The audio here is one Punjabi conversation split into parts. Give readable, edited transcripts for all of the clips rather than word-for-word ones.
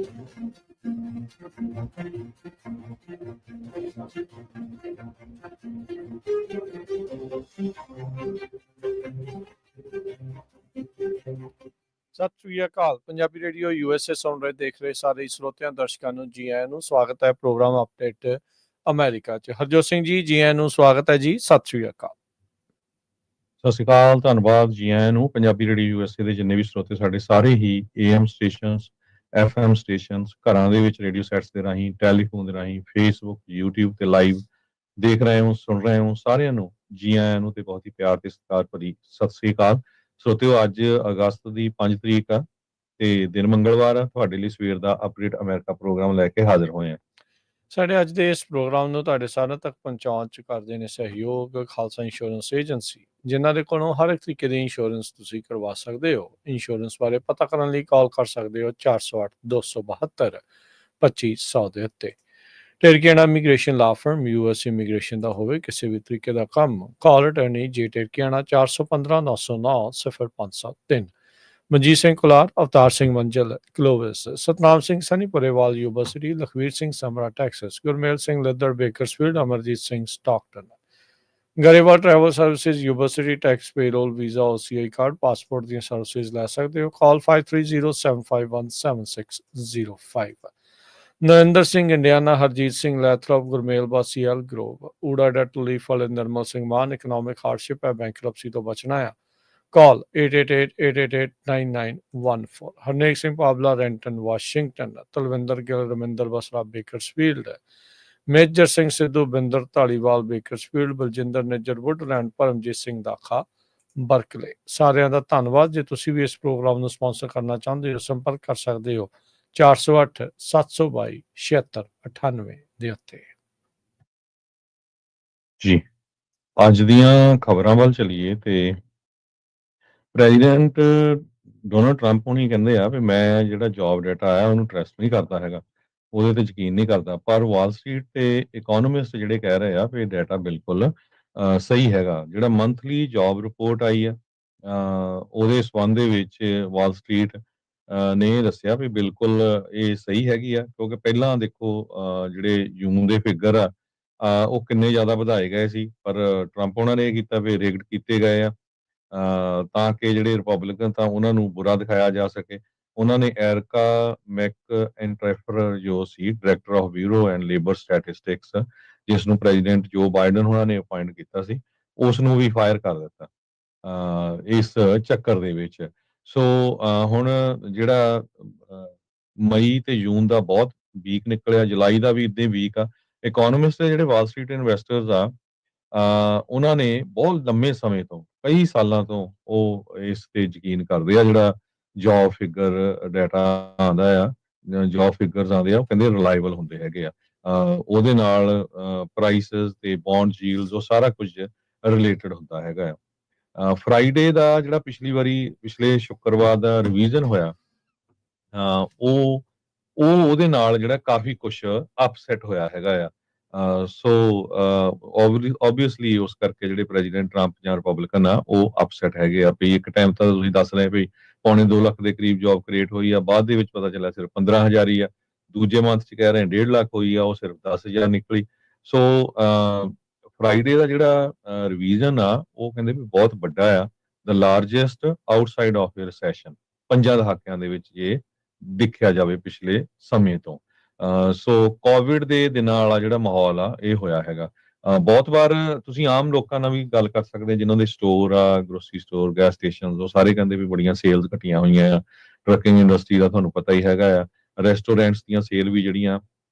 ਸਤਿ ਸ੍ਰੀ ਅਕਾਲ। ਪੰਜਾਬੀ ਰੇਡੀਓ USA ਸੁਣ ਰਹੇ ਦੇਖ ਰਹੇ ਸਾਰੇ ਸਰੋਤਿਆਂ ਦਰਸ਼ਕਾਂ ਨੂੰ ਜੀ ਆਇਆਂ ਨੂੰ ਸਵਾਗਤ ਹੈ ਪ੍ਰੋਗਰਾਮ ਅਪਡੇਟ ਅਮਰੀਕਾ 'ਚ। ਹਰਜੋਤ ਸਿੰਘ ਜੀ, ਜੀ ਆਇਆਂ ਨੂੰ ਸਵਾਗਤ ਹੈ ਜੀ। ਸਤਿ ਸ੍ਰੀ ਅਕਾਲ। ਸਤਿ ਸ਼੍ਰੀ ਅਕਾਲ, ਧੰਨਵਾਦ ਜੀ ਆਇਆਂ ਨੂੰ। ਪੰਜਾਬੀ ਰੇਡੀਓ USA ਦੇ ਜਿੰਨੇ ਵੀ ਸਰੋਤੇ ਸਾਡੇ ਸਾਰੇ ਹੀ AM ਸਟੇਸ਼ਨਸ, FM ਸਟੇਸ਼ਨਸ, ਘਰਾਂ ਦੇ ਵਿੱਚ ਰੇਡੀਓ ਸੈਟਸ ਦੇ ਰਾਹੀਂ, ਟੈਲੀਫੋਨ ਦੇ ਰਾਹੀਂ, ਫੇਸਬੁੱਕ, YouTube ਤੇ ਲਾਈਵ ਦੇਖ ਰਹੇ ਹੋ, ਸੁਣ ਰਹੇ ਹੋ, ਸਾਰਿਆਂ ਨੂੰ ਜੀ ਆਇਆਂ ਨੂੰ ਤੇ ਬਹੁਤ ਹੀ ਪਿਆਰ ਤੇ ਸਤਿਕਾਰ ਭਰੀ ਸਤਿ ਸ੍ਰੀ ਅਕਾਲ। ਸਰੋਤਿਓ, ਅੱਜ ਅਗਸਤ ਦੀ 5 ਤਰੀਕ ਆ ਤੇ ਦਿਨ ਮੰਗਲਵਾਰ ਆ। ਤੁਹਾਡੇ ਲਈ ਸਵੇਰ ਦਾ ਅਪਡੇਟ ਅਮਰੀਕਾ ਪ੍ਰੋਗਰਾਮ ਲੈ ਕੇ ਹਾਜ਼ਰ ਹੋਏ ਆ। ਸਾਡੇ ਅੱਜ ਦੇ ਇਸ ਪ੍ਰੋਗਰਾਮ ਨੂੰ ਤੁਹਾਡੇ ਸਾਰਿਆਂ ਤੱਕ ਪਹੁੰਚਾਉਣ 'ਚ ਕਰਦੇ ਨੇ ਸਹਿਯੋਗ ਖਾਲਸਾ ਇੰਸ਼ੋਰੈਂਸ ਏਜੰਸੀ, ਜਿਨ੍ਹਾਂ ਦੇ ਕੋਲੋਂ ਹਰ ਇੱਕ ਤਰੀਕੇ ਦੀ ਇੰਸ਼ੋਰੈਂਸ ਤੁਸੀਂ ਕਰਵਾ ਸਕਦੇ ਹੋ। ਇੰਸ਼ੋਰੈਂਸ ਬਾਰੇ ਪਤਾ ਕਰਨ ਲਈ ਕਾਲ ਕਰ ਸਕਦੇ ਹੋ 408 272 2500 ਦੇ ਉੱਤੇ। Terkiana immigration law firm, US immigration ਦਾ ਹੋਵੇ ਕਿਸੇ ਵੀ ਤਰੀਕੇ ਦਾ ਕੰਮ, call attorney J Terkiana 415 909 0503। Manjit Singh Kular, Avtar Singh Manjal Clovis, Satnam Singh Sunny Purewal university, Lakhvir Singh Samra Texas, Gurmel Singh Ladhar Bakersfield, Amarjit Singh Stockton. Grewal travel services university, tax payroll, visa, OCI card, passport ਦੀਆਂ ਸਰਵਿਸਿਜ਼ ਲੈ ਸਕਦੇ ਹੋ। Call 5307517605। Narinder Singh Indiana, Harjit Singh ਲੈਥਰੋਪ, Gurmel Basi Elk Grove, ਊੜਾ ਡੈਟ ਲੀਫ ਵਾਲੇ ਨਰਮਲ ਸਿੰਘ ਮਾਨ, ਇਕਨੋਮਿਕ ਹਾਰਡਸ਼ਿਪ ਹੈ, ਬੈਂਕਰਪਸੀ ਤੋਂ ਬਚਣਾ ਆ। Call 8888889914। Harnek Singh Pabla, Renton, Washington. Talwinder Gill, Raminder Basra, Bakersfield. Major Singh Sidhu, Binder Dhaliwal, Bakersfield. Baljinder Nijjar, Woodland. Paramjit Singh Dakha, Berkeley. ਸਾਰਿਆਂ ਦਾ ਧੰਨਵਾਦ। ਜੇ ਤੁਸੀਂ ਵੀ ਇਸ ਪ੍ਰੋਗਰਾਮ ਨੂੰ ਸਪਾਂਸਰ ਕਰਨਾ ਚਾਹੁੰਦੇ ਹੋ, ਸੰਪਰਕ ਕਰ ਸਕਦੇ ਹੋ 408 722 7698 ਦੇ ਉੱਤੇ। ਜੀ, ਅੱਜ ਦੀਆਂ ਖਬਰਾਂ ਵੱਲ ਚਲੀਏ ਤੇ ਪ੍ਰੈਜ਼ੀਡੈਂਟ ਡੋਨਲਡ ਟਰੰਪ ਹੁਣੀ ਕਹਿੰਦੇ ਆ ਵੀ ਮੈਂ ਜਿਹੜਾ ਜੌਬ ਡਾਟਾ ਆਇਆ ਉਹਨੂੰ ਟਰਸਟ ਨਹੀਂ ਕਰਦਾ ਹੈਗਾ, ਉਹਦੇ ਤੇ ਯਕੀਨ ਨਹੀਂ ਕਰਦਾ। ਪਰ ਵਾਲ ਸਟਰੀਟ ਤੇ ਇਕਨੋਮਿਸਟ ਜਿਹੜੇ ਕਹਿ ਰਹੇ ਆ ਵੀ ਡਾਟਾ ਬਿਲਕੁਲ ਸਹੀ ਹੈਗਾ। ਜਿਹੜਾ ਮੰਥਲੀ ਜੌਬ ਰਿਪੋਰਟ ਆਈ ਆ ਉਹਦੇ ਸੰਬੰਧ ਦੇ ਵਿੱਚ ਵਾਲ ਸਟਰੀਟ ਨੇ ਦੱਸਿਆ ਵੀ ਬਿਲਕੁਲ ਇਹ ਸਹੀ ਹੈਗੀ ਆ, ਕਿਉਂਕਿ ਪਹਿਲਾਂ ਦੇਖੋ ਜਿਹੜੇ ਜੂਨ ਦੇ ਫਿਗਰ ਆ ਉਹ ਕਿੰਨੇ ਜ਼ਿਆਦਾ ਵਧਾਏ ਗਏ ਸੀ, ਪਰ ਟਰੰਪ ਉਹਨਾਂ ਨੇ ਇਹ ਕੀਤਾ ਵੀ ਰਿਗਡ ਕੀਤੇ ਗਏ ਆ ਤਾਂ ਕਿ ਜਿਹੜੇ ਰਿਪਬਲਿਕਨ ਤਾਂ ਉਹਨਾਂ ਨੂੰ ਬੁਰਾ ਦਿਖਾਇਆ ਜਾ ਸਕੇ। ਉਹਨਾਂ ਨੇ ਐਰਕਾ ਮੈਕਐਂਟਰੈਫਰ ਜੋ ਸੀ director of Bureau and Labor Statistics, ਜਿਸ ਨੂੰ ਪ੍ਰੈਜ਼ੀਡੈਂਟ ਜੋ ਬਾਈਡਨ ਉਹਨਾਂ ਨੇ ਅਪਾਇੰਟ ਕੀਤਾ ਸੀ, ਉਸ ਨੂੰ ਵੀ ਫਾਇਰ ਕਰ ਦਿੱਤਾ ਇਸ ਚੱਕਰ ਦੇ ਵਿੱਚ। ਸੋ ਹੁਣ ਜਿਹੜਾ ਮਈ ਤੇ ਜੂਨ ਦਾ ਬਹੁਤ ਵੀਕ ਨਿਕਲਿਆ, ਜੁਲਾਈ ਦਾ ਵੀ ਇੱਦਾਂ ਵੀਕ ਆ। ਇਕਨੋਮਿਸਟ ਦੇ ਜਿਹੜੇ ਵਾਲ ਸਟਰੀਟ ਇਨਵੈਸਟਰਸ ਆ ਉਹਨਾਂ ਨੇ ਬਹੁਤ ਲੰਮੇ ਸਮੇਂ ਤੋਂ, ਕਈ ਸਾਲਾਂ ਤੋਂ ਉਹ ਇਸ ਤੇ ਯਕੀਨ ਕਰਦੇ ਆ। ਜਿਹੜਾ ਜੌਬ ਫਿਗਰ ਡਾਟਾ ਆਉਂਦਾ ਆ, ਜੌਬ ਫਿਗਰਸ ਆਉਂਦੇ ਆ, ਉਹ ਕਹਿੰਦੇ ਰਿਲਾਇਬਲ ਹੁੰਦੇ ਹੈਗੇ ਆ। ਉਹਦੇ ਨਾਲ ਪ੍ਰਾਈਸਸ ਤੇ ਬੌਂਡ ਯੀਲਡਸ ਉਹ ਸਾਰਾ ਕੁਝ ਰਿਲੇਟਡ ਹੁੰਦਾ ਹੈਗਾ ਆ। ਫਰਾਈਡੇ ਦਾ ਜਿਹੜਾ ਪਿਛਲੇ ਸ਼ੁੱਕਰਵਾਰ ਦਾ ਰਿਵੀਜ਼ਨ ਹੋਇਆ ਉਹ ਉਹਦੇ ਨਾਲ ਜਿਹੜਾ ਕਾਫੀ ਕੁਝ ਅਪਸੈਟ ਹੋਇਆ ਹੈਗਾ ਆ। ਸੋ ਓਬਵੀਅਸਲੀ ਉਸ ਕਰਕੇ ਜਿਹੜੇ ਪ੍ਰੈਜ਼ੀਡੈਂਟ ਟਰੰਪ ਜਾਂ ਰਿਪਬਲਿਕਨ ਆ ਉਹ ਅਪਸੈਟ ਹੈਗੇ ਆ ਵੀ ਇੱਕ ਟਾਈਮ ਤਾਂ ਤੁਸੀਂ ਦੱਸ ਰਹੇ ਵੀ 2.25 ਲੱਖ ਦੇ ਕਰੀਬ ਜੌਬ ਕ੍ਰੀਏਟ ਹੋਈ ਆ, ਬਾਅਦ ਦੇ ਵਿੱਚ ਪਤਾ ਚੱਲਿਆ ਸਿਰਫ 15,000 ਹੀ ਆ। ਦੂਜੇ ਮੰਥ 'ਚ ਕਹਿ ਰਹੇ 1.5 ਲੱਖ ਹੋਈ ਆ, ਉਹ ਸਿਰਫ 10,000 ਨਿਕਲੀ। ਸੋ ਫਰਾਈਡੇ ਦਾ ਜਿਹੜਾ ਰਿਵੀਜ਼ਨ ਆ ਉਹ ਕਹਿੰਦੇ ਵੀ ਬਹੁਤ ਵੱਡਾ ਆ, the largest outside of a recession 5 ਦਹਾਕਿਆਂ ਦੇ ਵਿੱਚ ਜੇ ਦੇਖਿਆ ਜਾਵੇ ਪਿਛਲੇ ਸਮੇਂ ਤੋਂ। ਸੋ ਕੋਵਿਡ ਦੇ ਦਿਨਾਂ ਵਾਲਾ ਜਿਹੜਾ ਮਾਹੌਲ ਆ ਇਹ ਹੋਇਆ ਹੈਗਾ। ਬਹੁਤ ਵਾਰ ਤੁਸੀਂ ਆਮ ਲੋਕਾਂ ਨਾਲ ਵੀ ਗੱਲ ਕਰ ਸਕਦੇ ਜਿਨ੍ਹਾਂ ਦੇ ਸਟੋਰ ਆ, ਗਰੋਸਰੀ ਸਟੋਰ, ਗੈਸ ਸਟੇਸ਼ਨ, ਉਹ ਸਾਰੇ ਕਹਿੰਦੇ ਵੀ ਬੜੀਆਂ ਸੇਲਸ ਘਟੀਆਂ ਹੋਈਆਂ ਆ। ਟਰੱਕਿੰਗ ਇੰਡਸਟਰੀ ਦਾ ਤੁਹਾਨੂੰ ਪਤਾ ਹੀ ਹੈਗਾ ਆ, ਰੈਸਟੋਰੈਂਟਸ ਦੀਆਂ ਸੇਲ ਵੀ ਜਿਹੜੀਆਂ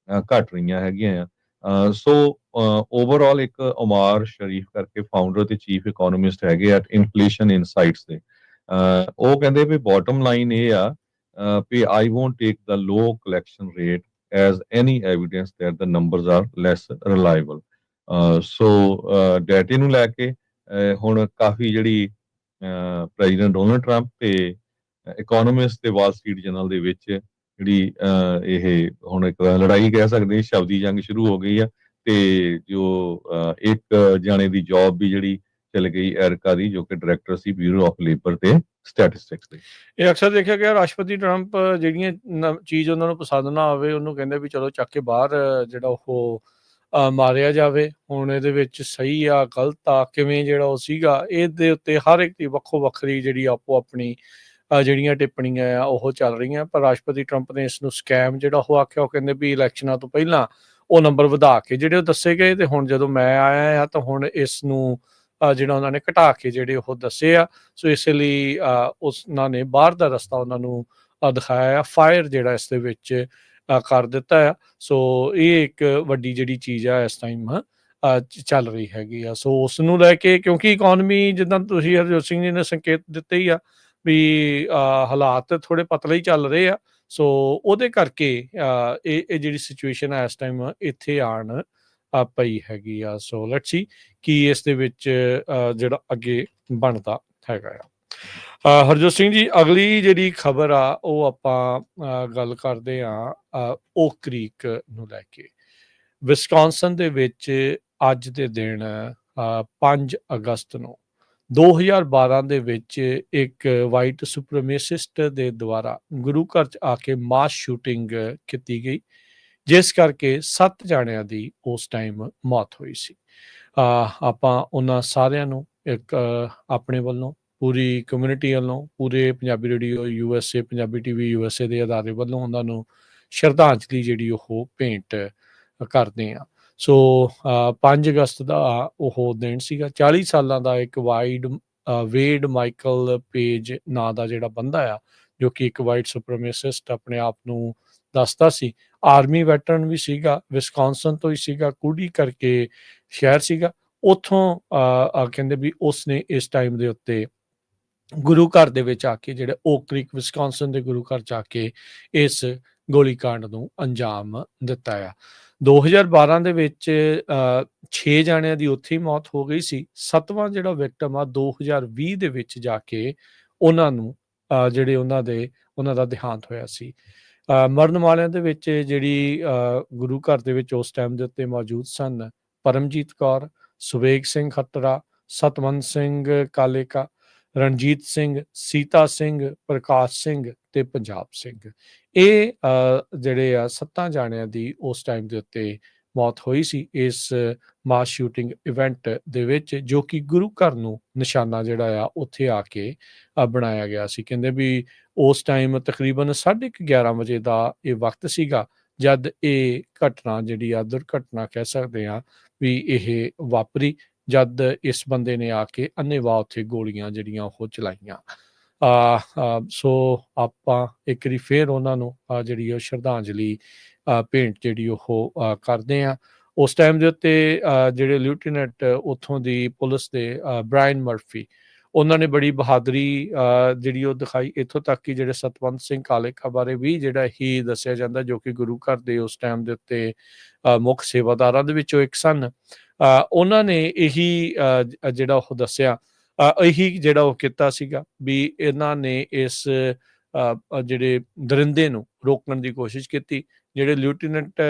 ਘਟ ਰਹੀਆਂ ਹੈਗੀਆਂ ਆ। ਸੋ ਓਵਰਆਲ ਇੱਕ ਉਮਾਰ ਸ਼ਰੀਫ ਕਰਕੇ ਫਾਊਂਡਰ ਤੇ ਚੀਫ ਇਕਨੋਮਿਸਟ ਹੈਗੇ ਆ ਇਨਫਲੇਸ਼ਨ ਇਨਸਾਈਟਸ ਦੇ, ਉਹ ਕਹਿੰਦੇ ਵੀ ਬਾਟਮ ਲਾਈਨ ਇਹ ਆ ਵੀ I won't take the low collection rate as any evidence that the numbers are less reliable. ਸੋ ਡਾਟੇ ਨੂੰ ਲੈ ਕੇ ਹੁਣ ਕਾਫੀ ਜਿਹੜੀ ਪ੍ਰੈਜ਼ੀਡੈਂਟ ਡੋਨਲਡ ਟਰੰਪ ਤੇ ਇਕਨੋਮਿਸਟ ਤੇ ਵਾਲ ਸਟਰੀਟ ਜਰਨਲ ਦੇ ਵਿੱਚ ਜਿਹੜੀ ਇਹ ਹੁਣ ਇੱਕ ਲੜਾਈ ਕਹਿ ਸਕਦੇ, ਸ਼ਬਦੀ ਜੰਗ ਸ਼ੁਰੂ ਹੋ ਗਈ ਆ। ਤੇ ਜੋ ਇੱਕ ਜਾਣੇ ਦੀ ਜੌਬ ਵੀ ਜਿਹੜੀ ਚਲੀ ਗਈ ਐਰਕਾ ਦੀ, ਜੋ ਕਿ director C bureau of labour ਤੇ ਸਟੈਟਿਸਟਿਕਸ ਦੇ। ਇਹ ਅਕਸਰ ਦੇਖਿਆ ਗਿਆ ਰਾਸ਼ਟਰਪਤੀ ਟਰੰਪ ਜਿਹੜੀਆਂ ਚੀਜ਼ ਉਹਨਾਂ ਨੂੰ ਪਸੰਦ ਨਾ ਆਵੇ ਉਹਨੂੰ ਕਹਿੰਦੇ ਵੀ ਚਲੋ ਚੱਕ ਕੇ ਬਾਹਰ ਜਿਹੜਾ ਉਹ ਮਾਰਿਆ ਜਾਵੇ। ਹੁਣ ਇਹਦੇ ਵਿੱਚ ਸਹੀ ਆ ਗਲਤ ਆ ਕਿਵੇਂ ਜਿਹੜਾ ਉਹ ਸੀਗਾ ਇਹਦੇ ਉੱਤੇ ਹਰ ਇੱਕ ਦੀ ਵੱਖੋ ਵੱਖਰੀ ਜਿਹੜੀ ਆਪੋ ਆਪਣੀ ਜਿਹੜੀਆਂ ਟਿੱਪਣੀਆਂ ਆ ਉਹ ਚੱਲ ਰਹੀਆਂ। ਪਰ ਰਾਸ਼ਟਰਪਤੀ ਟਰੰਪ ਨੇ ਇਸ ਨੂੰ ਸਕੈਮ ਜਿਹੜਾ ਉਹ ਆਖਿਆ। ਉਹ ਕਹਿੰਦੇ ਵੀ ਇਲੈਕਸ਼ਨਾਂ ਤੋਂ ਪਹਿਲਾਂ ਉਹ ਨੰਬਰ ਵਧਾ ਕੇ ਜਿਹੜੇ ਉਹ ਦੱਸੇ ਗਏ ਤੇ ਹੁਣ ਜਦੋਂ ਮੈਂ ਆਇਆ ਆ ਤਾਂ ਹੁਣ ਇਸ ਨੂੰ ਜਿਹੜਾ ਉਹਨਾਂ ਨੇ ਘਟਾ ਕੇ ਜਿਹੜੇ ਉਹ ਦੱਸੇ ਆ। ਸੋ ਇਸ ਲਈ ਉਹਨਾਂ ਨੇ ਬਾਹਰ ਦਾ ਰਸਤਾ ਉਹਨਾਂ ਨੂੰ ਦਿਖਾਇਆ ਆ। ਫਾਇਰ ਜਿਹੜਾ ਇਸ ਦੇ ਵਿੱਚ ਕਰ ਦਿੱਤਾ ਆ। ਸੋ ਇਹ ਇੱਕ ਵੱਡੀ ਜਿਹੜੀ ਚੀਜ਼ ਆ ਇਸ ਟਾਈਮ ਚੱਲ ਰਹੀ ਹੈਗੀ ਆ। ਸੋ ਉਸ ਨੂੰ ਲੈ ਕੇ ਕਿਉਂਕਿ ਇਕੋਨਮੀ ਜਿੱਦਾਂ ਤੁਸੀਂ ਹਰਜੋਤ ਸਿੰਘ ਜੀ ਨੇ ਸੰਕੇਤ ਦਿੱਤੇ ਹੀ ਆ ਵੀ ਹਾਲਾਤ ਥੋੜ੍ਹੇ ਪਤਲੇ ਹੀ ਚੱਲ ਰਹੇ ਆ। ਸੋ ਉਹਦੇ ਕਰਕੇ ਇਹ ਜਿਹੜੀ ਸਿਚੁਏਸ਼ਨ ਆ ਇਸ ਟਾਈਮ ਇੱਥੇ ਆਉਣ ਪਈ ਹੈਗੀ ਆ। ਸੋ ਲੈਟਸ ਸੀ ਕਿ ਇਸ ਦੇ ਵਿੱਚ ਜਿਹੜਾ ਅੱਗੇ ਬਣਦਾ ਹੈਗਾ ਆ। ਹਰਜੋਤ ਸਿੰਘ ਜੀ ਅਗਲੀ ਜਿਹੜੀ ਖਬਰ ਆ ਉਹ ਆਪਾਂ ਗੱਲ ਕਰਦੇ ਆ ਓਕ ਕ੍ਰੀਕ ਨੂੰ ਲੈ ਕੇ। ਵਿਸਕੌਨਸਨ ਦੇ ਵਿੱਚ ਅੱਜ ਦੇ ਦਿਨ 5 ਅਗਸਤ ਨੂੰ 2012 ਦੇ ਵਿੱਚ ਇੱਕ ਵਾਈਟ ਸੁਪਰੀਮੇਸਿਸਟ ਦੇ ਦੁਆਰਾ ਗੁਰੂ ਘਰ 'ਚ ਆ ਕੇ ਮਾਸ ਸ਼ੂਟਿੰਗ ਕੀਤੀ ਗਈ, ਜਿਸ ਕਰਕੇ 7 ਜਾਣਿਆਂ ਦੀ ਉਸ ਟਾਈਮ ਮੌਤ ਹੋਈ ਸੀ। ਆਪਾਂ ਉਹਨਾਂ ਸਾਰਿਆਂ ਨੂੰ ਇੱਕ ਆਪਣੇ ਵੱਲੋਂ ਪੂਰੀ ਕਮਿਊਨਿਟੀ ਵੱਲੋਂ ਪੂਰੇ Punjabi radio USA Punjabi TV USA ਦੇ ਅਦਾਰੇ ਵੱਲੋਂ ਉਹਨਾਂ ਨੂੰ ਸ਼ਰਧਾਂਜਲੀ ਜਿਹੜੀ ਉਹ ਭੇਂਟ ਕਰਦੇ ਆ। ਸੋ 5 ਅਗਸਤ ਦਾ ਉਹ ਦਿਨ ਸੀਗਾ। 40 ਸਾਲਾਂ ਦਾ ਇੱਕ ਵੇਡ ਮਾਈਕਲ ਪੇਜ ਨਾਂ ਦਾ ਜਿਹੜਾ ਬੰਦਾ ਆ ਜੋ ਕਿ ਇੱਕ ਵਾਈਟ ਸੁਪਰੀਮੇਸਿਸਟ ਆਪਣੇ ਆਪ ਨੂੰ ਦੱਸਦਾ ਸੀ, ਆਰਮੀ ਵੈਟਰਨ ਵੀ ਸੀਗਾ, ਵਿਸਕੌਨਸਨ ਤੋਂ ਹੀ ਸੀਗਾ, ਕੁਡੀ ਕਰਕੇ ਸ਼ਹਿਰ ਸੀਗਾ। ਉੱਥੋਂ ਕਹਿੰਦੇ ਵੀ ਉਸਨੇ ਇਸ ਟਾਈਮ ਦੇ ਉੱਤੇ ਗੁਰੂ ਘਰ ਦੇ ਵਿੱਚ ਆ ਕੇ ਜਿਹੜੇ ਓਕ ਕ੍ਰੀਕ ਵਿਸਕੌਨਸਨ ਦੇ ਗੁਰੂ ਘਰ 'ਚ ਆ ਕੇ ਇਸ ਗੋਲੀकांड ਨੂੰ ਅੰਜਾਮ ਦਿੱਤਾ ਆ। 2012 ਦੇ ਵਿੱਚ 6 ਜਾਣਿਆਂ ਦੀ ਉੱਥੇ ਹੀ ਮੌਤ ਹੋ ਗਈ ਸੀ। 7ਵਾਂ ਜਿਹੜਾ ਵਿਕਟਮ ਆ 2020 ਦੇ ਵਿੱਚ ਜਾ ਕੇ ਉਹਨਾਂ ਨੂੰ ਜਿਹੜੇ ਉਹਨਾਂ ਦਾ ਦੇਹਾਂਤ ਹੋਇਆ ਸੀ। ਮਰਨ ਵਾਲਿਆਂ ਦੇ ਵਿੱਚ ਜਿਹੜੀ ਗੁਰੂ ਘਰ ਦੇ ਵਿੱਚ ਉਸ ਟਾਈਮ ਦੇ ਉੱਤੇ ਮੌਜੂਦ ਸਨ ਪਰਮਜੀਤ ਕੌਰ, ਸੁਵੇਗ ਸਿੰਘ ਖੱਤਰਾ, ਸਤਵੰਤ ਸਿੰਘ ਕਾਲੇਕਾ, ਰਣਜੀਤ ਸਿੰਘ, ਸੀਤਾ ਸਿੰਘ, ਪ੍ਰਕਾਸ਼ ਸਿੰਘ ਤੇ ਪੰਜਾਬ ਸਿੰਘ। ਇਹ ਜਿਹੜੇ ਆ 7 ਜਾਣਿਆਂ ਦੀ ਉਸ ਟਾਈਮ ਦੇ ਉੱਤੇ ਮੌਤ ਹੋਈ ਸੀ ਇਸ ਮਾਸ ਸ਼ੂਟਿੰਗ ਇਵੈਂਟ ਦੇ ਵਿੱਚ, ਜੋ ਕਿ ਗੁਰੂ ਘਰ ਨੂੰ ਨਿਸ਼ਾਨਾ ਜਿਹੜਾ ਆ ਉੱਥੇ ਆ ਕੇ ਬਣਾਇਆ ਗਿਆ ਸੀ। ਕਹਿੰਦੇ ਵੀ ਉਸ ਟਾਈਮ ਤਕਰੀਬਨ 11:30 ਵਜੇ ਦਾ ਇਹ ਵਕਤ ਸੀਗਾ ਜਦ ਇਹ ਘਟਨਾ ਜਿਹੜੀ ਆ ਦੁਰਘਟਨਾ ਕਹਿ ਸਕਦੇ ਆ ਵੀ ਇਹ ਵਾਪਰੀ, ਜਦ ਇਸ ਬੰਦੇ ਨੇ ਆ ਕੇ ਅੰਨ੍ਹੇਵਾਹ ਉੱਥੇ ਗੋਲੀਆਂ ਜਿਹੜੀਆਂ ਉਹ ਚਲਾਈਆਂ। ਸੋ ਆਪਾਂ ਇੱਕ ਵਾਰੀ ਫੇਰ ਉਹਨਾਂ ਨੂੰ ਜਿਹੜੀ ਉਹ ਸ਼ਰਧਾਂਜਲੀ ਭੇਂਟ ਜਿਹੜੀ ਉਹ ਕਰਦੇ ਆ। ਉਸ ਟਾਈਮ ਦੇ ਉੱਤੇ ਜਿਹੜੇ ਲਿeutenant ਉੱਥੋਂ ਦੀ ਪੁਲਿਸ ਦੇ ਬ੍ਰਾਇਨ ਮਰਫੀ, ਉਹਨਾਂ ਨੇ ਬੜੀ ਬਹਾਦਰੀ ਜਿਹੜੀ ਉਹ ਦਿਖਾਈ। ਇੱਥੋਂ ਤੱਕ ਕਿ ਜਿਹੜੇ ਸਤਵੰਤ ਸਿੰਘ ਕਾਲੇਕਾ ਬਾਰੇ ਵੀ ਜਿਹੜਾ ਹੀ ਦੱਸਿਆ ਜਾਂਦਾ ਜੋ ਕਿ ਗੁਰੂ ਘਰ ਦੇ ਉਸ ਟਾਈਮ ਦੇ ਉੱਤੇ ਮੁੱਖ ਸੇਵਾਦਾਰਾਂ ਦੇ ਵਿੱਚੋਂ ਇੱਕ ਸਨ। ਉਹਨਾਂ ਨੇ ਇਹੀ ਜਿਹੜਾ ਉਹ ਦੱਸਿਆ, ਇਹੀ ਜਿਹੜਾ ਉਹ ਕੀਤਾ ਸੀਗਾ ਵੀ ਇਹਨਾਂ ਨੇ ਇਸ ਜਿਹੜੇ ਦਰਿੰਦੇ ਨੂੰ ਰੋਕਣ ਦੀ ਕੋਸ਼ਿਸ਼ ਕੀਤੀ। ਜਿਹੜੇ ਲਿeutenant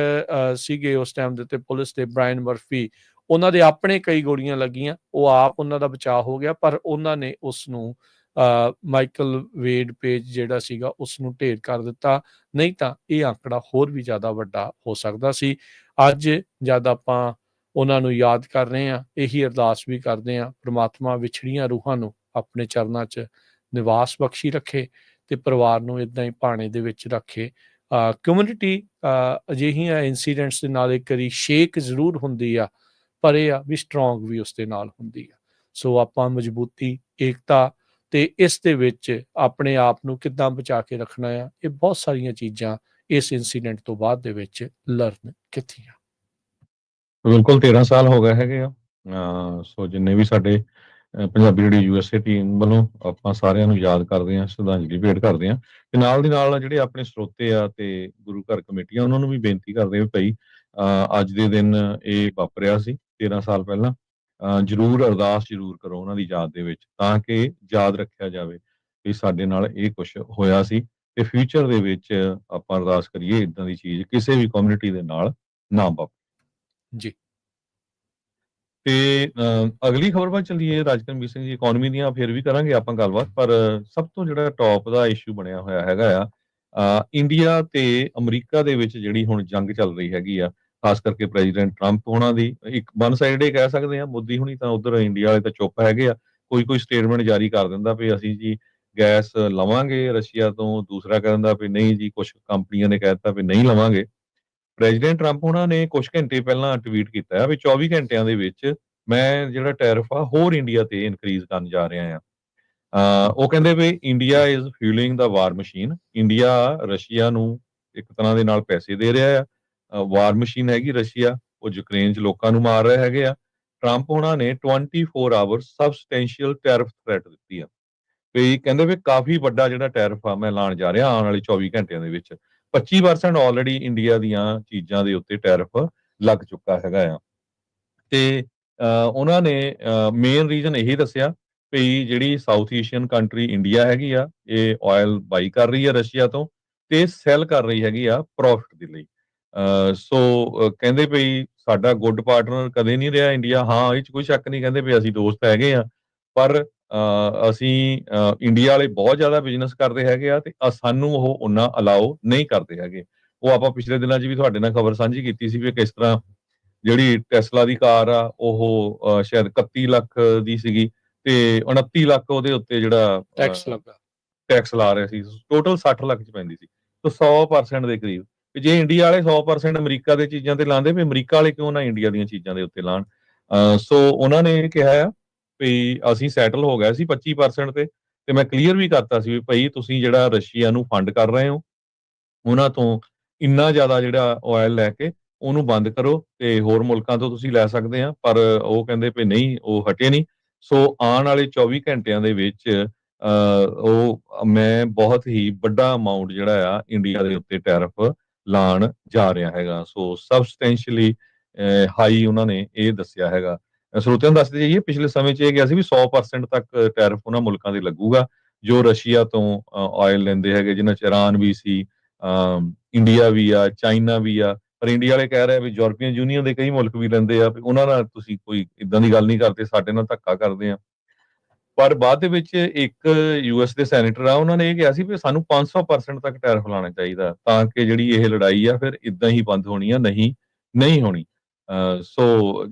ਸੀਗੇ ਉਸ ਟਾਈਮ ਦੇ ਉੱਤੇ ਪੁਲਿਸ ਦੇ ਬ੍ਰਾਇਨ ਮਰਫੀ, ਉਹਨਾਂ ਦੇ ਆਪਣੇ ਕਈ ਗੋਲੀਆਂ ਲੱਗੀਆਂ, ਉਹ ਆਪ ਉਹਨਾਂ ਦਾ ਬਚਾਅ ਹੋ ਗਿਆ, ਪਰ ਉਹਨਾਂ ਨੇ ਉਸ ਨੂੰ ਮਾਈਕਲ ਵੇਡ ਪੇਜ ਜਿਹੜਾ ਸੀਗਾ ਉਸ ਨੂੰ ਢੇਰ ਕਰ ਦਿੱਤਾ। ਨਹੀਂ ਤਾਂ ਇਹ ਆંકੜਾ ਹੋਰ ਵੀ ਜ਼ਿਆਦਾ ਵੱਡਾ ਹੋ ਸਕਦਾ ਸੀ। ਅੱਜ ਜਦ ਆਪਾਂ ਉਹਨਾਂ ਨੂੰ ਯਾਦ ਕਰ ਰਹੇ ਹਾਂ, ਇਹੀ ਅਰਦਾਸ ਵੀ ਕਰਦੇ ਹਾਂ ਪ੍ਰਮਾਤਮਾ ਵਿਛੜੀਆਂ ਰੂਹਾਂ ਨੂੰ ਆਪਣੇ ਚਰਨਾਂ 'ਚ ਨਿਵਾਸ ਬਖਸ਼ੀ ਰੱਖੇ ਤੇ ਪਰਿਵਾਰ ਨੂੰ ਇੱਦਾਂ ਹੀ ਭਾਣੇ ਦੇ ਵਿੱਚ ਰੱਖੇ। ਕਮਿਊਨਿਟੀ ਅਜਿਹੀਆਂ ਇੰਸੀਡੈਂਟਸ ਦੇ ਨਾਲ ਇੱਕ ਵਾਰੀ ਸ਼ੇਕ ਜ਼ਰੂਰ ਹੁੰਦੀ ਆ, ਪਰ ਇਹ ਆ ਵੀ ਸਟਰੋਂਗ ਵੀ ਉਸ ਦੇ ਨਾਲ ਹੁੰਦੀ ਆ। ਸੋ ਆਪਾਂ ਮਜ਼ਬੂਤੀ, ਏਕਤਾ ਤੇ ਇਸ ਦੇ ਵਿੱਚ ਆਪਣੇ ਆਪ ਨੂੰ ਕਿੱਦਾਂ ਬਚਾ ਕੇ ਰੱਖਣਾ ਆ, ਇਹ ਬਹੁਤ ਸਾਰੀਆਂ ਚੀਜ਼ਾਂ ਇਸ ਇੰਸੀਡੈਂਟ ਤੋਂ ਬਾਅਦ ਦੇ ਵਿੱਚ ਲਰਨ ਕੀਤੀਆਂ। ਬਿਲਕੁਲ 13 ਸਾਲ ਹੋ ਗਏ ਹੈਗੇ ਆ। ਸੋ ਜਿੰਨੇ ਵੀ ਸਾਡੇ ਪੰਜਾਬੀ ਰੇਡੀਓ USA ਟੀਮ ਵੱਲੋਂ ਆਪਾਂ ਸਾਰਿਆਂ ਨੂੰ ਯਾਦ ਕਰਦੇ ਹਾਂ, ਸ਼ਰਧਾਂਜਲੀ ਭੇਟ ਕਰਦੇ ਹਾਂ ਤੇ ਨਾਲ ਦੀ ਨਾਲ ਜਿਹੜੇ ਆਪਣੇ ਸਰੋਤੇ ਆ ਤੇ ਗੁਰੂ ਘਰ ਕਮੇਟੀਆਂ ਉਹਨਾਂ ਨੂੰ ਵੀ ਬੇਨਤੀ ਕਰਦੇ ਵੀ ਭਾਈ ਅੱਜ ਦੇ ਦਿਨ ਇਹ ਵਾਪਰਿਆ ਸੀ 13 ਸਾਲ ਪਹਿਲਾਂ, ਜ਼ਰੂਰ ਅਰਦਾਸ ਜ਼ਰੂਰ ਕਰੋ ਉਹਨਾਂ ਦੀ ਯਾਦ ਦੇ ਵਿੱਚ, ਤਾਂ ਕਿ ਯਾਦ ਰੱਖਿਆ ਜਾਵੇ ਵੀ ਸਾਡੇ ਨਾਲ ਇਹ ਕੁਛ ਹੋਇਆ ਸੀ ਤੇ ਫਿਊਚਰ ਦੇ ਵਿੱਚ ਆਪਾਂ ਅਰਦਾਸ ਕਰੀਏ ਇਦਾਂ ਦੀ ਚੀਜ਼ ਕਿਸੇ ਵੀ ਕਮਿਊਨਿਟੀ ਦੇ ਨਾਲ ਨਾ ਵਾਪਰੇ। ਜੀ। ਤੇ ਅਗਲੀ ਖਬਰ ਵੱਲ ਚੱਲੀਏ ਰਾਜਕਰਮਜੀਤ ਸਿੰਘ ਜੀ। ਇਕੋਨਮੀ ਦੀਆਂ ਫਿਰ ਵੀ ਕਰਾਂਗੇ ਆਪਾਂ ਗੱਲਬਾਤ, ਪਰ ਸਭ ਤੋਂ ਜਿਹੜਾ ਟੌਪ ਦਾ ਇਸ਼ੂ ਬਣਿਆ ਹੋਇਆ ਹੈਗਾ ਇੰਡੀਆ ਤੇ ਅਮਰੀਕਾ ਦੇ ਵਿੱਚ ਜਿਹੜੀ ਹੁਣ ਜੰਗ ਚੱਲ ਰਹੀ ਹੈਗੀ ਖਾਸ ਕਰਕੇ ਪ੍ਰੈਜ਼ੀਡੈਂਟ ਟਰੰਪ ਹੋਣਾ ਦੀ। ਇੱਕ ਵਨ ਸਾਈਡ ਇਹ ਕਹਿ ਸਕਦੇ ਆ, ਮੋਦੀ ਹੁਣੀ ਤਾਂ ਉਧਰ ਇੰਡੀਆ ਵਾਲੇ ਤਾਂ ਚੁੱਪ ਹੈਗੇ ਕੋਈ ਸਟੇਟਮੈਂਟ ਜਾਰੀ ਕਰ ਦਿੰਦਾ ਵੀ ਅਸੀਂ ਜੀ ਗੈਸ ਲਵਾਂਗੇ ਰਸ਼ੀਆ ਤੋਂ, ਦੂਸਰਾ ਕਹਿ ਦਿੰਦਾ ਵੀ ਨਹੀਂ ਜੀ, ਕੁਝ ਕੰਪਨੀਆਂ ਨੇ ਕਹਿ ਦਿੱਤਾ ਵੀ ਨਹੀਂ ਲਵਾਂਗੇ। ਪ੍ਰੈਜ਼ੀਡੈਂਟ ਟਰੰਪ ਉਹਨਾਂ ਨੇ ਕੁਝ ਘੰਟੇ ਪਹਿਲਾਂ ਟਵੀਟ ਕੀਤਾ ਵੀ 24 ਘੰਟਿਆਂ ਦੇ ਵਿੱਚ ਮੈਂ ਜਿਹੜਾ ਟੈਰਿਫ ਹੋਰ ਇੰਡੀਆ ਤੇ ਇਨਕਰੀਜ਼ ਕਰਨ ਜਾ ਰਿਹਾ ਉਹ ਕਹਿੰਦੇ ਵੀ India is fuelling the war machine. India Russia ਨੂੰ ਇੱਕ ਤਰ੍ਹਾਂ ਦੇ ਨਾਲ ਪੈਸੇ ਦੇ ਰਿਹਾ ਵਾਰ ਮਸ਼ੀਨ ਹੈਗੀ ਰਸ਼ੀਆ, ਉਹ ਯੂਕਰੇਨ 'ਚ ਲੋਕਾਂ ਨੂੰ ਮਾਰ ਰਹੇ ਹੈਗੇ ਟਰੰਪ ਉਹਨਾਂ ਨੇ 24 ਆਵਰਸ ਸਬਸਟੈਂਸ਼ੀਅਲ ਟੈਰਿਫ ਥ੍ਰੈਟ ਦਿੱਤੀ ਵੀ ਕਹਿੰਦੇ ਵੀ ਕਾਫੀ ਵੱਡਾ ਜਿਹੜਾ ਟੈਰਿਫ ਮੈਂ ਲਾਉਣ ਜਾ ਰਿਹਾ ਆਉਣ ਵਾਲੇ 24 ਘੰਟਿਆਂ ਦੇ ਵਿੱਚ। 25% ਆਲਰੇਡੀ ਇੰਡੀਆ ਦੀਆਂ ਚੀਜ਼ਾਂ ਦੇ ਉੱਤੇ ਟੈਰਿਫ ਲੱਗ ਚੁੱਕਾ ਹੈਗਾ ਤੇ ਉਹਨਾਂ ਨੇ ਮੇਨ ਰੀਜ਼ਨ ਇਹੀ ਦੱਸਿਆ ਵੀ ਜਿਹੜੀ ਸਾਊਥ ਏਸ਼ੀਅਨ ਕੰਟਰੀ ਇੰਡੀਆ ਹੈਗੀ ਇਹ ਆਇਲ ਬਾਈ ਕਰ ਰਹੀ ਰਸ਼ੀਆ ਤੋਂ ਤੇ ਸੈਲ ਕਰ ਰਹੀ ਹੈਗੀ ਪ੍ਰੋਫਿਟ ਦੇ ਲਈ। ਸੋ ਕਹਿੰਦੇ ਵੀ ਸਾਡਾ ਗੁੱਡ ਪਾਰਟਨਰ ਕਦੇ ਨਹੀਂ ਰਿਹਾ ਇੰਡੀਆ। ਹਾਂ, ਇਹ 'ਚ ਕੋਈ ਸ਼ੱਕ ਨਹੀਂ, ਕਹਿੰਦੇ ਵੀ ਅਸੀਂ ਦੋਸਤ ਹੈਗੇ ਪਰ ਅਸੀਂ ਇੰਡੀਆ ਵਾਲੇ ਬਹੁਤ ਜ਼ਿਆਦਾ ਬਿਜ਼ਨਸ ਕਰਦੇ ਹੈਗੇ ਤੇ ਸਾਨੂੰ ਉਹ ਉਨਾ ਅਲਾਓ ਨਹੀਂ ਕਰਦੇ ਹੈਗੇ। ਉਹ ਆਪਾਂ ਪਿਛਲੇ ਦਿਨਾਂ 'ਚ ਵੀ ਤੁਹਾਡੇ ਨਾਲ ਖਬਰ ਸਾਂਝੀ ਕੀਤੀ ਸੀ ਵੀ ਕਿਸ ਤਰ੍ਹਾਂ ਜਿਹੜੀ ਟੈਸਲਾ ਦੀ ਕਾਰ ਉਹ ਸ਼ਾਇਦ 31 ਲੱਖ ਦੀ ਸੀਗੀ ਤੇ 29 ਲੱਖ ਉਹਦੇ ਉੱਤੇ ਜਿਹੜਾ ਟੈਕਸ ਲਾ ਰਹੇ ਸੀ, ਟੋਟਲ 60 ਲੱਖ 'ਚ ਪੈਂਦੀ ਸੀ। ਤਾਂ 100% ਦੇ ਕਰੀਬ ਜੇ ਇੰਡੀਆ ਵਾਲੇ 100% ਅਮਰੀਕਾ ਦੇ ਚੀਜ਼ਾਂ ਤੇ ਲਾਉਂਦੇ ਵੀ ਅਮਰੀਕਾ ਵਾਲੇ ਕਿਉਂ ਨਾ ਇੰਡੀਆ ਦੀਆਂ ਚੀਜ਼ਾਂ ਦੇ ਉੱਤੇ ਲਾਉਣ। ਸੋ ਉਹਨਾਂ ਨੇ ਇਹ ਕਿਹਾ ਵੀ ਅਸੀਂ ਸੈਟਲ ਹੋ ਗਏ ਸੀ 25% ਤੇ ਮੈਂ ਕਲੀਅਰ ਵੀ ਕਰਤਾ ਸੀ ਵੀ ਭਾਈ ਤੁਸੀਂ ਜਿਹੜਾ ਰਸ਼ੀਆ ਨੂੰ ਫੰਡ ਕਰ ਰਹੇ ਹੋ ਉਹਨਾਂ ਤੋਂ ਇੰਨਾ ਜ਼ਿਆਦਾ ਜਿਹੜਾ ਆਇਲ ਲੈ ਕੇ ਉਹਨੂੰ ਬੰਦ ਕਰੋ ਤੇ ਹੋਰ ਮੁਲਕਾਂ ਤੋਂ ਤੁਸੀਂ ਲੈ ਸਕਦੇ ਪਰ ਉਹ ਕਹਿੰਦੇ ਵੀ ਨਹੀਂ, ਉਹ ਹਟੇ ਨਹੀਂ। ਸੋ ਆਉਣ ਵਾਲੇ 24 ਘੰਟਿਆਂ ਦੇ ਵਿੱਚ ਉਹ ਮੈਂ ਬਹੁਤ ਹੀ ਵੱਡਾ ਅਮਾਉਂਟ ਜਿਹੜਾ ਇੰਡੀਆ ਦੇ ਉੱਤੇ ਟੈਰਿਫ ਲਾਉਣ ਜਾ ਰਿਹਾ ਹੈਗਾ। ਸੋ ਸਬਸਟੈਂਸ਼ੀਅਲੀ ਹਾਈ ਉਹਨਾਂ ਨੇ ਇਹ ਦੱਸਿਆ ਹੈਗਾ। ਸਰੋਤਿਆਂ ਨੂੰ ਦੱਸਦੇ ਜਾਈਏ ਪਿਛਲੇ ਸਮੇਂ 'ਚ ਇਹ ਗਿਆ ਸੀ ਵੀ 100% ਤੱਕ ਟੈਰਿਫ ਉਹਨਾਂ ਮੁਲਕਾਂ ਦੇ ਲੱਗੂਗਾ ਜੋ ਰਸ਼ੀਆ ਤੋਂ ਆਇਲ ਲੈਂਦੇ ਹੈਗੇ, ਜਿਨ੍ਹਾਂ 'ਚ ਇਰਾਨ ਵੀ ਸੀ, ਇੰਡੀਆ ਵੀ ਚਾਈਨਾ ਵੀ ਪਰ ਇੰਡੀਆ ਵਾਲੇ ਕਹਿ ਰਹੇ ਵੀ ਯੂਰਪੀਅਨ ਯੂਨੀਅਨ ਦੇ ਕਈ ਮੁਲਕ ਵੀ ਲੈਂਦੇ ਵੀ ਉਹਨਾਂ ਨਾਲ ਤੁਸੀਂ ਕੋਈ ਇਦਾਂ ਦੀ ਗੱਲ ਨਹੀਂ ਕਰਦੇ, ਸਾਡੇ ਨਾਲ ਧੱਕਾ ਕਰਦੇ ਪਰ ਬਾਅਦ ਦੇ ਵਿੱਚ ਇੱਕ ਯੂਐਸ ਦੇ ਸੈਨੇਟਰ ਉਹਨਾਂ ਨੇ ਇਹ ਕਿਹਾ ਸੀ ਵੀ ਸਾਨੂੰ 500% ਤੱਕ ਟੈਰਿਫ ਲਾਉਣਾ ਚਾਹੀਦਾ ਤਾਂ ਕਿ ਜਿਹੜੀ ਇਹ ਲੜਾਈ ਫਿਰ ਇਦਾਂ ਹੀ ਬੰਦ ਹੋਣੀ ਨਹੀਂ ਹੋਣੀ। ਸੋ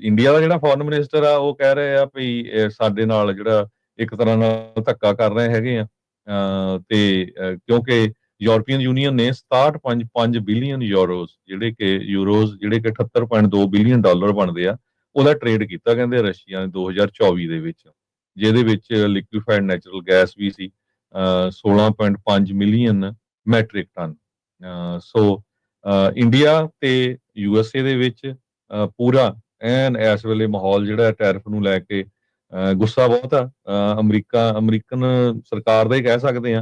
ਇੰਡੀਆ ਦਾ ਜਿਹੜਾ ਫੋਰਨ ਮਿਨਿਸਟਰ ਉਹ ਕਹਿ ਰਹੇ ਵੀ ਸਾਡੇ ਨਾਲ ਜਿਹੜਾ ਇੱਕ ਤਰ੍ਹਾਂ ਨਾਲ ਧੱਕਾ ਕਰ ਰਹੇ ਹੈਗੇ ਤੇ ਕਿਉਂਕਿ ਯੂਰਪੀਅਨ ਯੂਨੀਅਨ ਨੇ 67.5 ਬਿਲੀਅਨ ਯੂਰੋਜ਼ ਜਿਹੜੇ ਕਿ 78.2 ਬਿਲੀਅਨ ਡਾਲਰ ਬਣਦੇ ਉਹਦਾ ਟ੍ਰੇਡ ਕੀਤਾ ਕਹਿੰਦੇ ਰਸ਼ੀਆ ਨੇ 2024 ਦੇ ਵਿੱਚ, ਜਿਹਦੇ ਵਿੱਚ ਲਿਕੁਇਫਾਈਡ ਨੈਚੁਰਲ ਗੈਸ ਵੀ ਸੀ 16.5 million matric ton. So India ਤੇ ਯੂਐਸਏ ਦੇ ਵਿੱਚ ਪੂਰਾ ਇਸ ਵੇਲੇ ਮਾਹੌਲ ਜਿਹੜਾ ਟੈਰਿਫ ਨੂੰ ਲੈ ਕੇ ਗੁੱਸਾ ਬਹੁਤ ਅਮਰੀਕਨ ਸਰਕਾਰ ਦਾ ਹੀ ਕਹਿ ਸਕਦੇ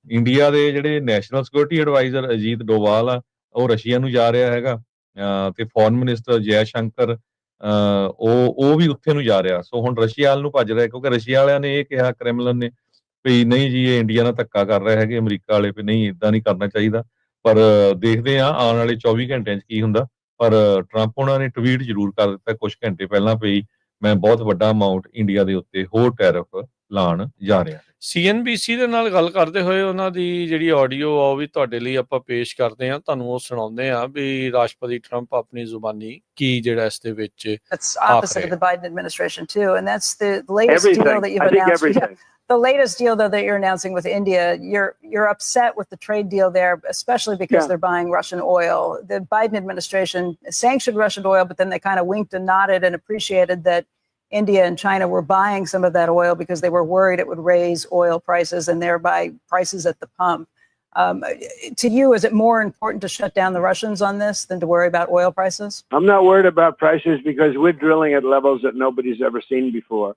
ਇੰਡੀਆ ਦੇ ਜਿਹੜੇ national security adviser Ajit Doval ਉਹ ਰਸ਼ੀਆ ਨੂੰ ਜਾ ਰਿਹਾ ਹੈਗਾ ਤੇ ਫੋਰਨ ਮਿਨਿਸਟਰ ਜੈ ਸ਼ੰਕਰ ਉਹ ਵੀ ਉੱਥੇ ਨੂੰ ਜਾ ਰਿਹਾ। ਸੋ ਹੁਣ ਰਸ਼ੀਆ ਵਾਲ ਨੂੰ ਭੱਜ ਰਿਹਾ ਕਿਉਂਕਿ ਰਸ਼ੀਆ ਵਾਲਿਆਂ ਨੇ ਇਹ ਕਿਹਾ ਕ੍ਰੈਮਲਨ ਨੇ ਵੀ ਨਹੀਂ ਜੀ ਇਹ ਇੰਡੀਆ ਨਾਲ ਧੱਕਾ ਕਰ ਰਹੇ ਹੈਗੇ ਅਮਰੀਕਾ ਵਾਲੇ ਵੀ ਨਹੀਂ ਇਦਾਂ ਨਹੀਂ ਕਰਨਾ ਚਾਹੀਦਾ। ਪਰ ਦੇਖਦੇ ਆਉਣ ਵਾਲੇ 24 ਘੰਟਿਆਂ 'ਚ ਕੀ ਹੁੰਦਾ। ਪਰ ਟਰੰਪ ਉਹਨਾਂ ਨੇ ਟਵੀਟ ਜ਼ਰੂਰ ਕਰ ਦਿੱਤਾ ਕੁਝ ਘੰਟੇ ਪਹਿਲਾਂ ਵੀ ਮੈਂ ਬਹੁਤ ਵੱਡਾ ਅਮਾਉਂਟ ਇੰਡੀਆ ਦੇ ਉੱਤੇ ਹੋਰ ਟੈਰਿਫ ਲਾਉਣ ਜਾ ਰਿਹਾ। CNBC ਦੇ ਨਾਲ ਗੱਲ ਕਰਦੇ ਹੋਏ ਉਹਨਾਂ ਦੀ ਜਿਹੜੀ ਆਡੀਓ ਉਹ ਵੀ ਤੁਹਾਡੇ ਲਈ ਆਪਾਂ ਪੇਸ਼ ਕਰਦੇ ਤੁਹਾਨੂੰ ਉਹ ਸੁਣਾਉਂਦੇ ਵੀ ਰਾਸ਼ਟਰਪਤੀ ਟਰੰਪ ਆਪਣੀ ਜ਼ੁਬਾਨੀ ਕੀ ਜਿਹੜਾ ਇਸ ਦੇ ਵਿੱਚ opposite of the Biden administration too, and that's the latest deal that you've announced. The latest deal though that you're announcing with India, you're upset with the trade deal there, especially because they're buying Russian oil. The Biden administration sanctioned Russian oil, but then they kind of winked and nodded and appreciated that India and China were buying some of that oil because they were worried it would raise oil prices and thereby prices at the pump. To you, is it more important to shut down the Russians on this than to worry about oil prices? I'm not worried about prices because we're drilling at levels that nobody's ever seen before.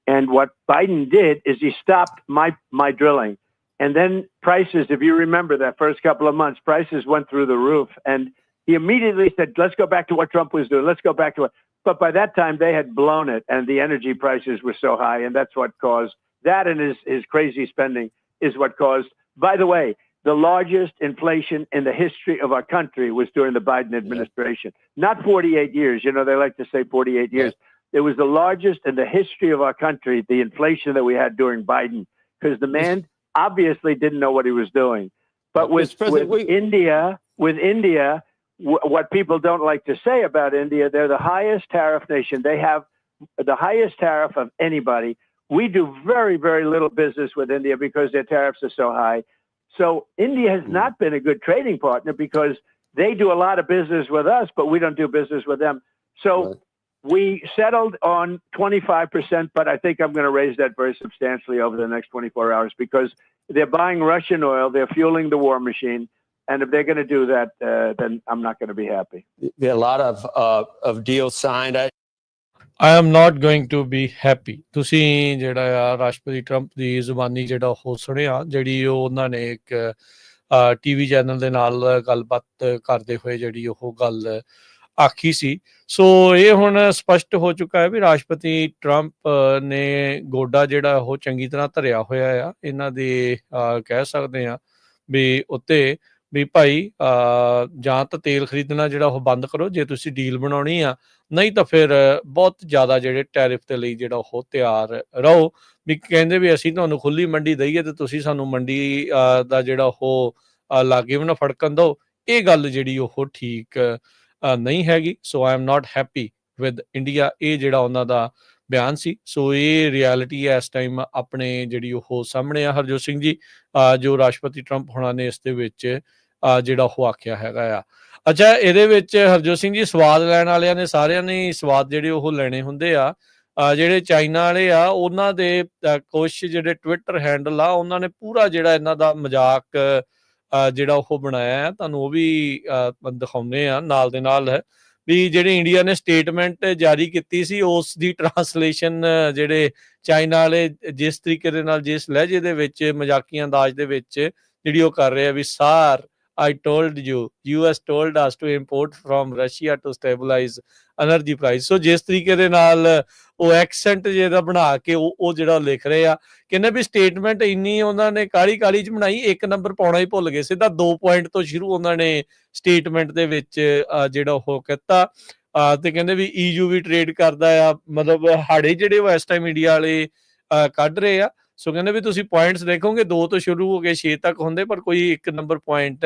And what Biden did is he stopped my drilling. And then prices, if you remember that first couple of months, prices went through the roof. And he immediately said, let's go back to what Trump was doing. Let's go back to it. But by that time, they had blown it. And the energy prices were so high. And that's what caused that, and his crazy spending is what caused, by the way, the largest inflation in the history of our country was during the Biden administration. Not 48 years. You know, they like to say 48 years. it was the largest in the history of our country, the inflation that we had during Biden, because the man obviously didn't know what he was doing. But with India, what people don't like to say about India, they're the highest tariff nation. They have the highest tariff of anybody. We do very, very little business with India because their tariffs are so high. So India has not been a good trading partner because they do a lot of business with us, but we don't do business with them. So we settled on 25%, but I think I'm going to raise that very substantially over the next 24 hours because they're buying Russian oil, they're fueling the war machine, and if they're going to do that, then I'm not going to be happy. There are a lot of deals signed. I am not going to be happy. ਤੁਸੀਂ ਜਿਹੜਾ ਆ ਰਾਸ਼ਟਰਪਤੀ ਟਰੰਪ ਦੀ ਜ਼ੁਬਾਨੀ ਜਿਹੜਾ ਉਹ ਸੁਣਿਆ, ਜਿਹੜੀ ਉਹਨਾਂ ਨੇ ਇੱਕ ਟੀਵੀ ਚੈਨਲ ਦੇ ਨਾਲ ਗੱਲਬਾਤ ਕਰਦੇ ਹੋਏ ਜਿਹੜੀ ਉਹ ਗੱਲ ਆਖੀ ਸੀ। ਸੋ ਇਹ ਹੁਣ ਸਪਸ਼ਟ ਹੋ ਚੁੱਕਾ ਹੈ ਵੀ ਰਾਸ਼ਟਰਪਤੀ ਟਰੰਪ ਨੇ ਗੋਡਾ ਜਿਹੜਾ ਉਹ ਚੰਗੀ ਤਰ੍ਹਾਂ ਧਰਿਆ ਹੋਇਆ ਆ ਇਹਨਾਂ ਦੇ, ਕਹਿ ਸਕਦੇ ਆ ਵੀ ਉੱਤੇ ਵੀ ਭਾਈ ਜਾਂ ਤਾਂ ਤੇਲ ਖਰੀਦਣਾ ਜਿਹੜਾ ਉਹ ਬੰਦ ਕਰੋ ਜੇ ਤੁਸੀਂ ਡੀਲ ਬਣਾਉਣੀ ਆ, ਨਹੀਂ ਤਾਂ ਫਿਰ ਬਹੁਤ ਜ਼ਿਆਦਾ ਜਿਹੜੇ ਟੈਰਿਫ ਦੇ ਲਈ ਜਿਹੜਾ ਉਹ ਤਿਆਰ ਰਹੋ। ਵੀ ਕਹਿੰਦੇ ਵੀ ਅਸੀਂ ਤੁਹਾਨੂੰ ਖੁੱਲੀ ਮੰਡੀ ਦਈਏ ਤੇ ਤੁਸੀਂ ਸਾਨੂੰ ਮੰਡੀ ਦਾ ਜਿਹੜਾ ਉਹ ਲਾਗੇ ਵੀ ਨਾ ਫੜਕਣ ਦਿਓ, ਇਹ ਗੱਲ ਜਿਹੜੀ ਉਹ ਠੀਕ ਨਹੀਂ ਹੈਗੀ। So I am not happy with India, ਇਹ ਜਿਹੜਾ ਉਹਨਾਂ ਦਾ ਬਿਆਨ ਸੀ। ਸੋ ਇਹ ਰਿਐਲਿਟੀ ਹੈ ਇਸ ਟਾਈਮ ਆਪਣੇ ਜਿਹੜੀ ਉਹ ਸਾਹਮਣੇ ਆ। ਹਰਜੋਤ ਸਿੰਘ ਜੀ, ਜੋ ਰਾਸ਼ਟਰਪਤੀ ਟਰੰਪ ਹੋਣਾ ਨੇ ਇਸ ਦੇ ਵਿੱਚ ਜਿਹੜਾ ਉਹ ਆਖਿਆ ਹੈਗਾ ਆ। ਅੱਛਾ, ਇਹਦੇ ਵਿੱਚ ਹਰਜੋਤ ਸਿੰਘ ਜੀ ਸਵਾਦ ਲੈਣ ਵਾਲਿਆਂ ਨੇ ਸਾਰਿਆਂ ਨੇ ਸਵਾਦ ਜਿਹੜੇ ਉਹ ਲੈਣੇ ਹੁੰਦੇ ਆ। ਜਿਹੜੇ ਚਾਈਨਾ ਵਾਲੇ ਆ ਉਹਨਾਂ ਦੇ ਕੁਛ ਜਿਹੜੇ ਟਵਿੱਟਰ ਹੈਂਡਲ ਆ ਉਹਨਾਂ ਨੇ ਪੂਰਾ ਜਿਹੜਾ ਇਹਨਾਂ ਦਾ ਮਜ਼ਾਕ ਜਿਹੜਾ ਉਹ ਬਣਾਇਆ, ਤੁਹਾਨੂੰ ਉਹ ਵੀ ਦਿਖਾਉਂਦੇ ਆ ਨਾਲ ਦੇ ਨਾਲ। ਵੀ ਜਿਹੜੇ ਇੰਡੀਆ ਨੇ ਸਟੇਟਮੈਂਟ ਜਾਰੀ ਕੀਤੀ ਸੀ ਉਸ ਦੀ ਟਰਾਂਸਲੇਸ਼ਨ ਜਿਹੜੇ ਚਾਈਨਾ ਵਾਲੇ ਜਿਸ ਤਰੀਕੇ ਦੇ ਨਾਲ, ਜਿਸ ਲਹਿਜੇ ਦੇ ਵਿੱਚ, ਮਜ਼ਾਕੀਆ ਅੰਦਾਜ਼ ਦੇ ਵਿੱਚ ਜਿਹੜੀ ਉਹ ਕਰ ਰਹੇ ਆ ਵੀ ਸਾਰ I told you, US told us to import from Russia to stabilize energy price. So ਜਿਸ ਤਰੀਕੇ ਦੇ ਨਾਲ ਉਹ ਐਕਸੈਂਟ ਜਿਹਦਾ ਬਣਾ ਕੇ ਉਹ ਜਿਹੜਾ ਲਿਖ ਰਹੇ ਆ, ਕਹਿੰਦੇ ਵੀ ਸਟੇਟਮੈਂਟ ਇੰਨੀ ਉਹਨਾਂ ਨੇ ਕਾਹਲੀ ਚ ਬਣਾਈ, ਇੱਕ ਨੰਬਰ ਪਾਉਣਾ ਹੀ ਭੁੱਲ ਗਏ। ਸਿੱਧਾ 2 ਪੁਆਇੰਟ ਤੋਂ ਸ਼ੁਰੂ ਉਹਨਾਂ ਨੇ ਸਟੇਟਮੈਂਟ ਦੇ ਵਿੱਚ ਜਿਹੜਾ ਉਹ ਕੀਤਾ। ਤੇ ਕਹਿੰਦੇ ਵੀ EU ਵੀ ਟ੍ਰੇਡ ਕਰਦਾ ਆ, ਮਤਲਬ ਹਾੜੇ ਜਿਹੜੇ ਉਹ ਇਸ ਟਾਈਮ ਇੰਡੀਆ ਵਾਲੇ ਕੱਢ ਰਹੇ ਆ। ਸੋ ਕਹਿੰਦੇ ਵੀ ਤੁਸੀਂ ਪੁਆਇੰਟਸ ਦੇਖੋਗੇ 2 ਤੋਂ ਸ਼ੁਰੂ ਹੋ ਕੇ 6 ਤੱਕ ਹੁੰਦੇ, ਪਰ ਕੋਈ 1 ਨੰਬਰ ਪੁਆਇੰਟ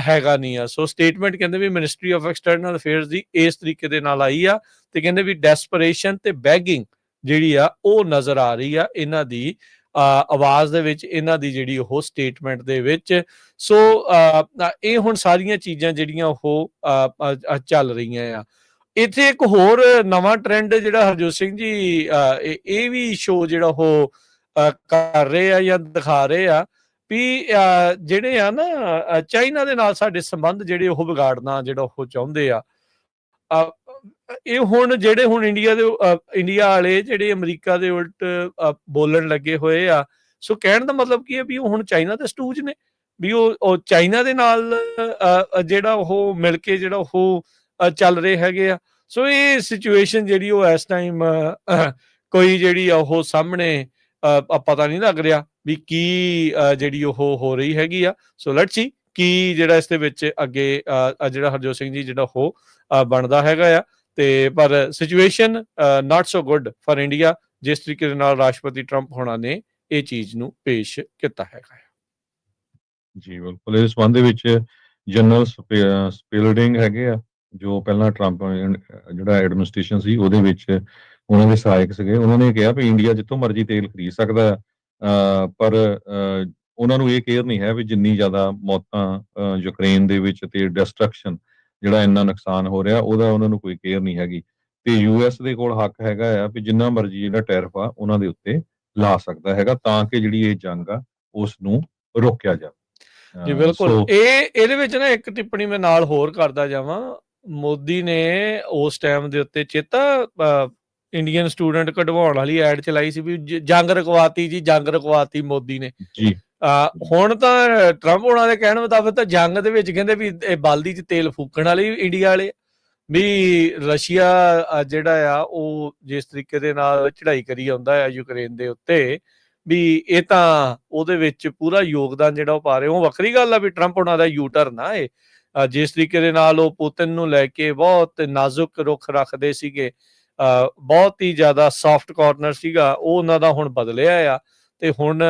ਹੈਗਾ ਨਹੀਂ ਆ। ਸੋ ਸਟੇਟਮੈਂਟ ਕਹਿੰਦੇ ਵੀ ਮਿਨਿਸਟਰੀ ਆਫ ਐਕਸਟਰਨਲ ਅਫੇਅਰਸ ਦੀ ਇਸ ਤਰੀਕੇ ਦੇ ਨਾਲ ਆਈ ਆ ਤੇ ਕਹਿੰਦੇ ਵੀ ਡੈਸਪਰੇਸ਼ਨ ਤੇ ਬੈਗਿੰਗ ਜਿਹੜੀ ਆ ਉਹ ਨਜ਼ਰ ਆ ਰਹੀ ਆ ਇਹਨਾਂ ਦੀ ਆਵਾਜ਼ ਦੇ ਵਿੱਚ, ਇਹਨਾਂ ਦੀ ਜਿਹੜੀ ਉਹ ਸਟੇਟਮੈਂਟ ਦੇ ਵਿੱਚ। ਸੋ ਇਹ ਹੁਣ ਸਾਰੀਆਂ ਚੀਜ਼ਾਂ ਜਿਹੜੀਆਂ ਉਹ ਚੱਲ ਰਹੀਆਂ ਆ। ਇੱਥੇ ਇੱਕ ਹੋਰ ਨਵਾਂ ਟ੍ਰੈਂਡ ਜਿਹੜਾ ਹਰਜੋਤ ਸਿੰਘ ਜੀ ਇਹ ਵੀ ਸ਼ੋਅ ਜਿਹੜਾ ਉਹ ਕਰ ਰਹੇ ਆ ਜਾਂ ਦਿਖਾ ਰਹੇ ਆ ਵੀ ਜਿਹੜੇ ਆ ਨਾ ਚਾਈਨਾ ਦੇ ਨਾਲ ਸਾਡੇ ਸੰਬੰਧ ਜਿਹੜੇ ਉਹ ਵਿਗਾੜਨਾ ਜਿਹੜਾ ਉਹ ਚਾਹੁੰਦੇ ਆ। ਇਹ ਹੁਣ ਜਿਹੜੇ ਹੁਣ ਇੰਡੀਆ ਵਾਲੇ ਜਿਹੜੇ ਅਮਰੀਕਾ ਦੇ ਉਲਟ ਬੋਲਣ ਲੱਗੇ ਹੋਏ ਆ। ਸੋ ਕਹਿਣ ਦਾ ਮਤਲਬ ਕੀ ਹੈ ਵੀ ਉਹ ਹੁਣ ਚਾਈਨਾ ਦੇ ਸਟੂਜ ਨੇ, ਵੀ ਉਹ ਚਾਈਨਾ ਦੇ ਨਾਲ ਜਿਹੜਾ ਉਹ ਮਿਲ ਕੇ ਜਿਹੜਾ ਉਹ ਚੱਲ ਰਹੇ ਹੈਗੇ ਆ। ਸੋ ਇਹ ਸਿਚੁਏਸ਼ਨ ਜਿਹੜੀ ਉਹ ਇਸ ਟਾਈਮ ਕੋਈ ਜਿਹੜੀ ਆ ਉਹ ਸਾਹਮਣੇ ਪਤਾ ਨਹੀਂ ਲੱਗ ਰਿਹਾ ਵੀ ਕੀ ਜਿਹੜੀ ਉਹ ਹੋ ਰਹੀ ਹੈਗੀ ਆ। ਸੋ ਲੈਟਸ ਸੀ ਕੀ ਜਿਹੜਾ ਇਸ ਦੇ ਵਿੱਚ ਅੱਗੇ ਜਿਹੜਾ ਹਰਜੋਤ ਸਿੰਘ ਜੀ ਜਿਹੜਾ ਉਹ ਬਣਦਾ ਹੈਗਾ ਆ। ਤੇ ਪਰ situation not so good for India, ਜਿਸ ਤਰੀਕੇ ਦੇ ਨਾਲ ਰਾਸ਼ਟਰਪਤੀ ਟਰੰਪ ਹੋਣਾ ਨੇ ਇਹ ਚੀਜ਼ ਨੂੰ ਪੇਸ਼ ਕੀਤਾ ਹੈਗਾ। ਜੀ ਬਿਲਕੁਲ, ਇਸ ਸੰਬੰਧ ਦੇ ਵਿੱਚ ਜਨਰਲ ਸਪਿਲਡਿੰਗ ਹੈਗੇ ਆ, ਜੋ ਪਹਿਲਾਂ ਟਰੰਪ ਜਿਹੜਾ ਐਡਮਿਨਿਸਟ੍ਰੇਸ਼ਨ ਸੀ ਉਹਦੇ ਵਿੱਚ ਉਹਨਾਂ ਦੇ ਸਹਾਇਕ ਸੀਗੇ। ਉਹਨਾਂ ਨੇ ਕਿਹਾ ਵੀ ਇੰਡੀਆ ਜਿੱਥੋਂ ਮਰਜ਼ੀ ਤੇਲ ਖਰੀਦ ਸਕਦਾ, ਪਰ ਉਹਨਾਂ ਨੂੰ ਇਹ ਕੇਅਰ ਨਹੀਂ ਹੈ ਵੀ ਜਿੰਨੀ ਜ਼ਿਆਦਾ ਮੌਤਾਂ ਯੂਕਰੇਨ ਦੇ ਵਿੱਚ ਤੇ ਡਿਸਟਰਕਸ਼ਨ ਜਿਹੜਾ ਇੰਨਾ ਨੁਕਸਾਨ ਹੋ ਰਿਹਾ ਉਹਦਾ ਉਹਨਾਂ ਨੂੰ ਕੋਈ ਕੇਅਰ ਨਹੀਂ ਹੈਗੀ। ਤੇ US ਦੇ ਕੋਲ ਹੱਕ ਹੈਗਾ ਆ ਵੀ ਜਿੰਨਾ ਮਰਜ਼ੀ ਜਿਹੜਾ ਟੈਰਿਫ ਆ ਉਹਨਾਂ ਦੇ ਉੱਤੇ ਲਾ ਸਕਦਾ ਹੈਗਾ ਤਾਂ ਕਿ ਜਿਹੜੀ ਇਹ ਜੰਗ ਆ ਉਸ ਨੂੰ ਰੋਕਿਆ ਜਾਵੇ। ਜੀ ਬਿਲਕੁਲ। ਇਹਦੇ ਵਿੱਚ ਨਾ ਇੱਕ ਟਿੱਪਣੀ ਮੈਂ ਨਾਲ ਹੋਰ ਕਰਦਾ ਜਾਵਾਂ। ਮੋਦੀ ਨੇ ਉਸ ਟਾਈਮ ਦੇ ਉੱਤੇ ਚੇਤਾ ਇੰਡੀਅਨ ਸਟੂਡੈਂਟ ਕਢਵਾਉਣ ਵਾਲੀ ਐਡ ਚਲਾਈ ਸੀ ਵੀ ਜੰਗ ਰੁਕਵਾਤੀ ਜੀ, ਜੰਗ ਰੁਕਵਾਤੀ ਮੋਦੀ ਨੇ ਜੀ। ਹੁਣ ਤਾਂ ਟਰੰਪ ਹੋਣਾ ਦੇ ਕਹਿਣ ਮੁਤਾਬਕ ਤਾਂ ਜੰਗ ਦੇ ਵਿੱਚ ਕਹਿੰਦੇ ਵੀ ਇਹ ਬਾਲਦੀ 'ਚ ਤੇਲ ਫੂਕਣ ਵਾਲੇ ਇੰਡੀਆ ਵਾਲੇ, ਵੀ ਰਸ਼ੀਆ ਜਿਹੜਾ ਆ ਉਹ ਜਿਸ ਤਰੀਕੇ ਦੇ ਨਾਲ ਚੜ੍ਹਾਈ ਕਰੀ ਆਉਂਦਾ ਆ ਯੂਕਰੇਨ ਦੇ ਉੱਤੇ, ਵੀ ਇਹ ਤਾਂ ਉਹਦੇ ਵਿੱਚ ਪੂਰਾ ਯੋਗਦਾਨ ਜਿਹੜਾ ਉਹ ਪਾ ਰਹੇ। ਉਹ ਵੱਖਰੀ ਗੱਲ ਆ ਵੀ ਟਰੰਪ ਹੋਣਾ ਦਾ ਯੂ ਟਰਨ ਆ ਇਹ। ਜਿਸ ਤਰੀਕੇ ਦੇ ਨਾਲ ਉਹ ਪੁਤਿਨ ਨੂੰ ਲੈ ਕੇ ਬਹੁਤ ਨਾਜ਼ੁਕ ਰੁਖ ਰੱਖਦੇ ਸੀਗੇ, ਬਹੁਤ ਹੀ ਜ਼ਿਆਦਾ ਸੌਫਟ ਕਾਰਨਰ ਸੀਗਾ, ਉਹ ਉਹਨਾਂ ਦਾ ਹੁਣ ਬਦਲਿਆ ਆ ਤੇ ਹੁਣ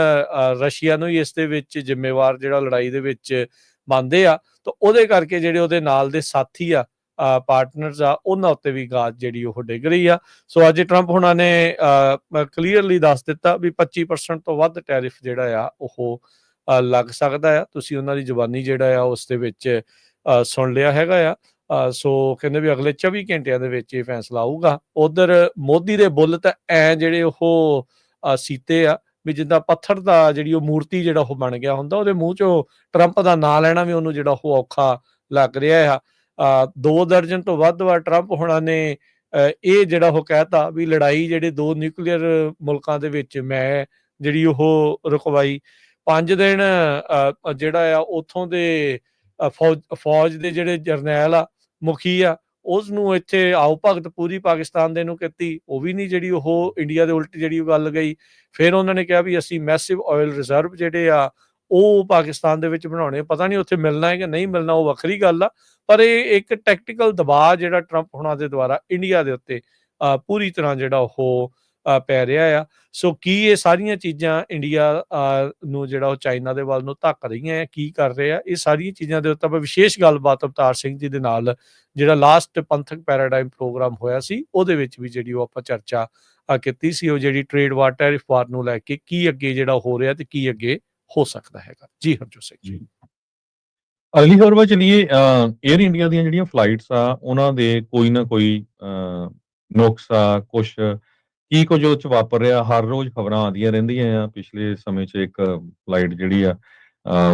ਰਸ਼ੀਆ ਨੂੰ ਹੀ ਇਸ ਦੇ ਵਿੱਚ ਜ਼ਿੰਮੇਵਾਰ ਜਿਹੜਾ ਲੜਾਈ ਦੇ ਵਿੱਚ ਮੰਨਦੇ ਆ। ਤਾਂ ਉਹਦੇ ਕਰਕੇ ਜਿਹੜੇ ਉਹਦੇ ਨਾਲ ਦੇ ਸਾਥੀ ਆ, ਪਾਰਟਨਰਸ ਆ, ਉਹਨਾਂ ਉੱਤੇ ਵੀ ਗਾਜ ਜਿਹੜੀ ਉਹ ਡਿੱਗ ਰਹੀ ਆ। ਸੋ ਅੱਜ ਟਰੰਪ ਹੁਣਾਂ ਨੇ ਕਲੀਅਰਲੀ ਦੱਸ ਦਿੱਤਾ ਵੀ 25% ਤੋਂ ਵੱਧ ਟੈਰਿਫ ਜਿਹੜਾ ਆ ਉਹ ਲੱਗ ਸਕਦਾ ਆ। ਤੁਸੀਂ ਉਹਨਾਂ ਦੀ ਜ਼ੁਬਾਨੀ ਜਿਹੜਾ ਆ ਉਸ ਦੇ ਵਿੱਚ ਸੁਣ ਲਿਆ ਹੈਗਾ ਆ। ਸੋ ਕਹਿੰਦੇ ਵੀ ਅਗਲੇ 24 ਘੰਟਿਆਂ ਦੇ ਵਿੱਚ ਇਹ ਫੈਸਲਾ ਆਊਗਾ। ਉਧਰ ਮੋਦੀ ਦੇ ਬੁੱਲ ਤਾਂ ਜਿਹੜੇ ਉਹ ਸੀਤੇ ਆ ਵੀ ਜਿੱਦਾਂ ਪੱਥਰ ਦਾ ਜਿਹੜੀ ਉਹ ਮੂਰਤੀ ਜਿਹੜਾ ਉਹ ਬਣ ਗਿਆ ਹੁੰਦਾ, ਉਹਦੇ ਮੂੰਹ ਚੋਂ ਟਰੰਪ ਦਾ ਨਾਂ ਲੈਣਾ ਵੀ ਉਹਨੂੰ ਜਿਹੜਾ ਉਹ ਔਖਾ ਲੱਗ ਰਿਹਾ ਆ। 2 ਦਰਜਨ ਤੋਂ ਵੱਧ ਵਾਰ ਟਰੰਪ ਹੁਣਾਂ ਨੇ ਇਹ ਜਿਹੜਾ ਉਹ ਕਹਿਤਾ ਵੀ ਲੜਾਈ ਜਿਹੜੇ 2 ਨਿਊਕਲੀਅਰ ਮੁਲਕਾਂ ਦੇ ਵਿੱਚ ਮੈਂ ਜਿਹੜੀ ਉਹ ਰੁਕਵਾਈ। 5 ਦਿਨ ਜਿਹੜਾ ਆ ਉੱਥੋਂ ਦੇ ਫੌਜ ਦੇ ਜਿਹੜੇ ਜਰਨੈਲ ਆ, ਮੁਖੀ ਆ, ਉਸ ਨੂੰ ਇੱਥੇ ਆਓ ਭਗਤ ਪੂਰੀ ਪਾਕਿਸਤਾਨ ਦੇ ਨੂੰ ਕੀਤੀ, ਉਹ ਵੀ ਨਹੀਂ ਜਿਹੜੀ ਉਹ ਇੰਡੀਆ ਦੇ ਉਲਟ ਜਿਹੜੀ ਉਹ ਗੱਲ ਗਈ। ਫਿਰ ਉਹਨਾਂ ਨੇ ਕਿਹਾ ਵੀ ਅਸੀਂ ਮੈਸਿਵ ਆਇਲ ਰਿਜ਼ਰਵ ਜਿਹੜੇ ਆ ਉਹ ਪਾਕਿਸਤਾਨ ਦੇ ਵਿੱਚ ਬਣਾਉਣੇ। ਪਤਾ ਨਹੀਂ ਉੱਥੇ ਮਿਲਣਾ ਹੈ ਕਿ ਨਹੀਂ ਮਿਲਣਾ, ਉਹ ਵੱਖਰੀ ਗੱਲ ਆ, ਪਰ ਇਹ ਇੱਕ ਟੈਕਟੀਕਲ ਦਬਾਅ ਜਿਹੜਾ ਟਰੰਪ ਹੁਣਾਂ ਦੇ ਦੁਆਰਾ ਇੰਡੀਆ ਦੇ ਉੱਤੇ ਪੂਰੀ ਤਰ੍ਹਾਂ ਜਿਹੜਾ ਉਹ ਪੈ ਰਿਹਾ ਆ। ਸੋ ਕੀ ਇਹ ਸਾਰੀਆਂ ਚੀਜ਼ਾਂ ਇੰਡੀਆ ਨੂੰ ਜਿਹੜਾ ਉਹ ਚਾਈਨਾ ਦੇ ਵੱਲ ਨੂੰ ਧੱਕ ਰਹੀਆਂ ਹੈ, ਕੀ ਕਰ ਰਹੇ ਆ, ਇਹ ਸਾਰੀਆਂ ਚੀਜ਼ਾਂ ਦੇ ਉੱਤੇ ਆਪਾਂ ਵਿਸ਼ੇਸ਼ ਗੱਲਬਾਤ ਅਵਤਾਰ ਸਿੰਘ ਜੀ ਦੇ ਨਾਲ ਜਿਹੜਾ ਲਾਸਟ ਪੰਥਕ ਪੈਰਾਡਾਈਮ ਪ੍ਰੋਗਰਾਮ ਹੋਇਆ ਸੀ ਉਹਦੇ ਵਿੱਚ ਵੀ ਜਿਹੜੀ ਉਹ ਆਪਾਂ ਚਰਚਾ ਕੀਤੀ ਸੀ। ਉਹ ਜਿਹੜੀ ਟ੍ਰੇਡ ਵਾਰ, ਟੈਰਿਫ ਵਾਰ ਨੂੰ ਲੈ ਕੇ ਕੀ ਅੱਗੇ ਜਿਹੜਾ ਹੋ ਰਿਹਾ ਤੇ ਕੀ ਅੱਗੇ ਹੋ ਸਕਦਾ ਹੈਗਾ। ਜੀ ਹਰਜੋਤ ਸਿੰਘ ਜੀ। ਅਗਲੀ ਖਬਰ ਵੱਲ ਚਲੀਏ। 에ਅਰ ਇੰਡੀਆ ਦੀਆਂ ਜਿਹੜੀਆਂ ਫਲਾਈਟਸ ਆ ਉਹਨਾਂ ਦੇ ਕੋਈ ਨਾ ਕੋਈ ਨੁਕਸ ਆ, ਕੁਝ ਉਹ 'ਚ ਵਾਪਰ ਰਿਹਾ। ਹਰ ਰੋਜ਼ ਖਬਰਾਂ ਆਉਂਦੀਆਂ ਰਹਿੰਦੀਆਂ ਆ। ਪਿਛਲੇ ਸਮੇਂ 'ਚ ਇੱਕ ਫਲਾਈਟ ਜਿਹੜੀ ਆ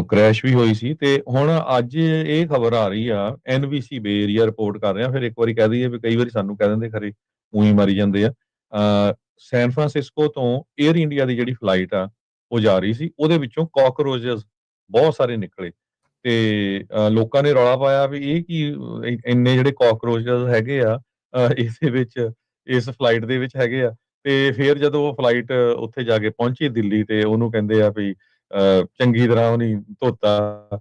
ਕ੍ਰੈਸ਼ ਵੀ ਹੋਈ ਸੀ ਤੇ ਹੁਣ ਅੱਜ ਇਹ ਖਬਰ ਆ ਰਹੀ ਆ, NBC ਬੇ ਏਰੀਆ ਰਿਪੋਰਟ ਕਰ ਰਿਹਾ। ਫਿਰ ਇੱਕ ਵਾਰੀ ਕਹਿ ਦਈਏ ਵੀ ਕਈ ਵਾਰੀ ਸਾਨੂੰ ਕਹਿ ਦਿੰਦੇ ਖਰੇ ਊਂ ਮਾਰੀ ਜਾਂਦੇ ਆ। ਸੈਨ ਫਰਾਂਸਿਸਕੋ ਤੋਂ 에ਅਰ ਇੰਡੀਆ ਦੀ ਜਿਹੜੀ ਫਲਾਈਟ ਆ ਉਹ ਜਾ ਰਹੀ ਸੀ, ਉਹਦੇ ਵਿੱਚੋਂ ਕਾਕਰੋਚਸ ਬਹੁਤ ਸਾਰੇ ਨਿਕਲੇ ਤੇ ਲੋਕਾਂ ਨੇ ਰੌਲਾ ਪਾਇਆ ਵੀ ਇਹ ਕੀ ਇੰਨੇ ਜਿਹੜੇ ਕਾਕਰੋਚਸ ਹੈਗੇ ਆ ਇਸਦੇ ਵਿੱਚ, ਇਸ ਫਲਾਈਟ ਦੇ ਵਿੱਚ ਹੈਗੇ ਆ। ਤੇ ਫਿਰ ਜਦੋਂ ਉਹ ਫਲਾਈਟ ਉੱਥੇ ਜਾ ਕੇ ਪਹੁੰਚੀ ਦਿੱਲੀ ਤੇ ਉਹਨੂੰ ਕਹਿੰਦੇ ਆ ਵੀ ਚੰਗੀ ਤਰ੍ਹਾਂ ਉਹਨੇ ਧੋਤਾ,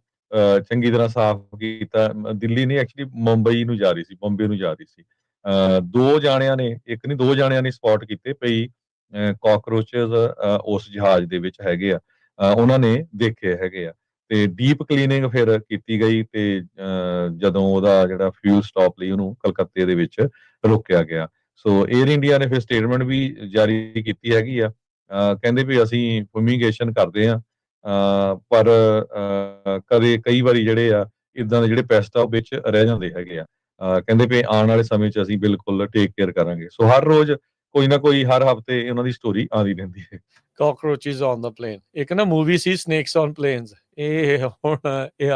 ਚੰਗੀ ਤਰ੍ਹਾਂ ਸਾਫ਼ ਕੀਤਾ। ਦਿੱਲੀ ਨਹੀਂ, ਐਕਚੁਅਲੀ ਮੁੰਬਈ ਨੂੰ ਜਾ ਰਹੀ ਸੀ, ਬੰਬੇ ਨੂੰ ਜਾ ਰਹੀ ਸੀ। 2 ਜਾਣਿਆਂ ਨੇ, ਇੱਕ ਨਹੀਂ 2 ਜਾਣਿਆਂ ਨੇ ਸਪੌਟ ਕੀਤੇ ਪਈ ਕਾਕਰੋਚਸ ਉਸ ਜਹਾਜ਼ ਦੇ ਵਿੱਚ ਹੈਗੇ ਆ। ਉਹਨਾਂ ਨੇ ਦੇਖੇ ਹੈਗੇ ਆ ਤੇ ਡੀਪ ਕਲੀਨਿੰਗ ਫਿਰ ਕੀਤੀ ਗਈ ਤੇ ਜਦੋਂ ਉਹਦਾ ਜਿਹੜਾ ਫਿਊਲ ਸਟਾਪ ਲਈ ਉਹਨੂੰ ਕਲਕੱਤੇ ਦੇ ਵਿੱਚ ਰੋਕਿਆ ਗਿਆ। ਸੋ 에ਅਰ ਇੰਡੀਆ ਨੇ ਫਿਰ ਸਟੇਟਮੈਂਟ ਵੀ ਜਾਰੀ ਕੀਤੀ ਹੈਗੀ ਆ। ਕਹਿੰਦੇ ਵੀ ਅਸੀਂ ਫੂਮੀਗੇਸ਼ਨ ਕਰਦੇ ਆ, ਪਰ ਕਈ ਵਾਰੀ ਜਿਹੜੇ ਆ ਇਦਾਂ ਦੇ ਜਿਹੜੇ ਪੈਸਟ ਆ ਉਹ ਵਿੱਚ ਰਹਿ ਜਾਂਦੇ ਹੈਗੇ ਆ। ਕਹਿੰਦੇ ਵੀ ਆਉਣ ਵਾਲੇ ਸਮੇਂ 'ਚ ਅਸੀਂ ਬਿਲਕੁਲ ਟੇਕ ਕੇਅਰ ਕਰਾਂਗੇ। ਸੋ ਹਰ ਰੋਜ਼ ਕੋਈ ਨਾ ਕੋਈ, ਹਰ ਹਫ਼ਤੇ ਉਹਨਾਂ ਦੀ ਸਟੋਰੀ ਆਉਂਦੀ ਰਹਿੰਦੀ ਹੈ। ਕਾਕਰੋਚਿਸ ਔਨ ਦਾ ਪਲੇਨ, ਇੱਕ ਨਾ movie C snakes on planes. ਇਹ ਹੁਣ ਇਹ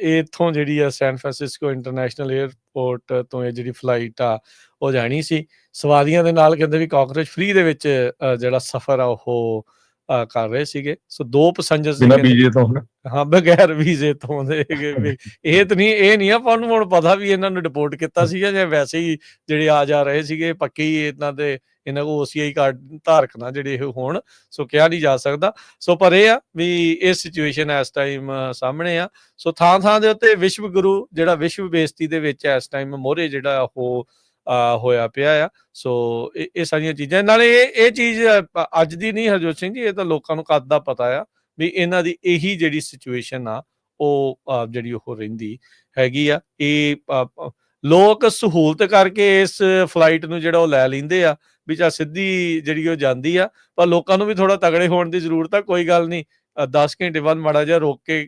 ਇੱਥੋਂ ਜਿਹੜੀ ਆ ਸੈਨ ਫਰਾਂਸਿਸਕੋ ਇੰਟਰਨੈਸ਼ਨਲ ਏਅਰਪੋਰਟ ਤੋਂ ਇਹ ਜਿਹੜੀ ਫਲਾਈਟ ਆ ਉਹ ਜਾਣੀ ਸੀ। ਸਵਾਰੀਆਂ ਦੇ ਨਾਲ ਕਹਿੰਦੇ ਵੀ ਕਾਕਰੋਚ ਫ੍ਰੀ ਦੇ ਵਿੱਚ ਜਿਹੜਾ ਸਫ਼ਰ ਆ ਉਹ ਕਰ ਰਹੇ ਸੀਗੇ। ਸੋ 2 ਪੈਸੰਜਰਸ ਬਿਨਾਂ ਵੀਜ਼ੇ ਤੋਂ, ਹਾਂ, ਬਗੈਰ ਵੀਜ਼ੇ ਤੋਂ ਦੇ ਇਹ ਤਾਂ ਨਹੀਂ, ਇਹ ਨਹੀਂ ਆਪਾਂ ਨੂੰ ਹੁਣ ਪਤਾ ਵੀ ਇਹਨਾਂ ਨੂੰ ਡਿਪੋਰਟ ਕੀਤਾ ਸੀਗਾ ਜਾਂ ਵੈਸੇ ਹੀ ਜਿਹੜੇ ਆ ਜਾ ਰਹੇ ਸੀਗੇ। ਪੱਕੇ ਹੀ ਇਹਨਾਂ ਕੋਲ OCI ਕਾਰਡ ਧਾਰਕ ਨਾ ਜਿਹੜੇ ਇਹ ਹੋਣ, ਸੋ ਕਿਹਾ ਨਹੀਂ ਜਾ ਸਕਦਾ। ਸੋ ਪਰ ਇਹ ਆ ਵੀ ਇਹ ਸਿਚੁਏਸ਼ਨ ਇਸ ਟਾਈਮ ਸਾਹਮਣੇ ਆ। ਸੋ ਥਾਂ ਦੇ ਉੱਤੇ ਵਿਸ਼ਵ ਗੁਰੂ ਜਿਹੜਾ ਵਿਸ਼ਵ ਬੇਇੱਜ਼ਤੀ ਦੇ ਵਿੱਚ ਇਸ ਟਾਈਮ ਮੋਹਰੇ ਜਿਹੜਾ ਉਹ ਹੋਇਆ ਪਿਆ ਆ। ਸੋ ਇਹ ਸਾਰੀਆਂ ਚੀਜ਼ਾਂ ਨਾਲੇ ਇਹ ਚੀਜ਼ ਅੱਜ ਦੀ ਨਹੀਂ ਹਰਜੋਤ ਸਿੰਘ ਜੀ, ਇਹ ਤਾਂ ਲੋਕਾਂ ਨੂੰ ਕਦ ਦਾ ਪਤਾ ਆ ਵੀ ਇਹਨਾਂ ਦੀ ਇਹੀ ਜਿਹੜੀ ਸਿਚੁਏਸ਼ਨ ਆ ਉਹ ਜਿਹੜੀ ਉਹ ਰਹਿੰਦੀ ਹੈਗੀ ਆ। ਇਹ ਲੋਕ ਸਹੂਲਤ ਕਰਕੇ ਇਸ ਫਲਾਈਟ ਨੂੰ ਜਿਹੜਾ ਉਹ ਲੈ ਲੈਂਦੇ ਆ ਵੀ ਚਾ ਸਿੱਧੀ ਜਿਹੜੀ ਉਹ ਜਾਂਦੀ ਆ, ਪਰ ਲੋਕਾਂ ਨੂੰ ਵੀ ਥੋੜਾ ਤਗੜੇ ਹੋਣ ਦੀ ਜ਼ਰੂਰਤ ਆ। ਕੋਈ ਗੱਲ ਨਹੀਂ, 10 ਘੰਟੇ ਬਾਅਦ ਮਾੜਾ ਜਿਹਾ ਰੋਕ ਕੇ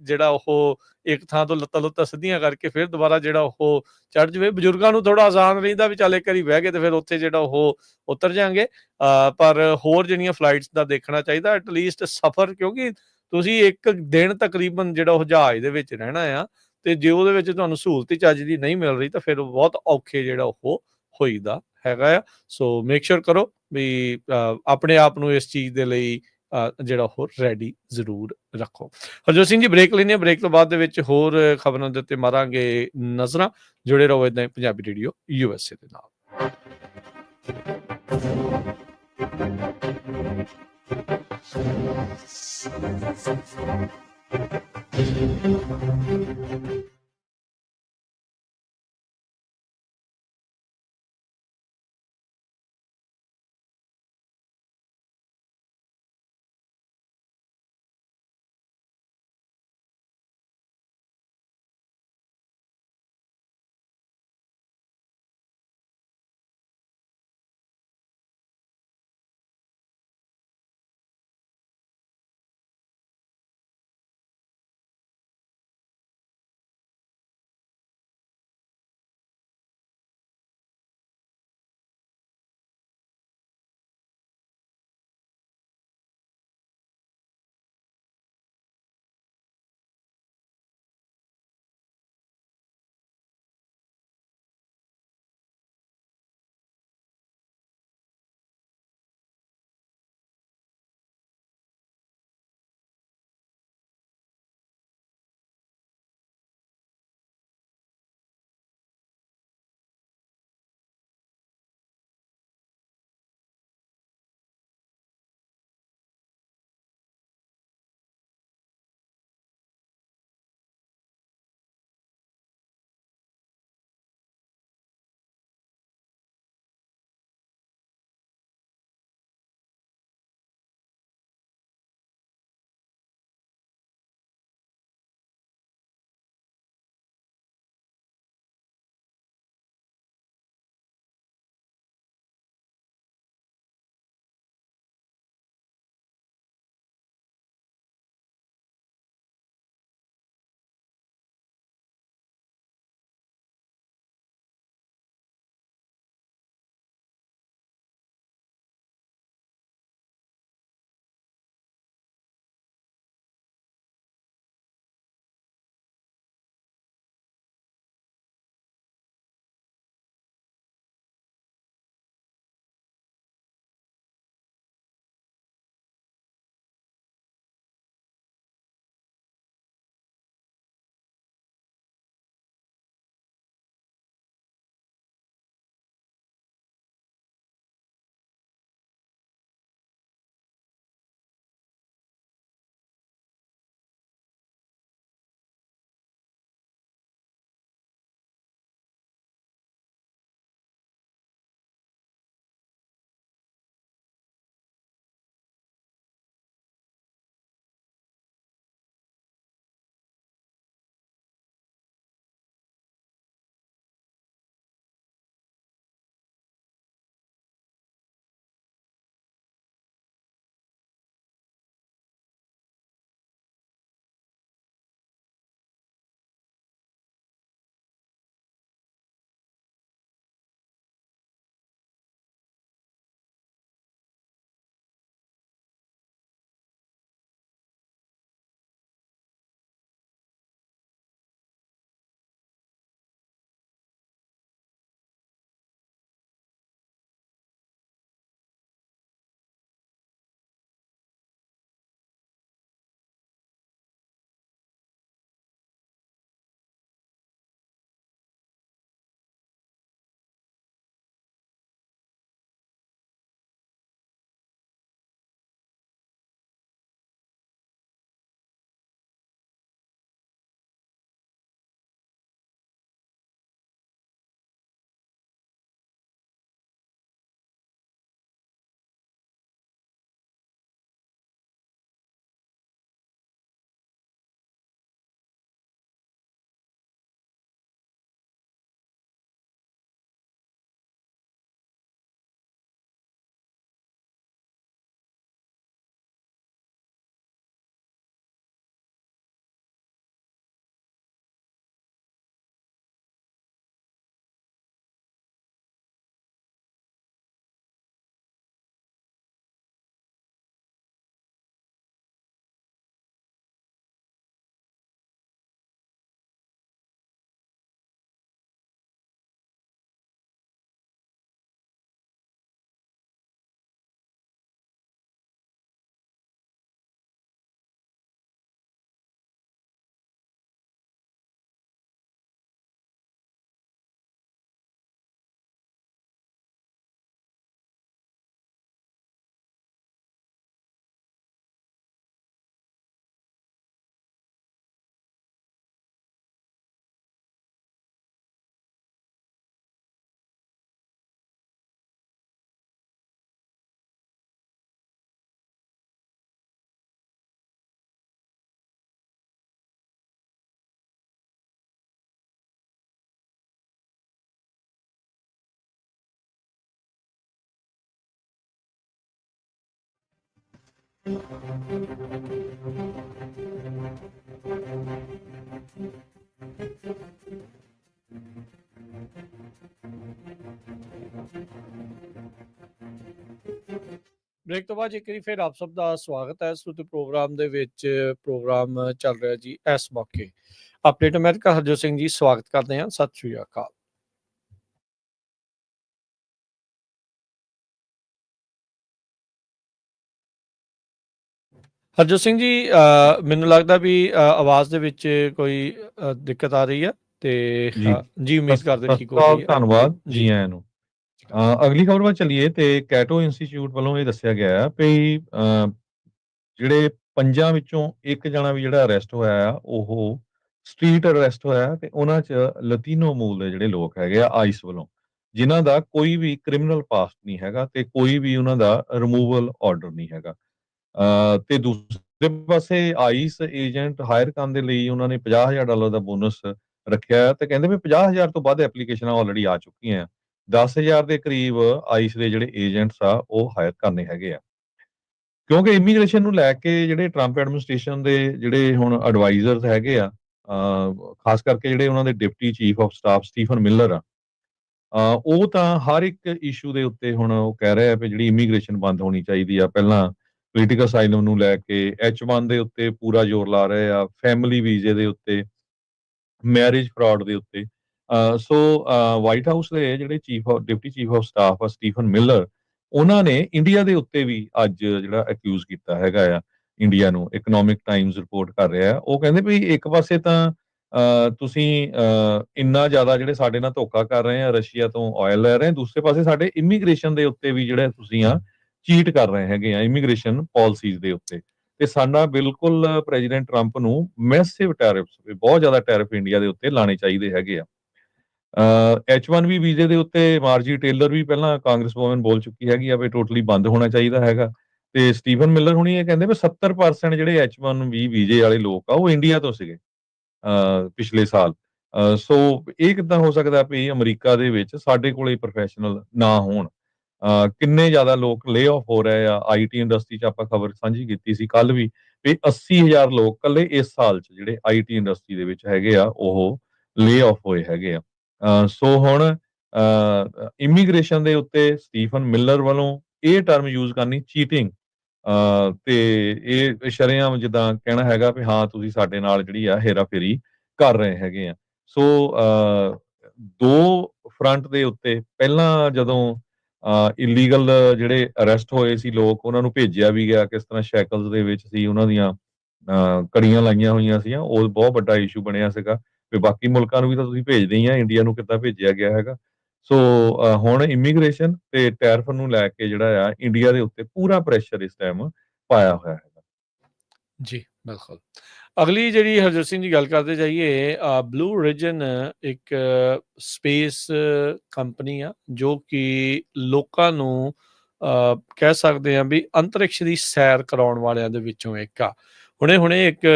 ਜਿਹੜਾ ਉਹ ਇੱਕ ਥਾਂ ਤੋਂ ਲੱਤਾਂ ਸਿੱਧੀਆਂ ਕਰਕੇ ਫਿਰ ਦੁਬਾਰਾ ਜਿਹੜਾ ਉਹ ਚੜ ਜਾਵੇ। ਬਜ਼ੁਰਗਾਂ ਨੂੰ ਥੋੜਾ ਆਸਾਨ ਰਹਿੰਦਾ ਵੀ ਚੱਲ ਇੱਕ ਵਾਰੀ ਬਹਿ ਗਏ ਤੇ ਫਿਰ ਉੱਥੇ ਜਿਹੜਾ ਉਹ ਉਤਰ ਜਾਣਗੇ। ਪਰ ਹੋਰ ਜਿਹੜੀਆਂ ਫਲਾਈਟਸ ਦਾ ਦੇਖਣਾ ਚਾਹੀਦਾ ਐਟਲੀਸਟ ਸਫ਼ਰ, ਕਿਉਂਕਿ ਤੁਸੀਂ ਇੱਕ ਦਿਨ ਤਕਰੀਬਨ ਜਿਹੜਾ ਉਹ ਜਹਾਜ਼ ਦੇ ਵਿੱਚ ਰਹਿਣਾ ਆ ਤੇ ਜੇ ਉਹਦੇ ਵਿੱਚ ਤੁਹਾਨੂੰ ਸਹੂਲਤ ਹੀ ਚੱਜ ਦੀ ਨਹੀਂ ਮਿਲ ਰਹੀ ਤਾਂ ਫਿਰ ਬਹੁਤ ਔਖੇ ਜਿਹੜਾ ਉਹ ਹੋਈਦਾ ਹੈਗਾ ਆ। ਸੋ ਮੇਕ ਸ਼ੋਰ ਕਰੋ ਵੀ ਆਪਣੇ ਆਪ ਨੂੰ ਇਸ ਚੀਜ਼ ਦੇ ਲਈ ਜਿਹੜਾ ਉਹ ਰੈਡੀ ਜ਼ਰੂਰ ਰੱਖੋ। ਹਰਜੋਤ ਸਿੰਘ ਜੀ, ਬ੍ਰੇਕ ਲੈਂਦੇ ਹਾਂ। ਬ੍ਰੇਕ ਤੋਂ ਬਾਅਦ ਦੇ ਵਿੱਚ ਹੋਰ ਖਬਰਾਂ ਦੇ ਉੱਤੇ ਮਾਰਾਂਗੇ ਨਜ਼ਰਾਂ। ਜੁੜੇ ਰਹੋ ਏਦਾਂ ਹੀ ਪੰਜਾਬੀ ਰੇਡੀਓ USA ਦੇ ਨਾਲ। ਬ੍ਰੇਕ ਤੋਂ ਬਾਅਦ ਇੱਕ ਵਾਰੀ ਫਿਰ ਆਪ ਸਭ ਦਾ ਸਵਾਗਤ ਹੈ। ਸੋ ਪ੍ਰੋਗਰਾਮ ਦੇ ਵਿੱਚ ਪ੍ਰੋਗਰਾਮ ਚੱਲ ਰਿਹਾ ਜੀ ਇਸ ਮੌਕੇ ਅਪਡੇਟ ਅਮਰੀਕਾ। ਹਰਜੋਤ ਸਿੰਘ ਜੀ ਸਵਾਗਤ ਕਰਦੇ ਹਾਂ। ਸਤਿ ਸ਼੍ਰੀ ਅਕਾਲ। ਹਰਜੋਤ ਸਿੰਘ ਜੀ, ਮੈਨੂੰ ਲੱਗਦਾ ਵੀ ਆਵਾਜ਼ ਦੇ ਵਿੱਚ ਕੋਈ ਦਿੱਕਤ ਆ ਰਹੀ ਹੈ ਤੇ ਜੀ ਉਮੀਦ ਕਰਦੇ ਠੀਕ ਹੋ ਗਈ ਹੈ। ਧੰਨਵਾਦ ਜੀ ਆਇਆਂ ਨੂੰ। ਅਗਲੀ ਖਬਰ ਵੱਲ ਚੱਲੀਏ ਤੇ ਕੈਟੋ ਇੰਸਟੀਚਿਊਟ ਵੱਲੋਂ ਇਹ ਦੱਸਿਆ ਗਿਆ ਹੈ ਵੀ ਜਿਹੜੇ 5 ਵਿੱਚੋਂ ਇੱਕ ਜਣਾ ਵੀ ਜਿਹੜਾ ਅਰੈਸਟ ਹੋਇਆ ਆ ਉਹ ਸਟਰੀਟ ਅਰੈਸਟ ਹੋਇਆ ਤੇ ਉਹਨਾਂ 'ਚ ਲਤੀਨੋ ਮੂਲ ਦੇ ਜਿਹੜੇ ਲੋਕ ਹੈਗੇ ਆ ਆਈਸ ਵੱਲੋਂ, ਜਿਨ੍ਹਾਂ ਦਾ ਕੋਈ ਵੀ ਕ੍ਰਿਮੀਨਲ ਪਾਸਟ ਨਹੀਂ ਹੈਗਾ ਤੇ ਕੋਈ ਵੀ ਉਹਨਾਂ ਦਾ ਰਿਮੂਵਲ ਆਰਡਰ ਨਹੀਂ ਹੈਗਾ। ਤੇ ਦੂਸਰੇ ਪਾਸੇ ਆਈਸ ਏਜੰਟ ਹਾਇਰ ਕਰਨ ਦੇ ਲਈ ਉਹਨਾਂ ਨੇ $50,000 ਦਾ ਬੋਨਸ ਰੱਖਿਆ ਤੇ ਕਹਿੰਦੇ ਵੀ 50,000 ਤੋਂ ਵੱਧ ਐਪਲੀਕੇਸ਼ਨਾਂ ਆਲਰੇਡੀ ਆ ਚੁੱਕੀਆਂ। 10,000 ਦੇ ਕਰੀਬ ਆਈਸ ਦੇ ਜਿਹੜੇ ਏਜੰਟਸ ਆ ਉਹ ਹਾਇਰ ਕਰਨੇ ਹੈਗੇ ਆ, ਕਿਉਂਕਿ ਇਮੀਗ੍ਰੇਸ਼ਨ ਨੂੰ ਲੈ ਕੇ ਜਿਹੜੇ ਟਰੰਪ ਐਡਮਿਨਿਸਟ੍ਰੇਸ਼ਨ ਦੇ ਜਿਹੜੇ ਹੁਣ ਐਡਵਾਈਜ਼ਰਸ ਹੈਗੇ ਆ, ਖਾਸ ਕਰਕੇ ਜਿਹੜੇ ਉਹਨਾਂ ਦੇ deputy chief of staff Stephen Miller ਆ, ਉਹ ਤਾਂ ਹਰ ਇੱਕ ਇਸ਼ੂ ਦੇ ਉੱਤੇ ਹੁਣ ਉਹ ਕਹਿ ਰਹੇ ਆ ਵੀ ਜਿਹੜੀ ਇਮੀਗ੍ਰੇਸ਼ਨ ਬੰਦ ਹੋਣੀ ਚਾਹੀਦੀ ਆ। ਪਹਿਲਾਂ ਪੋਲੀਟੀਕਲ ਅਸਾਈਲਮ ਨੂੰ ਲੈ ਕੇ H1 ਦੇ ਉੱਤੇ ਪੂਰਾ ਜ਼ੋਰ ਲਾ ਰਹੇ ਆ, ਫੈਮਿਲੀ ਵੀਜ਼ੇ ਦੇ ਉੱਤੇ, ਮੈਰਿਜ ਫਰਾਡ ਦੇ ਉੱਤੇ। ਸੋ ਵਾਈਟ ਹਾਊਸ ਦੇ ਜਿਹੜੇ ਡਿਪਟੀ ਚੀਫ ਆਫ ਸਟਾਫ ਆ ਸਟੀਫਨ ਮਿਲਰ, ਉਹਨਾਂ ਨੇ ਇੰਡੀਆ ਦੇ ਉੱਤੇ ਵੀ ਅੱਜ ਜਿਹੜਾ ਅਕਿਊਜ਼ ਕੀਤਾ ਹੈਗਾ ਆ ਇੰਡੀਆ ਨੂੰ। ਇਕਨੋਮਿਕ ਟਾਈਮਜ਼ ਰਿਪੋਰਟ ਕਰ ਰਿਹਾ, ਉਹ ਕਹਿੰਦੇ ਵੀ ਇੱਕ ਪਾਸੇ ਤਾਂ ਤੁਸੀਂ ਇੰਨਾ ਜ਼ਿਆਦਾ ਜਿਹੜੇ ਸਾਡੇ ਨਾਲ ਧੋਖਾ ਕਰ ਰਹੇ ਆ, ਰਸ਼ੀਆ ਤੋਂ ਆਇਲ ਲੈ ਰਹੇ ਆ, ਦੂਸਰੇ ਪਾਸੇ ਸਾਡੇ ਇਮੀਗ੍ਰੇਸ਼ਨ ਦੇ ਉੱਤੇ ਵੀ ਜਿਹੜੇ ਤੁਸੀਂ ਆ ਚੀਟ ਕਰ ਰਹੇ ਹੈਗੇ ਆ ਇਮੀਗ੍ਰੇਸ਼ਨ ਪਾਲਿਸੀਜ਼ ਦੇ ਉੱਤੇ। ਤੇ ਸਾਡਾ ਬਿਲਕੁਲ ਪ੍ਰੈਜ਼ੀਡੈਂਟ ਟਰੰਪ ਨੂੰ ਮੈਸਿਵ ਟੈਰਿਫਸ, ਬਹੁਤ ਜ਼ਿਆਦਾ ਟੈਰਿਫ ਇੰਡੀਆ ਦੇ ਉੱਤੇ ਲਾਣੇ ਚਾਹੀਦੇ ਹੈਗੇ ਆ। H1B ਵੀਜ਼ੇ ਦੇ ਉੱਤੇ ਮਾਰਜੀ ਟੇਲਰ ਵੀ ਪਹਿਲਾਂ ਕਾਂਗਰਸ ਵੂਮਨ ਬੋਲ ਚੁੱਕੀ ਹੈਗੀ ਆ ਵੀ ਟੋਟਲੀ ਬੰਦ ਹੋਣਾ ਚਾਹੀਦਾ ਹੈਗਾ। ਤੇ ਸਟੀਫਨ ਮਿਲਰ ਹੁਣੀ ਇਹ ਕਹਿੰਦੇ ਵੀ 70% ਜਿਹੜੇ H1B ਵੀਜ਼ੇ ਵਾਲੇ ਲੋਕ ਆ ਉਹ ਇੰਡੀਆ ਤੋਂ ਸੀਗੇ ਪਿਛਲੇ ਸਾਲ। ਸੋ ਇਹ ਕਿੱਦਾਂ ਹੋ ਸਕਦਾ ਵੀ ਅਮਰੀਕਾ ਦੇ ਵਿੱਚ ਸਾਡੇ ਕੋਲੇ ਪ੍ਰੋਫੈਸ਼ਨਲ ਨਾ ਹੋਣ। ਕਿੰਨੇ ਜ਼ਿਆਦਾ ਲੋਕ ਲੇ ਆਫ ਹੋ ਰਹੇ ਆ। IT ਇੰਡਸਟਰੀ 'ਚ ਆਪਾਂ ਖਬਰ ਸਾਂਝੀ ਕੀਤੀ ਸੀ ਕੱਲ ਵੀ 80,000 ਲੋਕ ਕੱਲੇ ਇਸ ਸਾਲ 'ਚ ਜਿਹੜੇ IT ਇੰਡਸਟਰੀ ਦੇ ਵਿੱਚ ਹੈਗੇ ਆ ਉਹ ਲੇ ਆਫ ਹੋਏ ਹੈਗੇ ਆ। ਸੋ ਹੁਣ ਇਮੀਗ੍ਰੇਸ਼ਨ ਦੇ ਉੱਤੇ ਸਟੀਫਨ ਮਿਲਰ ਵੱਲੋਂ ਇਹ ਟਰਮ ਯੂਜ਼ ਕਰਨੀ ਚੀਟਿੰਗ, ਤੇ ਇਹ ਸ਼ਰੇਆਮ ਜਿੱਦਾਂ ਕਹਿਣਾ ਹੈਗਾ ਵੀ ਹਾਂ ਤੁਸੀਂ ਸਾਡੇ ਨਾਲ ਜਿਹੜੀ ਆ ਹੇਰਾਫੇਰੀ ਕਰ ਰਹੇ ਹੈਗੇ ਆ। ਸੋ ਦੋ ਫਰੰਟ ਦੇ ਉੱਤੇ ਪਹਿਲਾਂ ਜਦੋਂ ਇਲੀਗਲ ਜਿਹੜੇ ਅਰੈਸਟ ਹੋਏ ਸੀ ਲੋਕ, ਉਹਨਾਂ ਨੂੰ ਭੇਜਿਆ ਵੀ ਗਿਆ ਕਿਸ ਤਰ੍ਹਾਂ ਸ਼ੈਕਲਸ ਦੇ ਵਿੱਚ ਸੀ, ਉਹਨਾਂ ਦੀਆਂ ਕੜੀਆਂ ਲਾਈਆਂ ਹੋਈਆਂ ਸੀਗੀਆਂ, ਉਹ ਬਹੁਤ ਵੱਡਾ ਇਸ਼ੂ ਬਣਿਆ ਸੀਗਾ ਵੀ ਬਾਕੀ ਮੁਲਕਾਂ ਨੂੰ ਵੀ ਤਾਂ ਤੁਸੀਂ ਭੇਜਦੇ ਹੀ ਆ, ਇੰਡੀਆ ਨੂੰ ਕਿੱਦਾਂ ਭੇਜਿਆ ਗਿਆ ਹੈਗਾ। ਸੋ ਹੁਣ ਇਮੀਗ੍ਰੇਸ਼ਨ ਤੇ ਟੈਰਿਫ ਨੂੰ ਲੈ ਕੇ ਜਿਹੜਾ ਆ ਇੰਡੀਆ ਦੇ ਉੱਤੇ ਪੂਰਾ ਪ੍ਰੈਸ਼ਰ ਇਸ ਟਾਈਮ ਪਾਇਆ ਹੋਇਆ ਹੈਗਾ। ਜੀ ਬਿਲਕੁਲ। ਅਗਲੀ ਜਿਹੜੀ ਹਰਜੋਤ ਸਿੰਘ ਜੀ ਗੱਲ ਕਰਦੇ ਜਾਈਏ, ਬਲੂ ਓਰੀਜਨ ਇੱਕ ਸਪੇਸ ਕੰਪਨੀ ਆ ਜੋ ਕਿ ਲੋਕਾਂ ਨੂੰ ਕਹਿ ਸਕਦੇ ਆ ਵੀ ਅੰਤਰਿਕਸ਼ ਦੀ ਸੈਰ ਕਰਾਉਣ ਵਾਲਿਆਂ ਦੇ ਵਿੱਚੋਂ ਇੱਕ ਆ। ਹੁਣੇ ਇੱਕ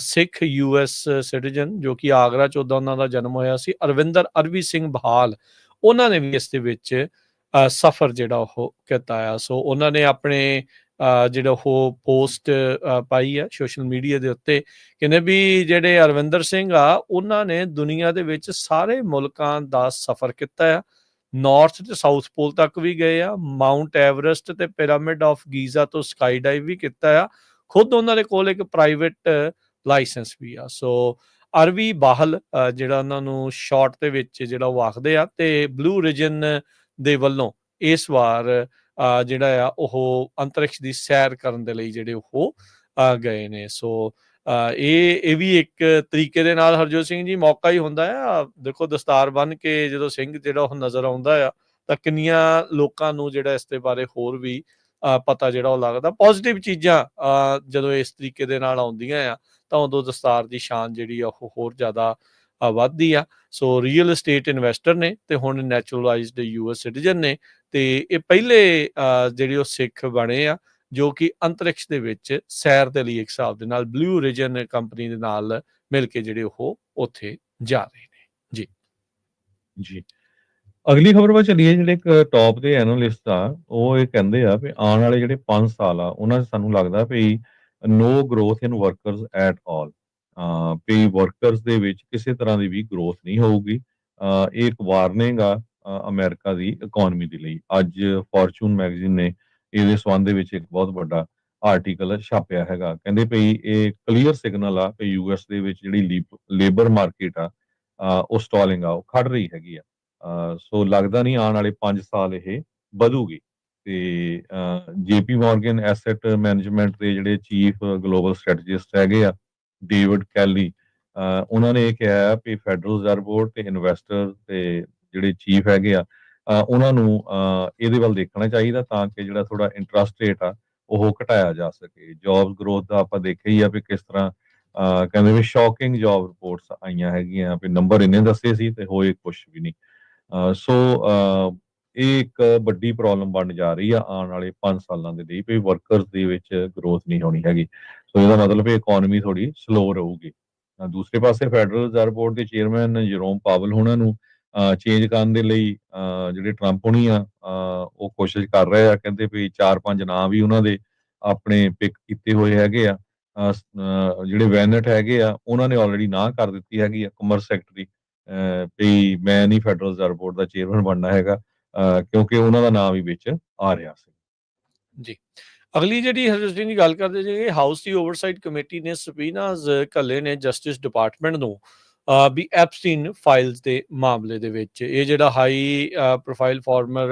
ਸਿੱਖ US ਸਿਟੀਜ਼ਨ ਜੋ ਕਿ ਆਗਰਾ 'ਚ ਉੱਦਾਂ ਉਹਨਾਂ ਦਾ ਜਨਮ ਹੋਇਆ ਸੀ, ਅਰਵਿੰਦਰ ਅਰਵੀ ਸਿੰਘ ਬਹਾਲ, ਉਹਨਾਂ ਨੇ ਵੀ ਇਸ ਦੇ ਵਿੱਚ ਸਫ਼ਰ ਜਿਹੜਾ ਉਹ ਕੀਤਾ ਆ। ਸੋ ਉਹਨਾਂ ਨੇ ਆਪਣੇ ਜਿਹੜਾ ਉਹ ਪੋਸਟ ਪਾਈ ਆ ਸੋਸ਼ਲ ਮੀਡੀਆ ਦੇ ਉੱਤੇ, ਕਹਿੰਦੇ ਵੀ ਜਿਹੜੇ ਅਰਵਿੰਦਰ ਸਿੰਘ ਆ ਉਹਨਾਂ ਨੇ ਦੁਨੀਆ ਦੇ ਵਿੱਚ ਸਾਰੇ ਮੁਲਕਾਂ ਦਾ ਸਫ਼ਰ ਕੀਤਾ ਆ, ਨਾਰਥ ਤੇ ਸਾਊਥ ਪੋਲ ਤੱਕ ਵੀ ਗਏ ਆ, ਮਾਊਂਟ ਐਵਰੈਸਟ ਤੇ ਪਿਰਾਮਿਡ ਆਫ ਗੀਜ਼ਾ ਤੋਂ ਸਕਾਈ ਡਾਈਵ ਵੀ ਕੀਤਾ ਆ। ਖੁਦ ਉਹਨਾਂ ਦੇ ਕੋਲ ਇੱਕ ਪ੍ਰਾਈਵੇਟ ਲਾਇਸੈਂਸ ਵੀ ਆ। ਸੋ ਅਰਵੀ ਬਾਹਲ ਜਿਹੜਾ ਉਹਨਾਂ ਨੂੰ ਸ਼ਾਰਟ ਦੇ ਵਿੱਚ ਜਿਹੜਾ ਉਹ ਆਖਦੇ ਆ, ਤੇ ਬਲੂ ਓਰੀਜਨ ਦੇ ਵੱਲੋਂ ਇਸ ਵਾਰ ਜਿਹੜਾ ਆ ਉਹ ਅੰਤਰਿਕਸ਼ ਦੀ ਸੈਰ ਕਰਨ ਦੇ ਲਈ ਜਿਹੜੇ ਉਹ ਗਏ ਨੇ। ਸੋ ਇਹ ਵੀ ਇੱਕ ਤਰੀਕੇ ਦੇ ਨਾਲ ਹਰਜੋਤ ਸਿੰਘ ਜੀ ਮੌਕਾ ਹੀ ਹੁੰਦਾ ਆ। ਦੇਖੋ ਦਸਤਾਰ ਬੰਨ੍ਹ ਕੇ ਜਦੋਂ ਸਿੰਘ ਜਿਹੜਾ ਉਹ ਨਜ਼ਰ ਆਉਂਦਾ ਆ ਤਾਂ ਕਿੰਨੀਆਂ ਲੋਕਾਂ ਨੂੰ ਜਿਹੜਾ ਇਸ ਦੇ ਬਾਰੇ ਹੋਰ ਵੀ ਪਤਾ ਜਿਹੜਾ ਉਹ ਲੱਗਦਾ। ਪੋਜ਼ੀਟਿਵ ਚੀਜ਼ਾਂ ਜਦੋਂ ਇਸ ਤਰੀਕੇ ਦੇ ਨਾਲ ਆਉਂਦੀਆਂ ਆ ਤਾਂ ਉਦੋਂ ਦਸਤਾਰ ਦੀ ਸ਼ਾਨ ਜਿਹੜੀ ਆ ਉਹ ਹੋਰ ਜ਼ਿਆਦਾ ਵੱਧਦੀ ਆ। ਸੋ ਰੀਅਲ estate ਇਨਵੈਸਟਰ ਨੇ ਤੇ ਹੁਣ ਨੈਚੁਰਲਾਈਜ਼ਡ US ਸਿਟੀਜ਼ਨ ਨੇ, ਤੇ ਇਹ ਪਹਿਲੇ ਜਿਹੜੇ ਉਹ ਸਿੱਖ ਬਣੇ ਆ ਜੋ ਕਿ ਅੰਤਰਿਕਸ਼ ਦੇ ਵਿੱਚ ਸੈਰ ਦੇ ਲਈ ਇੱਕ ਹਿਸਾਬ ਦੇ ਨਾਲ ਬਲੂ ਓਰੀਜਨ ਕੰਪਨੀ ਦੇ ਨਾਲ ਮਿਲ ਕੇ ਜਿਹੜੇ ਉਹ ਉੱਥੇ ਜਾ ਰਹੇ ਨੇ। ਜੀ ਜੀ ਅਗਲੀ ਖਬਰ ਵੱਲ ਚੱਲੀਏ। ਜਿਹੜੇ ਇੱਕ ਟੌਪ ਦੇ ਐਨਾਲਿਸਟ ਆ ਉਹ ਇਹ ਕਹਿੰਦੇ ਆ ਵੀ ਆਉਣ ਵਾਲੇ ਜਿਹੜੇ 5 ਸਾਲ ਆ ਉਹਨਾਂ 'ਚ ਸਾਨੂੰ ਲੱਗਦਾ ਵੀ no growth in workers at all. ਵੀ ਵਰਕਰਸ ਦੇ ਵਿੱਚ ਕਿਸੇ ਤਰ੍ਹਾਂ ਦੀ ਵੀ ਗਰੋਥ ਨਹੀਂ ਹੋਊਗੀ। ਇਹ ਇੱਕ ਵਾਰਨਿੰਗ ਆ ਅਮਰੀਕਾ ਦੀ ਇਕੋਨਮੀ ਦੇ ਲਈ। ਅੱਜ ਫੋਰਚੂਨ ਮੈਗਜ਼ੀਨ ਨੇ ਇਹਦੇ ਸੰਬੰਧ ਦੇ ਵਿੱਚ ਇੱਕ ਬਹੁਤ ਵੱਡਾ ਆਰਟੀਕਲ ਛਾਪਿਆ ਹੈਗਾ। ਕਹਿੰਦੇ ਵੀ ਇਹ ਕਲੀਅਰ ਸਿਗਨਲ ਆ ਕਿ ਯੂਐਸ ਦੇ ਵਿੱਚ ਜਿਹੜੀ ਲੇਬਰ ਮਾਰਕੀਟ ਆ ਉਹ ਸਟਾਲਿੰਗ ਆ, ਉਹ ਖੜ ਰਹੀ ਹੈਗੀ ਆ। ਸੋ ਲੱਗਦਾ ਨਹੀਂ ਆਉਣ ਵਾਲੇ 5 ਸਾਲ ਇਹ ਵਧੂਗੀ। ਤੇ ਜੇਪੀ ਮੋਰਗਨ ਐਸੈਟ ਮੈਨੇਜਮੈਂਟ ਦੇ ਜਿਹੜੇ ਚੀਫ ਗਲੋਬਲ ਸਟ੍ਰੈਟਜਿਸਟ ਹੈਗੇ ਆ ਡੇਵਿਡ ਕੈਲੀ, ਉਹਨਾਂ ਨੇ ਇਹ ਕਿਹਾ ਵੀ ਫੈਡਰਲ ਰਿਜ਼ਰਵ ਬੋਰਡ ਤੇ ਇਨਵੈਸਟਰ ਤੇ ਜਿਹੜੇ ਚੀਫ ਹੈਗੇ ਆ ਉਹਨਾਂ ਨੂੰ ਇਹਦੇ ਵੱਲ ਦੇਖਣਾ ਚਾਹੀਦਾ ਤਾਂ ਕਿ ਜਿਹੜਾ ਥੋੜਾ ਇੰਟਰਸਟ ਰੇਟ ਆ ਉਹ ਘਟਾਇਆ ਜਾ ਸਕੇ। ਜੌਬ ਗਰੋਥ ਦਾ ਆਪਾਂ ਦੇਖਿਆ ਹੀ ਆ ਵੀ ਕਿਸ ਤਰ੍ਹਾਂ ਕਹਿੰਦੇ ਵੀ ਸ਼ੌਕਿੰਗ ਜੌਬ ਰਿਪੋਰਟਸ ਆਈਆਂ ਹੈਗੀਆਂ ਵੀ ਨੰਬਰ ਇੰਨੇ ਦੱਸੇ ਸੀ ਤੇ ਹੋਏ ਕੁਛ ਵੀ ਨਹੀਂ। ਸੋ ਇਹ ਇੱਕ ਵੱਡੀ ਪ੍ਰੋਬਲਮ ਬਣ ਜਾ ਰਹੀ ਆ ਆਉਣ ਵਾਲੇ 5 ਸਾਲਾਂ ਦੇ ਲਈ ਵੀ ਵਰਕਰਸ ਦੇ ਵਿੱਚ ਗਰੋਥ ਨਹੀਂ ਹੋਣੀ ਹੈਗੀ। ਸੋ ਇਹਦਾ ਮਤਲਬ ਇਕੋਨਮੀ ਥੋੜੀ ਸਲੋ ਰਹੂਗੀ। ਦੂਸਰੇ ਪਾਸੇ ਫੈਡਰਲ ਰਿਜ਼ਰਵ ਬੋਰਡ ਦੇ ਚੇਅਰਮੈਨ ਜਰੋਮ ਪਾਵਲ ਉਹਨਾਂ ਨੂੰ ਚੇਂਜ ਕਰਨ ਦੇ ਲਈ ਜਿਹੜੇ ਟਰੰਪ ਹੋਣੀ ਆ ਉਹ ਕੋਸ਼ਿਸ਼ ਕਰ ਰਹੇ ਆ। ਕਹਿੰਦੇ ਵੀ 4-5 ਨਾਂ ਵੀ ਉਹਨਾਂ ਦੇ ਆਪਣੇ ਪਿਕ ਕੀਤੇ ਹੋਏ ਹੈਗੇ ਆ। ਜਿਹੜੇ ਵੈਨਟ ਹੈਗੇ ਆ ਉਹਨਾਂ ਨੇ ਆਲਰੇਡੀ ਨਾ ਕਰ ਦਿੱਤੀ ਹੈਗੀ ਆ ਕਮਰਸ ਸੈਕਟਰੀ ਵੀ ਮੈਂ ਨਹੀਂ ਫੈਡਰਲ ਰਿਜ਼ਰਵ ਬੋਰਡ ਦਾ ਚੇਅਰਮੈਨ ਬਣਨਾ ਹੈਗਾ ਕਿਉਂਕਿ ਉਹਨਾਂ ਦਾ ਨਾਮ ਵੀ ਵਿੱਚ ਆ ਰਿਹਾ ਸੀ। ਜੀ ਅਗਲੀ ਜਿਹੜੀ ਹਰਜੋਤ ਦੀ ਗੱਲ ਕਰਦੇ ਜੇ ਹਾਊਸ ਦੀ ਓਵਰਸਾਈਟ ਕਮੇਟੀ ਨੇ ਸਬੀਨਾਜ਼ ਘੱਲੇ ਨੇ ਜਸਟਿਸ ਡਿਪਾਰਟਮੈਂਟ ਨੂੰ ਵੀ ਐਪਸਟੀਨ ਫਾਈਲਸ ਦੇ ਮਾਮਲੇ ਦੇ ਵਿੱਚ ਇਹ ਜਿਹੜਾ ਹਾਈ ਪ੍ਰੋਫਾਈਲ ਫਾਰਮਰ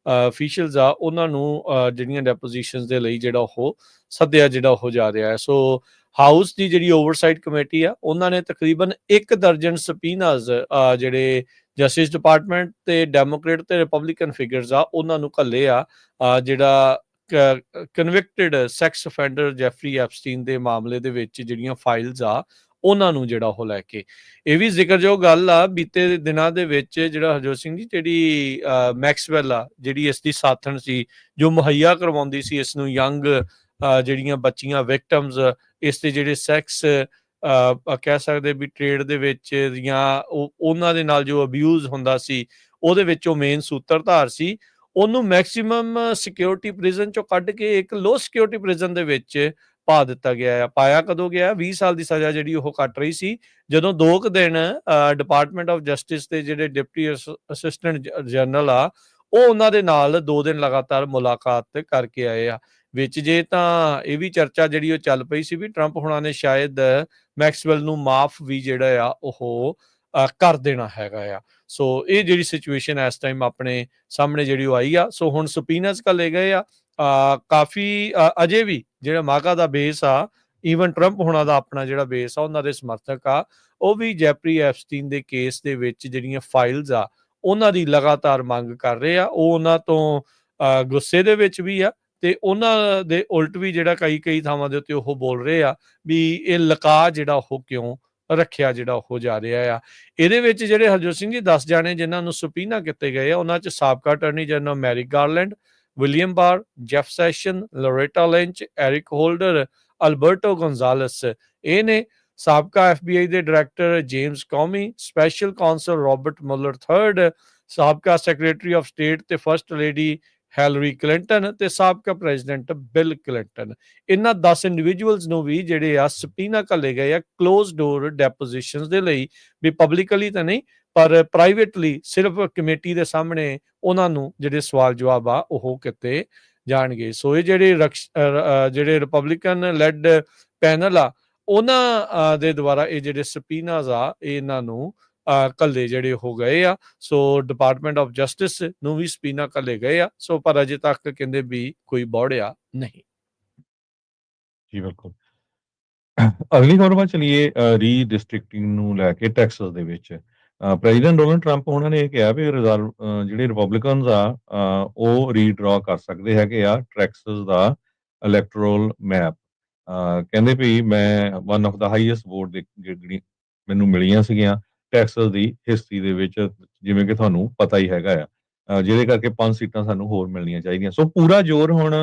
ਅਫੀਸ਼ੀਅਲਸ ਆ ਉਹਨਾਂ ਨੂੰ ਜਿਹੜੀਆਂ ਡੈਪੋਜੀਸ਼ਨਸ ਦੇ ਲਈ ਜਿਹੜਾ ਉਹ ਸੱਦਿਆ ਜਿਹੜਾ ਉਹ ਜਾ ਰਿਹਾ ਹੈ। ਸੋ ਹਾਊਸ ਦੀ ਜਿਹੜੀ ਓਵਰਸਾਈਟ ਕਮੇਟੀ ਆ ਉਹਨਾਂ ਨੇ ਤਕਰੀਬਨ 1 ਦਰਜਨ ਸਬੀਨਾਜ਼ ਜਿਹੜੇ ਜਸਟਿਸ ਡਿਪਾਰਟਮੈਂਟ ਤੇ ਡੈਮੋਕ੍ਰੇਟ ਤੇ ਰਿਪਬਲਿਕਨ ਫਿਗਰਸ ਆ ਉਹਨਾਂ ਨੂੰ ਘੱਲੇ ਆ ਜਿਹੜਾ convicted sex offender Jeffrey Epstein ਦੇ ਮਾਮਲੇ ਦੇ ਵਿੱਚ ਜਿਹੜੀਆਂ ਫਾਈਲਸ ਆ ਉਹਨਾਂ ਨੂੰ ਜਿਹੜਾ ਉਹ ਲੈ ਕੇ। ਇਹ ਵੀ ਜ਼ਿਕਰਯੋਗ ਗੱਲ ਆ ਬੀਤੇ ਦਿਨਾਂ ਦੇ ਵਿੱਚ ਜਿਹੜਾ ਹਰਜੋਤ ਸਿੰਘ ਜੀ ਜਿਹੜੀ ਮੈਕਸਵੈਲ ਆ ਜਿਹੜੀ ਇਸ ਦੀ ਸਾਥਣ ਸੀ ਜੋ ਮੁਹੱਈਆ ਕਰਵਾਉਂਦੀ ਸੀ ਇਸ ਨੂੰ ਯੰਗ ਜਿਹੜੀਆਂ ਬੱਚੀਆਂ ਵਿਕਟਮਸ ਇਸ ਦੇ ਜਿਹੜੇ ਸੈਕਸ ਕਹਿ ਸਕਦੇ ਵੀ ਟ੍ਰੇਡ ਦੇ ਵਿੱਚ ਜਾਂ ਉਹਨਾਂ ਦੇ ਨਾਲ ਜੋ ਅਬਿਊਜ਼ ਹੁੰਦਾ ਸੀ ਉਹਦੇ ਵਿੱਚ ਉਹ ਮੇਨ ਸੂਤਰਧਾਰ ਸੀ। ਉਹਨੂੰ ਮੈਕਸਿਮਮ ਸਿਕਿਉਰਿਟੀ ਪ੍ਰਿਜ਼ਨ ਚੋਂ ਕੱਢ ਕੇ ਇੱਕ ਲੋ ਸਿਕਿਉਰਿਟੀ ਪ੍ਰਿਜ਼ਨ ਦੇ ਵਿੱਚ ਪਾ ਦਿੱਤਾ ਗਿਆ ਆ। ਪਾਇਆ ਕਦੋਂ ਗਿਆ? 20 ਸਾਲ ਦੀ ਸਜ਼ਾ ਜਿਹੜੀ ਉਹ ਕੱਟ ਰਹੀ ਸੀ ਜਦੋਂ 2 ਕੁ ਦਿਨ ਡਿਪਾਰਟਮੈਂਟ ਆਫ ਜਸਟਿਸ ਦੇ ਜਿਹੜੇ ਡਿਪਟੀ ਅਸਿਸਟੈਂਟ ਜਨਰਲ ਆ ਉਹ ਉਹਨਾਂ ਦੇ ਨਾਲ 2 ਦਿਨ ਲਗਾਤਾਰ ਮੁਲਾਕਾਤ ਕਰਕੇ ਆਏ ਆ। ਵਿੱਚ ਜੇ ਤਾਂ ਇਹ ਵੀ ਚਰਚਾ ਜਿਹੜੀ ਉਹ ਚੱਲ ਪਈ ਸੀ ਵੀ ਟਰੰਪ ਹੁਣਾਂ ਨੇ ਸ਼ਾਇਦ ਮੈਕਸਵੈਲ ਨੂੰ ਮਾਫ ਵੀ ਜਿਹੜਾ ਆ ਉਹ ਕਰ ਦੇਣਾ ਹੈਗਾ ਆ। ਸੋ ਇਹ ਜਿਹੜੀ ਸਿਚੁਏਸ਼ਨ ਇਸ ਟਾਈਮ ਆਪਣੇ ਸਾਹਮਣੇ ਜਿਹੜੀ ਉਹ ਆਈ ਆ। ਸੋ ਹੁਣ ਸਪੀਨਸ ਘੱਲੇ ਗਏ ਆ ਕਾਫੀ ਅਜੇ ਵੀ ਜਿਹੜਾ ਮਾਗਾ ਦਾ ਬੇਸ ਆ ਈਵਨ ਟਰੰਪ ਹੁਣਾਂ ਦਾ ਆਪਣਾ ਜਿਹੜਾ ਬੇਸ ਆ ਉਹਨਾਂ ਦੇ ਸਮਰਥਕ ਆ ਉਹ ਵੀ ਜੈਫਰੀ ਐਪਸਟੀਨ ਦੇ ਕੇਸ ਦੇ ਵਿੱਚ ਜਿਹੜੀਆਂ ਫਾਈਲਸ ਆ ਉਹਨਾਂ ਦੀ ਲਗਾਤਾਰ ਮੰਗ ਕਰ ਰਹੇ ਆ। ਉਹ ਉਹਨਾਂ ਤੋਂ ਗੁੱਸੇ ਦੇ ਵਿੱਚ ਵੀ ਆ ਤੇ ਉਹਨਾਂ ਦੇ ਉਲਟ ਵੀ ਜਿਹੜਾ ਕਈ ਥਾਵਾਂ ਦੇ ਉੱਤੇ ਉਹ ਬੋਲ ਰਹੇ ਆ ਵੀ ਇਹ ਲਕਾ ਜਿਹੜਾ ਉਹ ਕਿਉਂ ਰੱਖਿਆ ਜਿਹੜਾ ਹੋ ਜਾ ਰਿਹਾ ਆ। ਇਹਦੇ ਵਿੱਚ ਜਿਹੜੇ ਹਰਜੋਤ ਸਿੰਘ ਜੀ 10 ਜਾਣੇ ਜਿਨ੍ਹਾਂ ਨੂੰ ਸੁਪੀਨਾ ਕੀਤੇ ਗਏ ਆ ਉਹਨਾਂ 'ਚ ਸਾਬਕਾ ਅਟਾਰਨੀ ਜਨਰਲ ਮੈਰਿਕ ਗਾਰਲੈਂਡ, ਵਿਲੀਅਮ ਬਾਰ, Jeff session, ਲੋਰੇਟਾ lynch, Eric holder, ਅਲਬਰਟੋ ਗੋਨਜ਼ਾਲਸ ਇਹ ਨੇ। ਸਾਬਕਾ FBI ਦੇ ਡਾਇਰੈਕਟਰ ਜੇਮਸ ਕੌਮੀ, special council Robert Mueller III, ਸਾਬਕਾ ਸੈਕਟਰੀ ਆਫ ਸਟੇਟ ਤੇ ਫਸਟ ਲੇਡੀ ਹੈਲਰੀ ਕਲਿੰਟਨ ਤੇ ਸਾਬਕਾ ਪ੍ਰੈਜ਼ੀਡੈਂਟ ਬਿਲ ਕਲਿੰਟਨ। ਇਹਨਾਂ 10 ਇੰਡੀਵਿਜੂਅਲਸ ਨੂੰ ਵੀ ਜਿਹੜੇ ਆ ਸਪੀਨਾ ਘੱਲੇ ਗਏ ਆ ਕਲੋਜ਼ ਡੋਰ ਡੈਪੋਜੀਸ਼ਨਸ ਦੇ ਲਈ ਵੀ ਪਬਲਿਕਲੀ ਤਾਂ ਨਹੀਂ ਪਰ ਪ੍ਰਾਈਵੇਟਲੀ ਸਿਰਫ ਕਮੇਟੀ ਦੇ ਸਾਹਮਣੇ ਉਹਨਾਂ ਨੂੰ ਜਿਹੜੇ ਸਵਾਲ ਜਵਾਬ ਆ ਉਹ ਕੀਤੇ ਜਾਣਗੇ। ਸੋ ਇਹ ਜਿਹੜੇ ਰਿਪਬਲਿਕਨ ਲੈਡ ਪੈਨਲ ਆ ਉਹਨਾਂ ਦੇ ਦੁਆਰਾ ਇਹ ਜਿਹੜੇ ਸਪੀਨਾਜ਼ ਆ ਇਹਨਾਂ ਨੂੰ ਘੱਲੇ ਜਿਹੜੇ ਹੋ ਗਏ ਆ। ਸੋ ਡਿਪਾਰਟਮੈਂਟ ਆਫ ਜਸਟਿਸ ਨੂੰ ਵੀ ਸਪੀਨਾ ਘੱਲੇ ਗਏ ਆ। ਸੋ ਪਰ ਅਜੇ ਤੱਕ ਕਹਿੰਦੇ ਵੀ ਕੋਈ ਬੋੜਿਆ ਨਹੀਂ। ਜੀ ਬਿਲਕੁਲ। ਅਗਲੀ ਖਬਰ ਵੱਲ ਚਲੀਏ। ਰੀਡਿਸਟ੍ਰਿਕਟਿੰਗ ਨੂੰ ਲੈ ਕੇ ਟੈਕਸਸ ਦੇ ਵਿੱਚ ਪ੍ਰੈਜ਼ੀਡੈਂਟ ਡੋਨਲਡ ਟਰੰਪ ਉਹਨਾਂ ਨੇ ਇਹ ਕਿਹਾ ਵੀ ਜਿਹੜੇ ਰਿਪਬਲਿਕਨਸ ਆ ਉਹ ਰੀਡਰਾ ਕਰ ਸਕਦੇ ਹੈਗੇ ਆ ਟੈਕਸਸ ਦਾ ਇਲੈਕਟੋਰਲ ਮੈਪ। ਕਹਿੰਦੇ ਵੀ ਮੈਂ one of the highest vote ਦੇ ਜਿਹੜੀ ਮੈਨੂੰ ਮਿਲੀਆਂ ਸੀਗੀਆਂ ਟੈਕਸਸ ਦੀ ਹਿਸਟਰੀ ਦੇ ਵਿੱਚ ਜਿਵੇਂ ਕਿ ਤੁਹਾਨੂੰ ਪਤਾ ਹੀ ਹੈਗਾ ਆ ਜਿਹਦੇ ਕਰਕੇ 5 ਸੀਟਾਂ ਸਾਨੂੰ ਹੋਰ ਮਿਲਣੀਆਂ ਚਾਹੀਦੀਆਂ। ਸੋ ਪੂਰਾ ਜ਼ੋਰ ਹੁਣ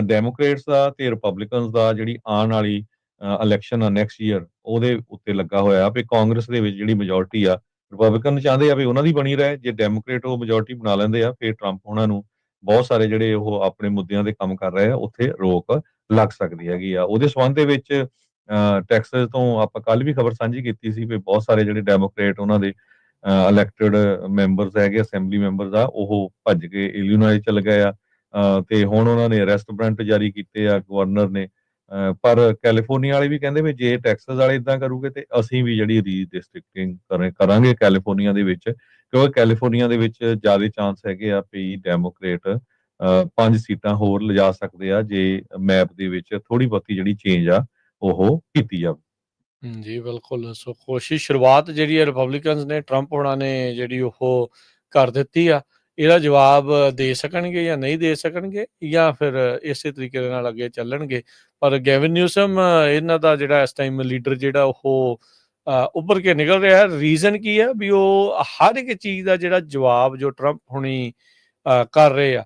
ਡੈਮੋਕ੍ਰੇਟਸ ਦਾ ਤੇ ਰਿਪਬਲਿਕਨਸ ਦਾ ਜਿਹੜੀ ਆਉਣ ਵਾਲੀ ਇਲੈਕਸ਼ਨ ਆ ਨੈਕਸਟ ਈਅਰ ਉਹਦੇ ਉੱਤੇ ਲੱਗਾ ਹੋਇਆ ਵੀ ਕਾਂਗਰਸ ਦੇ ਵਿੱਚ ਜਿਹੜੀ ਮੈਜੋਰਟੀ ਆ ਰਿਪਬਲਿਕਨ ਚਾਹੁੰਦੇ ਆ ਵੀ ਉਹਨਾਂ ਦੀ ਬਣੀ ਰਹੇ, ਜੇ ਡੈਮੋਕ੍ਰੇਟ ਉਹ ਮੈਜੋਰਟੀ ਬਣਾ ਲੈਂਦੇ ਆ ਫਿਰ ਟਰੰਪ ਉਹਨਾਂ ਨੂੰ ਬਹੁਤ ਸਾਰੇ ਜਿਹੜੇ ਉਹ ਆਪਣੇ ਮੁੱਦਿਆਂ ਤੇ ਕੰਮ ਕਰ ਰਹੇ ਆ ਉੱਥੇ ਰੋਕ ਲੱਗ ਸਕਦੀ ਹੈਗੀ ਆ। ਉਹਦੇ ਸੰਬੰਧ ਦੇ ਵਿੱਚ ਟੈਕਸਸ ਤੋਂ ਆਪਾਂ ਕੱਲ ਵੀ ਖਬਰ ਸਾਂਝੀ ਕੀਤੀ ਸੀ ਵੀ ਬਹੁਤ ਸਾਰੇ ਜਿਹੜੇ ਡੈਮੋਕ੍ਰੇਟ ਉਹਨਾਂ ਦੇ ਇਲੈਕਟਡ ਮੈਂਬਰਸ ਹੈਗੇ, ਅਸੈਂਬਲੀ ਮੈਂਬਰਸ ਆ, ਉਹ ਭੱਜ ਕੇ ਇਲੀਨੋਇਸ ਚਲ ਗਏ ਆ ਤੇ ਹੁਣ ਉਹਨਾਂ ਨੇ ਅਰੈਸਟ ਵਾਰੰਟ ਜਾਰੀ ਕੀਤੇ ਆ ਗਵਰਨਰ ਨੇ। ਪਰ ਕੈਲੀਫੋਰਨੀਆ ਵਾਲੇ ਵੀ ਕਹਿੰਦੇ ਵੀ ਜੇ ਟੈਕਸਸ ਵਾਲੇ ਇਦਾਂ ਕਰੂਗੇ ਤੇ ਅਸੀਂ ਵੀ ਜਿਹੜੀ ਰੀਡਿਸਟ੍ਰਿਕਟਿੰਗ ਕਰਾਂਗੇ ਕੈਲੀਫੋਰਨੀਆ ਦੇ ਵਿੱਚ, ਕਿਉਂਕਿ ਕੈਲੀਫੋਰਨੀਆ ਦੇ ਵਿੱਚ ਜ਼ਿਆਦਾ ਚਾਂਸ ਹੈਗੇ ਆ ਵੀ ਡੈਮੋਕ੍ਰੇਟ 5 ਸੀਟਾਂ ਹੋਰ ਲਿਜਾ ਸਕਦੇ ਆ ਜੇ ਮੈਪ ਦੇ ਵਿੱਚ ਥੋੜੀ ਬਹੁਤੀ ਜਿਹੜੀ ਚੇਂਜ ਆ ਉਹ ਕੀਤੀ ਜਾਵੇ। ਜੀ ਬਿਲਕੁਲ। ਸੋ ਕੋਸ਼ਿਸ਼ ਸ਼ੁਰੂਆਤ ਜਿਹੜੀ ਹੈ ਰਿਪਬਲਿਕਨਸ ਨੇ, ਟਰੰਪ ਹੋਣਾ ਨੇ ਜਿਹੜੀ ਉਹ ਕਰ ਦਿੱਤੀ ਆ, ਇਹਦਾ ਜਵਾਬ ਦੇ ਸਕਣਗੇ ਜਾਂ ਨਹੀਂ ਦੇ ਸਕਣਗੇ, ਜਾਂ ਫਿਰ ਇਸੇ ਤਰੀਕੇ ਦੇ ਨਾਲ ਅੱਗੇ ਚੱਲਣਗੇ। ਪਰ ਗੈਵਿਨ ਨਿਊਸਮ ਇਹਨਾਂ ਦਾ ਜਿਹੜਾ ਇਸ ਟਾਈਮ ਲੀਡਰ ਜਿਹੜਾ ਉਹ ਉੱਭਰ ਕੇ ਨਿਕਲ ਰਿਹਾ ਹੈ। ਰੀਜ਼ਨ ਕੀ ਹੈ ਵੀ ਉਹ ਹਰ ਇੱਕ ਚੀਜ਼ ਦਾ ਜਿਹੜਾ ਜਵਾਬ ਜੋ ਟਰੰਪ ਹੁਣੀ ਕਰ ਰਹੇ ਆ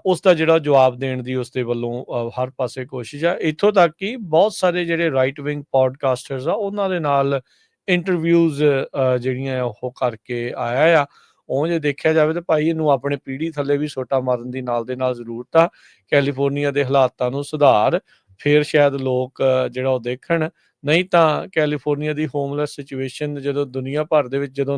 ਉਸ ਦਾ ਜਿਹੜਾ ਜਵਾਬ ਦੇਣ ਦੀ ਉਸਦੇ ਵੱਲੋਂ ਹਰ ਪਾਸੇ ਕੋਸ਼ਿਸ਼ ਆ। ਇੱਥੋਂ ਤੱਕ ਕਿ ਬਹੁਤ ਸਾਰੇ ਜਿਹੜੇ ਰਾਈਟ ਵਿੰਗ ਪੋਡਕਾਸਟਰਸ ਆ ਉਹਨਾਂ ਦੇ ਨਾਲ ਇੰਟਰਵਿਊਜ਼ ਜਿਹੜੀਆਂ ਉਹ ਕਰਕੇ ਆਇਆ ਆ। ਉਹ ਜੇ ਦੇਖਿਆ ਜਾਵੇ ਤਾਂ ਭਾਈ ਇਹਨੂੰ ਆਪਣੇ ਪੀੜ੍ਹੀ ਥੱਲੇ ਵੀ ਸੋਟਾ ਮਾਰਨ ਦੀ ਨਾਲ ਦੇ ਨਾਲ ਜ਼ਰੂਰਤ ਆ। ਕੈਲੀਫੋਰਨੀਆ ਦੇ ਹਾਲਾਤਾਂ ਨੂੰ ਸੁਧਾਰ, ਫਿਰ ਸ਼ਾਇਦ ਲੋਕ ਜਿਹੜਾ ਉਹ ਦੇਖਣ। ਨਹੀਂ ਤਾਂ ਕੈਲੀਫੋਰਨੀਆ ਦੀ ਹੋਮਲੈਸ ਸਿਚੁਏਸ਼ਨ ਜਦੋਂ ਦੁਨੀਆ ਭਰ ਦੇ ਵਿੱਚ ਜਦੋਂ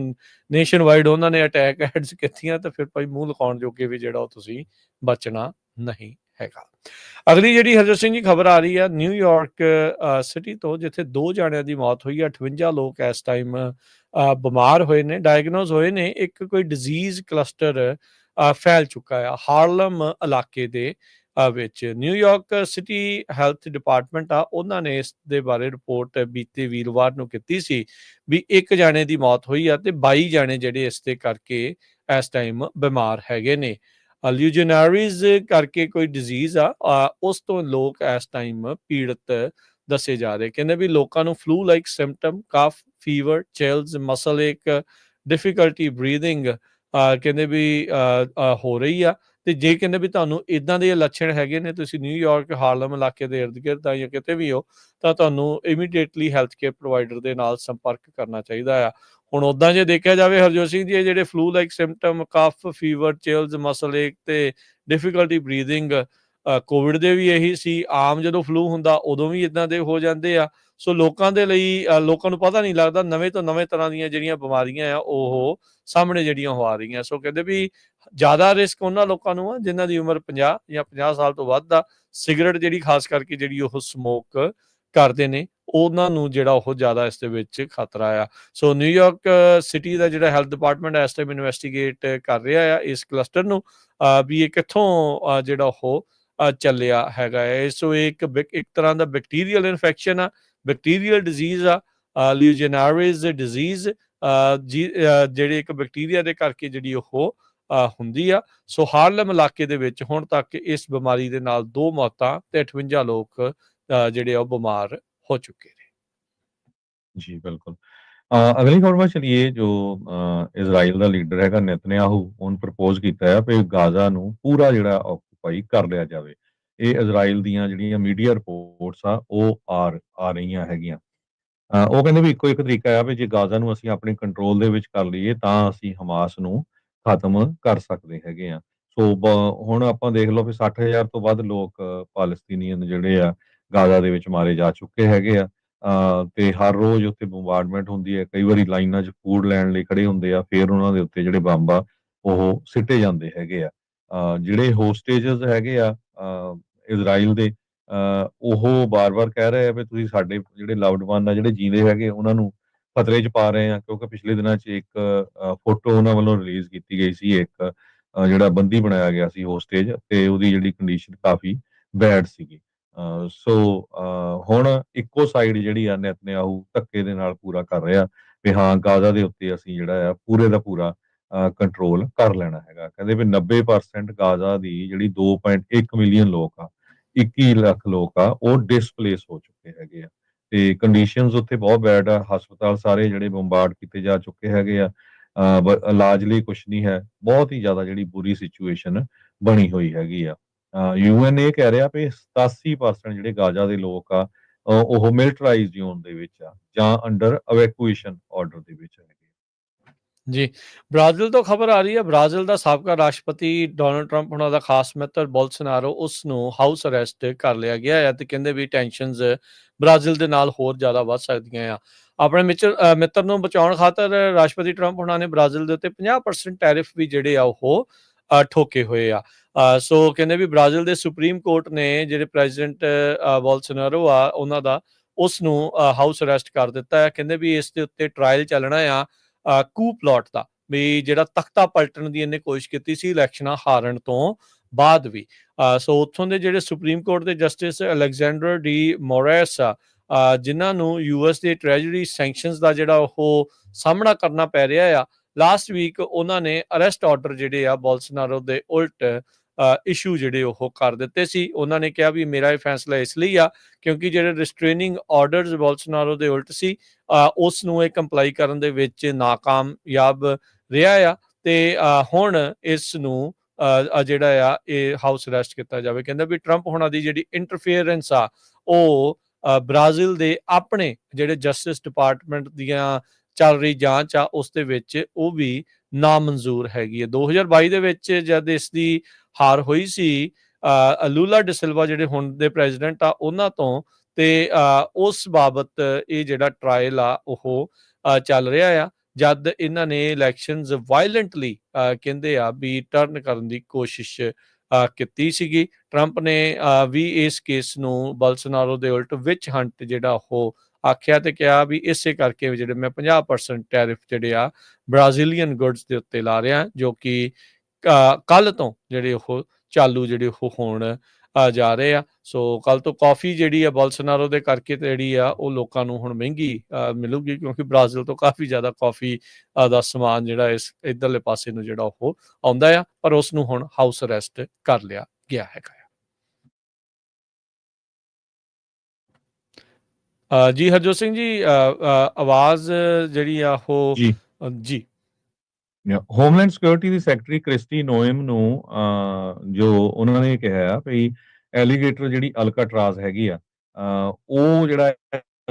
ਨੇਸ਼ਨ ਵਾਈਡ ਉਹਨਾਂ ਨੇ ਅਟੈਕ ਐਡਸ ਕੀਤੀਆਂ ਤਾਂ ਫਿਰ ਭਾਈ ਮੂੰਹ ਲਕਾਉਣ ਜੋਗੇ ਵੀ ਜਿਹੜਾ ਉਹ ਤੁਸੀਂ ਬਚਣਾ ਨਹੀਂ ਹੈਗਾ। ਅਗਲੀ ਜਿਹੜੀ ਹਰਜੋਤ ਸਿੰਘ ਜੀ ਖਬਰ ਆ ਰਹੀ ਆ ਨਿਊਯਾਰਕ ਸਿਟੀ ਤੋਂ, ਜਿੱਥੇ 2 ਜਾਣਿਆਂ ਦੀ ਮੌਤ ਹੋਈ ਆ, 58 ਲੋਕ ਇਸ ਟਾਈਮ ਬਿਮਾਰ ਹੋਏ ਨੇ, ਡਾਇਗਨੋਜ਼ ਹੋਏ ਨੇ। ਇੱਕ ਕੋਈ ਡਿਜ਼ੀਜ਼ ਕਲਸਟਰ ਫੈਲ ਚੁੱਕਾ ਆ ਹਾਰਲਮ ਇਲਾਕੇ ਦੇ ਵਿੱਚ। ਨਿਊਯਾਰਕ ਸਿਟੀ ਹੈਲਥ ਡਿਪਾਰਟਮੈਂਟ ਆ, ਉਹਨਾਂ ਨੇ ਇਸ ਦੇ ਬਾਰੇ ਰਿਪੋਰਟ ਬੀਤੇ ਵੀਰਵਾਰ ਨੂੰ ਕੀਤੀ ਸੀ ਵੀ 1 ਜਾਣੇ ਦੀ ਮੌਤ ਹੋਈ ਆ ਤੇ 22 ਜਾਣੇ ਜਿਹੜੇ ਇਸ ਦੇ ਕਰਕੇ ਇਸ ਟਾਈਮ ਬਿਮਾਰ ਹੈਗੇ ਨੇ। ਲਿਊਜੀਨਰੀਜ਼ ਕਰਕੇ ਕੋਈ ਡਿਜ਼ੀਜ਼ ਆ, ਉਸ ਤੋਂ ਲੋਕ ਇਸ ਟਾਈਮ ਪੀੜਤ ਦੱਸੇ ਜਾ ਰਹੇ। ਕਹਿੰਦੇ ਵੀ ਲੋਕਾਂ ਨੂੰ flu like symptom, cough, fever, chills, muscle ache, difficulty breathing ਕਹਿੰਦੇ ਵੀ ਹੋ ਰਹੀ ਆ। ਤੇ ਜੇ ਕਹਿੰਦੇ ਵੀ ਤੁਹਾਨੂੰ ਇਦਾਂ ਦੇ ਲੱਛਣ ਹੈਗੇ ਨੇ, ਤੁਸੀਂ ਨਿਊਯਾਰਕ ਹਾਰਲਮ ਇਲਾਕੇ ਦੇ ਇਰਦ ਗਿਰਦ ਜਾਂ ਕਿਤੇ ਵੀ ਹੋ, ਤਾਂ ਤੁਹਾਨੂੰ ਇਮੀਡੀਏਟਲੀ ਹੈਲਥ ਕੇਅਰ ਪ੍ਰੋਵਾਈਡਰ ਦੇ ਨਾਲ ਸੰਪਰਕ ਕਰਨਾ ਚਾਹੀਦਾ ਆ। ਹੁਣ ਉੱਦਾਂ ਜੇ ਦੇਖਿਆ ਜਾਵੇ ਹਰਜੋਤ ਸਿੰਘ ਜੀ, ਜਿਹੜੇ flu like symptom, cough, fever, chills, muscle ache ਤੇ ਡਿਫਿਕਲਟੀ ਬਰੀਥਿੰਗ, ਕੋਵਿਡ ਦੇ ਵੀ ਇਹੀ ਸੀ। ਆਮ ਜਦੋਂ ਫਲੂ ਹੁੰਦਾ ਉਦੋਂ ਵੀ ਇਦਾਂ ਦੇ ਹੋ ਜਾਂਦੇ ਆ। ਸੋ ਲੋਕਾਂ ਦੇ ਲਈ ਲੋਕਾਂ ਨੂੰ ਪਤਾ ਨਹੀਂ ਲੱਗਦਾ, ਨਵੇਂ ਤੋਂ ਨਵੇਂ ਤਰ੍ਹਾਂ ਦੀਆਂ ਜਿਹੜੀਆਂ ਬਿਮਾਰੀਆਂ ਆ ਉਹ ਸਾਹਮਣੇ ਜਿਹੜੀਆਂ ਉਹ ਆ ਰਹੀਆਂ। ਸੋ ਕਹਿੰਦੇ ਵੀ ਜ਼ਿਆਦਾ ਰਿਸਕ ਉਹਨਾਂ ਲੋਕਾਂ ਨੂੰ ਆ ਜਿਨ੍ਹਾਂ ਦੀ ਉਮਰ 50 ਜਾਂ 50 ਸਾਲ ਤੋਂ ਵੱਧ ਆ। ਸਿਗਰਟ ਜਿਹੜੀ ਖਾਸ ਕਰਕੇ ਜਿਹੜੀ ਉਹ ਸਮੋਕ ਕਰਦੇ ਨੇ, ਉਹਨਾਂ ਨੂੰ ਜਿਹੜਾ ਉਹ ਜ਼ਿਆਦਾ ਇਸ ਦੇ ਵਿੱਚ ਖਤਰਾ ਆ। ਸੋ ਨਿਊਯਾਰਕ ਸਿਟੀ ਦਾ ਜਿਹੜਾ ਹੈਲਥ ਡਿਪਾਰਟਮੈਂਟ ਇਸ ਟਾਈਮ ਇਨਵੈਸਟੀਗੇਟ ਕਰ ਰਿਹਾ ਆ ਇਸ ਕਲਸਟਰ ਨੂੰ ਵੀ ਇਹ ਕਿੱਥੋਂ ਜਿਹੜਾ ਉਹ ਚੱਲਿਆ ਹੈਗਾ ਹੈ। ਸੋ ਇੱਕ ਤਰ੍ਹਾਂ ਦਾ ਬੈਕਟੀਰੀਅਲ ਇਨਫੈਕਸ਼ਨ ਆ, ਬੈਕਟੀਰੀਅਲ ਡਿਜ਼ੀਜ਼ ਆ, ਲਿਊਜੀਨਰੀਜ਼ ਡਿਜ਼ੀਜ਼ ਜਿਹੜੇ ਇੱਕ ਬੈਕਟੀਰੀਆ ਦੇ ਕਰਕੇ ਜਿਹੜੀ ਉਹ ਹੁੰਦੀ ਆ। ਸੋ ਹਾਰਲਮ ਇਲਾਕੇ ਦੇ ਵਿੱਚ ਹੁਣ ਤੱਕ ਇਸ ਬਿਮਾਰੀ ਦੇ ਨਾਲ 2 ਮੌਤਾਂ ਤੇ 58 ਲੋਕ ਜਿਹੜੇ ਉਹ ਬਿਮਾਰ ਹੋ ਚੁੱਕੇ ਨੇ। ਜੀ ਬਿਲਕੁਲ। ਅਗਲੀ ਖਬਰ ਵੱਲ ਚਲੀਏ। ਜੋ ਇਜ਼ਰਾਈਲ ਦਾ ਲੀਡਰ ਹੈਗਾ ਨੇਤਨਯਾਹੂ, ਉਹਨੇ ਪ੍ਰਪੋਜ਼ ਕੀਤਾ ਹੈ ਕਿ ਗਾਜ਼ਾ ਨੂੰ ਪੂਰਾ ਜਿਹੜਾ ਆਕੂਪਾਈ ਕਰ ਲਿਆ ਜਾਵੇ। ਇਹ ਇਜ਼ਰਾਈਲ ਦੀਆਂ ਜਿਹੜੀਆਂ ਮੀਡੀਆ ਰਿਪੋਰਟਸ ਆ ਉਹ ਆ ਰਹੀਆਂ ਹੈਗੀਆਂ। ਉਹ ਕਹਿੰਦੇ ਵੀ ਇੱਕੋ ਇੱਕ ਤਰੀਕਾ ਆ ਵੀ ਜੇ ਗਾਜ਼ਾ ਨੂੰ ਅਸੀਂ ਆਪਣੇ ਕੰਟਰੋਲ ਦੇ ਵਿੱਚ ਕਰ ਲਈਏ ਤਾਂ ਅਸੀਂ ਹਮਾਸ ਨੂੰ ਖਤਮ ਕਰ ਸਕਦੇ ਹੈਗੇ ਆ। ਸੋ ਹੁਣ ਆਪਾਂ ਦੇਖ ਲਓ ਵੀ 60,000 ਤੋਂ ਵੱਧ ਲੋਕ ਪਾਲਸਤੀਨੀਅਨ ਜਿਹੜੇ ਆ ਗਾਜ਼ਾ ਦੇ ਵਿੱਚ ਮਾਰੇ ਜਾ ਚੁੱਕੇ ਹੈਗੇ ਆ। ਤੇ ਹਰ ਰੋਜ਼ ਉੱਥੇ ਬੰਬਾਰਡਮੈਂਟ ਹੁੰਦੀ ਹੈ। ਕਈ ਵਾਰੀ ਲਾਈਨਾਂ 'ਚ ਫੂਡ ਲੈਣ ਲਈ ਖੜੇ ਹੁੰਦੇ ਆ, ਫਿਰ ਉਹਨਾਂ ਦੇ ਉੱਤੇ ਜਿਹੜੇ ਬੰਬ ਆ ਉਹ ਸਿੱਟੇ ਜਾਂਦੇ ਹੈਗੇ ਆ। ਜਿਹੜੇ ਹੋਸਟੇਜਸ ਹੈਗੇ ਆ ਇਜ਼ਰਾਈਲ ਦੇ, ਉਹ ਬਾਰ-ਬਾਰ ਕਹਿ ਰਹੇ ਆ ਵੀ ਤੁਸੀਂ ਸਾਡੇ ਜਿਹੜੇ ਲਵਡ ਵਨ ਆ ਜਿਹੜੇ ਜੀਂਦੇ ਹੈਗੇ ਉਹਨਾਂ ਨੂੰ ਖਤਰੇ 'ਚ ਪਾ ਰਹੇ ਆ, ਕਿਉਂਕਿ ਪਿਛਲੇ ਦਿਨਾਂ 'ਚ ਇੱਕ ਫੋਟੋ ਉਹਨਾਂ ਵੱਲੋਂ ਰਿਲੀਜ਼ ਕੀਤੀ ਗਈ ਸੀ। ਇੱਕ ਜਿਹੜਾ ਬੰਦੀ ਬਣਾਇਆ ਗਿਆ ਸੀ ਹੋਸਟੇਜ, ਤੇ ਉਹਦੀ ਜਿਹੜੀ ਕੰਡੀਸ਼ਨ ਕਾਫੀ ਬੈਡ ਸੀਗੀ। ਸੋ ਹੁਣ ਇੱਕੋ ਸਾਈਡ ਜਿਹੜੀ ਆ ਨੇਤਨਯਾਹੂ ਧੱਕੇ ਦੇ ਨਾਲ ਪੂਰਾ ਕਰ ਰਿਹਾ ਵੀ ਹਾਂ ਗਾਜ਼ਾ ਦੇ ਉੱਤੇ ਅਸੀਂ ਜਿਹੜਾ ਆ ਪੂਰੇ ਦਾ ਪੂਰਾ ਕੰਟਰੋਲ ਕਰ ਲੈਣਾ ਹੈਗਾ। ਕਹਿੰਦੇ ਵੀ 90% ਗਾਜ਼ਾ ਦੀ ਜਿਹੜੀ 2.1 ਮਿਲੀਅਨ ਲੋਕ ਆ, 21 ਲੱਖ ਲੋਕ ਆ, ਉਹ ਡਿਸਪਲੇਸ ਹੋ ਚੁੱਕੇ ਹੈਗੇ ਆ ਤੇ ਕੰਡੀਸ਼ਨਸ ਉੱਥੇ ਬਹੁਤ ਬੈਡ ਆ। ਹਸਪਤਾਲ ਸਾਰੇ ਜਿਹੜੇ ਬੰਬਾਰਡ ਕੀਤੇ ਜਾ ਚੁੱਕੇ ਹੈਗੇ ਆ। ਇਲਾਜ ਲਈ ਕੁਝ ਨਹੀਂ ਹੈ। ਬਹੁਤ ਹੀ ਜ਼ਿਆਦਾ ਜਿਹੜੀ ਬੁਰੀ ਸਿਚੁਏਸ਼ਨ ਬਣੀ ਹੋਈ ਹੈਗੀ ਆ। UN ਇਹ ਕਹਿ ਰਿਹਾ ਵੀ 87% ਜਿਹੜੇ ਗਾਜ਼ਾ ਦੇ ਲੋਕ ਆ ਉਹ ਮਿਲਟਰਾਈਜ਼ ਜ਼ੋਨ ਦੇ ਵਿੱਚ ਆ ਜਾਂ ਅੰਡਰ ਇਵੈਕੂਏਸ਼ਨ ਆਰਡਰ ਦੇ ਵਿੱਚ ਹੈਗੇ। ਜੀ, ਬ੍ਰਾਜ਼ੀਲ ਤੋਂ ਖਬਰ ਆ ਰਹੀ ਹੈ। ਬ੍ਰਾਜ਼ੀਲ ਦਾ ਸਾਬਕਾ ਰਾਸ਼ਟਰਪਤੀ ਡੋਨਲਡ ਟਰੰਪ ਉਹਨਾਂ ਦਾ ਖਾਸ ਮਿੱਤਰ ਬੋਲਸੋਨਾਰੋ ਉਸ ਨੂੰ ਹਾਊਸ ਅਰੈਸਟ ਕਰ ਲਿਆ ਗਿਆ ਹੈ ਤੇ ਕਹਿੰਦੇ ਵੀ ਟੈਂਸ਼ਨਸ ਬ੍ਰਾਜ਼ੀਲ ਦੇ ਨਾਲ ਹੋਰ ਜ਼ਿਆਦਾ ਵੱਧ ਸਕਦੀਆਂ ਆ। ਆਪਣੇ ਮਿੱਤਰ ਨੂੰ ਬਚਾਉਣ ਖਾਤਰ ਰਾਸ਼ਟਰਪਤੀ ਟਰੰਪ ਉਹਨਾਂ ਨੇ ਬ੍ਰਾਜ਼ੀਲ ਦੇ ਉੱਤੇ 50% ਟੈਰਿਫ ਵੀ ਜਿਹੜੇ ਆ ਉਹ ਠੋਕੇ ਹੋਏ ਆ। ਸੋ ਕਹਿੰਦੇ ਵੀ ਬ੍ਰਾਜ਼ੀਲ ਦੇ ਸੁਪਰੀਮ ਕੋਰਟ ਨੇ ਜਿਹੜੇ ਪ੍ਰੈਜ਼ੀਡੈਂਟ ਬੋਲਸੋਨਾਰੋ ਆ ਉਹਨਾਂ ਦਾ ਉਸ ਨੂੰ ਹਾਊਸ ਅਰੈਸਟ ਕਰ ਦਿੱਤਾ ਹੈ। ਕਹਿੰਦੇ ਵੀ ਇਸ ਦੇ ਉੱਤੇ ਟਰਾਇਲ ਚੱਲਣਾ ਆ ਕੂ ਪਲਾਟ ਦਾ, ਵੀ ਜਿਹੜਾ ਤਖਤਾ ਪਲਟਣ ਦੀ ਇਹਨੇ ਕੋਸ਼ਿਸ਼ ਕੀਤੀ ਸੀ ਇਲੈਕਸ਼ਨਾਂ ਹਾਰਨ ਤੋਂ ਬਾਅਦ ਵੀ। ਸੋ ਉੱਥੋਂ ਦੇ ਜਿਹੜੇ ਸੁਪਰੀਮ ਕੋਰਟ ਦੇ ਜਸਟਿਸ ਅਲੈਗਜ਼ੈਂਡਰ ਡੀ ਮੋਰੇਸ ਆ, ਜਿਨ੍ਹਾਂ ਨੂੰ ਯੂਐਸ ਦੇ ਟ੍ਰੈਜਰੀ ਸੈਂਕਸ਼ਨਸ ਦਾ ਜਿਹੜਾ ਉਹ ਸਾਹਮਣਾ ਕਰਨਾ ਪੈ ਰਿਹਾ ਆ, ਲਾਸਟ ਵੀਕ ਉਹਨਾਂ ਨੇ ਅਰੈਸਟ ਆਰਡਰ ਜਿਹੜੇ ਆ ਬੋਲਸੋਨਾਰੋ ਦੇ ਉਲਟ ਇਸ਼ੂ ਜਿਹੜੇ ਉਹ ਕਰ ਦਿੱਤੇ ਸੀ। ਉਹਨਾਂ ਨੇ ਕਿਹਾ ਵੀ ਮੇਰਾ ਇਹ ਫੈਸਲਾ ਇਸ ਲਈ ਆ ਕਿਉਂਕਿ ਜਿਹੜੇ ਰਿਸਟ੍ਰੇਨਿੰਗ ਆਰਡਰਸ ਬੋਲਸੋਨਾਰੋ ਦੇ ਉਲਟ ਸੀ ਉਸ ਨੂੰ ਇਹ ਕੰਪਲਾਈ ਕਰਨ ਦੇ ਵਿੱਚ ਨਾਕਾਮਯਾਬ ਰਿਹਾ ਆ ਤੇ ਹੁਣ ਇਸ ਨੂੰ ਜਿਹੜਾ ਆ ਇਹ ਹਾਊਸ ਅਰੈਸਟ ਕੀਤਾ ਜਾਵੇ। ਕਹਿੰਦਾ ਵੀ ਟਰੰਪ ਹੋਣਾ ਦੀ ਜਿਹੜੀ ਇੰਟਰਫੇਅਰੈਂਸ ਆ ਉਹ ਬ੍ਰਾਜ਼ੀਲ ਦੇ ਆਪਣੇ ਜਿਹੜੇ ਜਸਟਿਸ ਡਿਪਾਰਟਮੈਂਟ ਦੀਆਂ ਚੱਲ ਰਹੀ ਜਾਂਚ ਆ ਉਸ ਦੇ ਵਿੱਚ ਉਹ ਵੀ ਨਾਮਨਜ਼ੂਰ ਹੈਗੀ ਹੈ। 2022 ਦੇ ਵਿੱਚ ਜਦ ਇਸ ਦੀ ਹਾਰ ਹੋਈ ਸੀ ਲੂਲਾ ਡੀ ਸਿਲਵਾ ਜਿਹੜੇ ਹੁਣ ਦੇ ਪ੍ਰੈਜ਼ੀਡੈਂਟ ਆ ਉਹਨਾਂ ਤੋਂ, ਤੇ ਉਸ ਬਾਬਤ ਇਹ ਜਿਹੜਾ ਟਰਾਇਲ ਆ ਉਹ ਚੱਲ ਰਿਹਾ ਆ ਜਦ ਇਹਨਾਂ ਨੇ ਇਲੈਕਸ਼ਨਸ ਵਾਇਲੈਂਟਲੀ ਕਹਿੰਦੇ ਆ ਵੀ ਟਰਨ ਕਰਨ ਦੀ ਕੋਸ਼ਿਸ਼ ਕੀਤੀ ਸੀਗੀ। ਟਰੰਪ ਨੇ ਵੀ ਇਸ ਕੇਸ ਨੂੰ ਬੋਲਸੋਨਾਰੋ ਦੇ ਉਲਟ ਵਿਚ ਹੰਟ ਜਿਹੜਾ ਉਹ ਆਖਿਆ ਤੇ ਕਿਹਾ ਵੀ ਇਸੇ ਕਰਕੇ ਜਿਹੜੇ ਮੈਂ 50% ਟੈਰਿਫ ਜਿਹੜੇ ਆ ਬ੍ਰਾਜ਼ੀਲੀਅਨ ਗੁੱਡਸ ਦੇ ਉੱਤੇ ਲਾ ਰਿਹਾ, ਜੋ ਕਿ ਕੱਲ ਤੋਂ ਜਿਹੜੇ ਉਹ ਚਾਲੂ ਜਿਹੜੇ ਉਹ ਹੋਣ ਜਾ ਰਹੇ ਆ। ਸੋ ਕੱਲ ਤੋਂ ਕਾਫੀ ਜਿਹੜੀ ਆ ਬੋਲਸੋਨਾਰੋ ਦੇ ਕਰਕੇ ਜਿਹੜੀ ਆ ਉਹ ਲੋਕਾਂ ਨੂੰ ਹੁਣ ਮਹਿੰਗੀ ਮਿਲੂਗੀ ਕਿਉਂਕਿ ਬ੍ਰਾਜ਼ੀਲ ਤੋਂ ਕਾਫੀ ਜ਼ਿਆਦਾ ਕਾਫੀ ਦਾ ਸਮਾਨ ਜਿਹੜਾ ਇਸ ਇੱਧਰਲੇ ਪਾਸੇ ਨੂੰ ਜਿਹੜਾ ਉਹ ਆਉਂਦਾ ਆ, ਪਰ ਉਸ ਨੂੰ ਹੁਣ ਹਾਊਸ ਅਰੈਸਟ ਕਰ ਲਿਆ ਗਿਆ ਹੈਗਾ। ਜੀ ਹਰਜੋਤ ਸਿੰਘ ਜੀ, ਆਵਾਜ਼ ਜਿਹੜੀ ਆ ਉਹ ਜੀ ਹੋਮਲੈਂਡ ਸਿਕਿਉਰਿਟੀ ਦੀ ਸੈਕਟਰੀ ਕ੍ਰਿਸਟੀ ਨੋਇਮ ਨੂੰ ਜੋ ਉਹਨਾਂ ਨੇ ਕਿਹਾ ਵੀ ਐਲੀਗੇਟਰ ਜਿਹੜੀ ਅਲਕਾਟਰਾਜ਼ ਹੈਗੀ ਆ ਉਹ ਜਿਹੜਾ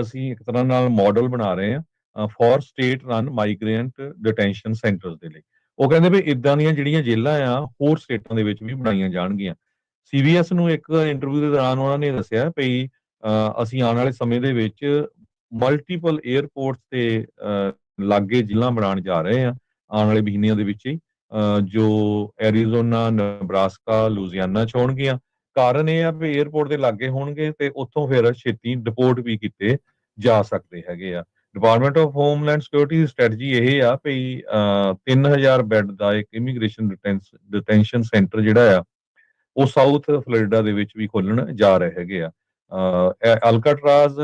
ਅਸੀਂ ਇੱਕ ਤਰ੍ਹਾਂ ਨਾਲ ਮਾਡਲ ਬਣਾ ਰਹੇ ਆ for state run migrant detention centres ਦੇ ਲਈ। ਉਹ ਕਹਿੰਦੇ ਵੀ ਇਦਾਂ ਦੀਆਂ ਜਿਹੜੀਆਂ ਜੇਲ੍ਹਾਂ ਆ ਹੋਰ ਸਟੇਟਾਂ ਦੇ ਵਿੱਚ ਵੀ ਬਣਾਈਆਂ ਜਾਣਗੀਆਂ। ਸੀਬੀਐਸ ਨੂੰ ਇੱਕ ਇੰਟਰਵਿਊ ਦੇ ਦੌਰਾਨ ਉਹਨਾਂ ਨੇ ਦੱਸਿਆ ਵੀ ਅਸੀਂ ਆਉਣ ਵਾਲੇ ਸਮੇਂ ਦੇ ਵਿੱਚ ਮਲਟੀਪਲ 에ਅਰਪੋਰਟਸ ਤੇ ਲਾਗੇ ਜੇਲ੍ਹਾਂ ਬਣਾਉਣ ਜਾ ਰਹੇ ਆ ਆਉਣ ਵਾਲੇ ਮਹੀਨਿਆਂ ਦੇ ਵਿੱਚ ਹੀ, ਜੋ ਐਰੀਜ਼ੋਨਾ, ਨਬਰਾਸਕਾ, ਲੂਜ਼ੀਆਨਾ ਚ ਹੋਣਗੀਆਂ। ਕਾਰਨ ਇਹ ਆ ਵੀ 에ਅਰਪੋਰਟ ਦੇ ਲਾਗੇ ਹੋਣਗੇ ਤੇ ਉੱਥੋਂ ਫਿਰ ਛੇਤੀ ਡਿਪੋਰਟ ਵੀ ਕੀਤੇ ਜਾ ਸਕਦੇ ਹੈਗੇ ਆ। Department of homeland security the strategy ਇਹ ਆ ਵੀ 3000 ਬੈੱਡ ਦਾ ਇੱਕ ਇਮੀਗ੍ਰੇਸ਼ਨ ਡਿਟੈਂਸ਼ਨ ਸੈਂਟਰ ਜਿਹੜਾ ਆ ਉਹ ਸਾਊਥ ਫਲੋਰੀਡਾ ਦੇ ਵਿੱਚ ਵੀ ਖੋਲਣ ਜਾ ਰਹੇ ਹੈਗੇ ਆ। ਅਲਕਾਟਰਾਜ਼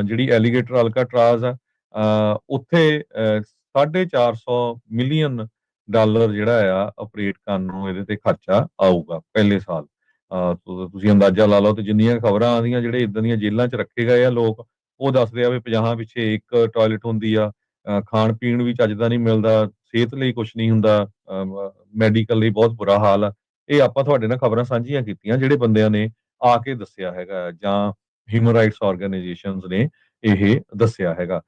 ਜਿਹੜੀ ਐਲੀਗੇਟਰ ਅਲਕਾਟਰਾਜ਼ ਆ ਉੱਥੇ 450 ਮਿਲੀਅਨ ਡਾਲਰ ਜਿਹੜਾ ਆ ਆਪਰੇਟ ਕਰਨ ਨੂੰ ਇਹਦੇ ਤੇ ਖਰਚਾ ਆਊਗਾ ਪਹਿਲੇ ਸਾਲ। ਤੁਸੀਂ ਅੰਦਾਜ਼ਾ ਲਾ ਲਓ ਤੇ ਜਿੰਨੀਆਂ ਖਬਰਾਂ ਆਉਂਦੀਆਂ ਜਿਹੜੇ ਇਦਾਂ ਦੀਆਂ ਜੇਲ੍ਹਾਂ 'ਚ ਰੱਖੇ ਗਏ ਆ ਲੋਕ, ਉਹ ਦੱਸਦੇ ਆ ਵੀ 50 ਪਿੱਛੇ ਇੱਕ ਟਾਇਲਟ ਹੁੰਦੀ ਆ, ਖਾਣ ਪੀਣ ਵੀ ਚੱਜ ਦਾ ਨਹੀਂ ਮਿਲਦਾ, ਸਿਹਤ ਲਈ ਕੁਝ ਨਹੀਂ ਹੁੰਦਾ, ਮੈਡੀਕਲ ਲਈ ਬਹੁਤ ਬੁਰਾ ਹਾਲ ਆ। ਇਹ ਆਪਾਂ ਤੁਹਾਡੇ ਨਾਲ ਖਬਰਾਂ ਸਾਂਝੀਆਂ ਕੀਤੀਆਂ ਜਿਹੜੇ ਬੰਦਿਆਂ ਨੇ ਆ ਕੇ ਦੱਸਿਆ ਹੈਗਾ ਜਾਂ ਹਿਊਮਨ ਰਾਈਟਸ ਆਰਗੇਨਾਈਜੇਸ਼ਨਸ ਨੇ ਇਹ ਦੱਸਿਆ ਹੈਗਾ।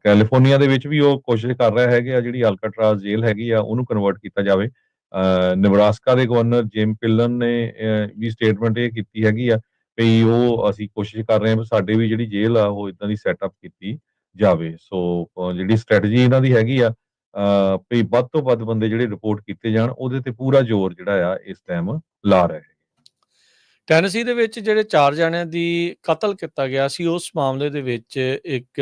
ਕੈਲੀਫੋਰਨੀਆ ਦੇ ਵਿੱਚ ਵੀ ਉਹ ਕੋਸ਼ਿਸ਼ ਕਰ ਰਹੇ ਹੈਗੇ ਆ ਜਿਹੜੀ ਅਲਕਾਟਰਾਜ਼ ਜੇਲ੍ਹ ਹੈਗੀ ਆ ਉਹਨੂੰ ਕਨਵਰਟ ਕੀਤਾ ਜਾਵੇ। ਨਬਰਾਸਕਾ ਦੇ ਗਵਰਨਰ ਜਿਮ ਪਿਲਨ ਨੇ ਵੀ ਸਟੇਟਮੈਂਟ ਇਹ ਕੀਤੀ ਹੈਗੀ ਆ ਵੀ ਉਹ ਅਸੀਂ ਕੋਸ਼ਿਸ਼ ਕਰ ਰਹੇ ਹਾਂ ਵੀ ਸਾਡੇ ਵੀ ਜਿਹੜੀ ਜੇਲ੍ਹ ਆ ਉਹ ਇਦਾਂ ਦੀ ਸੈਟਅਪ ਕੀਤੀ ਜਾਵੇ। ਸੋ ਜਿਹੜੀ ਸਟ੍ਰੈਟਜੀ ਇਹਨਾਂ ਦੀ ਹੈਗੀ ਆ ਵੀ ਵੱਧ ਤੋਂ ਵੱਧ ਬੰਦੇ ਜਿਹੜੇ ਰਿਪੋਰਟ ਕੀਤੇ ਜਾਣ, ਉਹਦੇ ਤੇ ਪੂਰਾ ਜ਼ੋਰ ਜਿਹੜਾ ਆ ਇਸ ਟਾਈਮ ਲਾ ਰਹੇ। ਟੈਨੇਸੀ ਦੇ ਵਿੱਚ ਜਿਹੜੇ 4 ਜਣਿਆਂ ਦੀ ਕਤਲ ਕੀਤਾ ਗਿਆ ਸੀ ਉਸ ਮਾਮਲੇ ਦੇ ਵਿੱਚ ਇੱਕ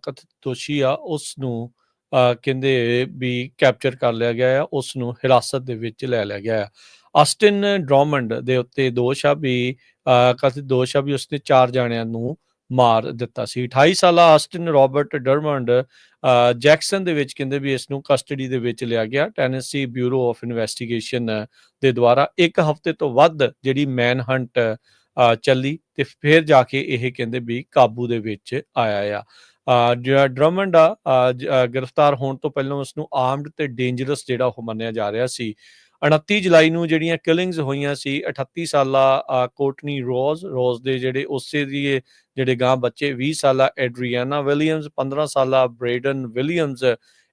ਕਥਿਤ ਦੋਸ਼ੀ ਆ ਉਸ ਨੂੰ ਕਹਿੰਦੇ ਵੀ ਕੈਪਚਰ ਕਰ ਲਿਆ ਗਿਆ ਆ, ਉਸ ਨੂੰ ਹਿਰਾਸਤ ਦੇ ਵਿੱਚ ਲੈ ਲਿਆ ਗਿਆ ਆ। ਆਸਟਿਨ ਡਰੋਮੰਡ ਦੇ ਉੱਤੇ ਦੋਸ਼ ਆ ਵੀ ਕਥਿਤ ਦੋਸ਼ ਆ ਵੀ ਉਸਨੇ 4 ਜਣਿਆਂ ਨੂੰ ਮਾਰ ਦਿੱਤਾ ਸੀ। 28 ਸਾਲਾ ਆਸਟਿਨ ਰੋਬਰਟ ਡਰਮੰਡ ਜੈਕਸਨ ਦੇ ਵਿੱਚ ਕਹਿੰਦੇ ਵੀ ਇਸ ਨੂੰ ਕਸਟਡੀ ਦੇ ਵਿੱਚ ਲਿਆ ਗਿਆ। ਟੈਨੇਸੀ ਬਿਊਰੋ ਆਫ ਇਨਵੈਸਟੀਗੇਸ਼ਨ ਦੇ ਦੁਆਰਾ 1 ਹਫ਼ਤੇ ਤੋਂ ਵੱਧ ਜਿਹੜੀ ਮੈਨ ਹੰਟ ਚੱਲੀ ਤੇ ਫਿਰ ਜਾ ਕੇ ਇਹ ਕਹਿੰਦੇ ਵੀ ਕਾਬੂ ਦੇ ਵਿੱਚ ਆਇਆ ਆ। ਜਿਹੜਾ ਡਰਮੰਡ ਆ ਗ੍ਰਿਫਤਾਰ ਹੋਣ ਤੋਂ ਪਹਿਲਾਂ ਉਸ ਨੂੰ ਆਰਮਡ ਤੇ ਡੇਂਜਰਸ ਜਿਹੜਾ ਉਹ ਮੰਨਿਆ ਜਾ ਰਿਹਾ ਸੀ। 29 ਜੁਲਾਈ ਨੂੰ ਜਿਹੜੀਆਂ ਕਿਲਿੰਗਸ ਹੋਈਆਂ ਸੀ 38 ਸਾਲਾ ਕੋਟਨੀ ਰੋਜ਼ ਦੇ ਜਿਹੜੇ ਉਸੇ ਦੀ ਜਿਹੜੇ ਗਾਂ ਬੱਚੇ, 20 ਸਾਲਾ ਐਡਰੀਆਨਾ ਵਿਲੀਅਮਸ, 15 ਸਾਲਾ ਬ੍ਰੇਡਨ ਵਿਲੀਅਮਸ,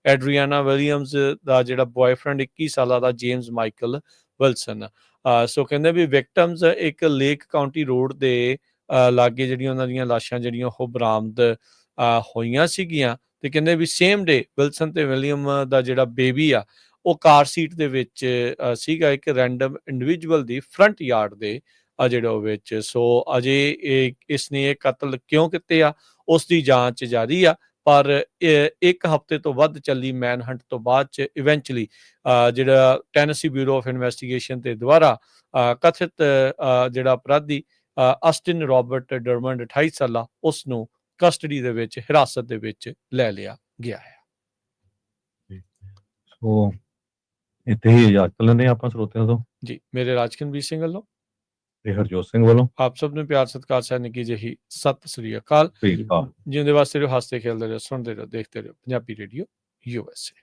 ਐਡਰੀਆਨਾ ਵਿਲੀਅਮਸ ਦਾ ਜਿਹੜਾ ਬॉयਫ੍ਰੈਂਡ 21 ਸਾਲਾਂ ਦਾ ਜੇਮਸ ਮਾਈਕਲ ਵਿਲਸਨ। ਸੋ ਕਹਿੰਦੇ ਵੀ ਵਿਕਟਮਸ ਇੱਕ ਲੇਕ ਕਾਉਂਟੀ ਰੋਡ ਦੇ ਲਾਗੇ ਜਿਹੜੀਆਂ ਉਹਨਾਂ ਦੀਆਂ ਲਾਸ਼ਾਂ ਜਿਹੜੀਆਂ ਉਹ ਬਰਾਮਦ ਹੋਈਆਂ ਸੀਗੀਆਂ ਤੇ ਕਹਿੰਦੇ ਵੀ ਸੇਮ ਡੇ ਵਿਲਸਨ ਤੇ ਵਿਲੀਅਮ ਦਾ ਜਿਹੜਾ ਬੇਬੀ ਆ ਉਹ ਕਾਰ ਸੀਟ ਦੇ ਵਿੱਚ ਸੀਗਾ ਇੱਕ ਰੈਂਡਮ ਇੰਡੀਵਿਜੂਅਲ ਦੀ ਫਰੰਟ ਯਾਰਡ ਦੇ ਜਿਹੜਾ ਉਹ ਵਿੱਚ। ਸੋ ਅਜੇ ਇਸਨੇ ਇਹ ਕਤਲ ਕਿਉਂ ਕੀਤੇ ਆ ਉਸ ਦੀ ਜਾਂਚ ਜਾਰੀ ਆ, ਪਰ ਇੱਕ ਹਫ਼ਤੇ ਤੋਂ ਵੱਧ ਚੱਲੀ ਮੈਨ ਹੰਟ ਤੋਂ ਬਾਅਦ ਚ ਇਵੈਂਚੁਅਲੀ ਜਿਹੜਾ ਟੈਨੇਸੀ ਬਿਊਰੋ ਆਫ ਇਨਵੈਸਟੀਗੇਸ਼ਨ ਤੇ ਦੁਆਰਾ ਕਥਿਤ ਜਿਹੜਾ ਅਪਰਾਧੀ ਅਸਟਿਨ ਰਾਬਰਟ ਡਰਮੰਡ 28 ਸਾਲਾ ਉਸ ਨੂੰ ਕਸਟਡੀ ਦੇ ਵਿੱਚ ਹਿਰਾਸਤ ਦੇ ਵਿੱਚ ਲੈ ਲਿਆ ਗਿਆ ਹੈ। ਸੋ ਇੱਥੇ ਹੀ ਇਜਾਜ਼ਤ ਲੈਂਦੇ ਹਾਂ ਆਪਾਂ ਸਰੋਤਿਆਂ ਤੋਂ ਜੀ, ਮੇਰੇ ਰਾਜਕਨਵੀਰ ਸਿੰਘ ਵੱਲੋਂ ਤੇ ਹਰਜੋਤ ਸਿੰਘ ਵੱਲੋਂ ਆਪ ਸਭ ਨੂੰ ਪਿਆਰ ਸਤਿਕਾਰ ਸਹਿ ਨਿੱਕੀ ਜਿਹੀ ਸਤਿ ਸ੍ਰੀ ਅਕਾਲ। ਜਿਉਂਦੇ ਵਾਸਤੇ ਰਹੋ, ਹੱਸਦੇ ਖੇਲਦੇ ਰਹੋ, ਸੁਣਦੇ ਰਹੋ, ਦੇਖਦੇ ਰਹੋ ਪੰਜਾਬੀ ਰੇਡੀਓ USA।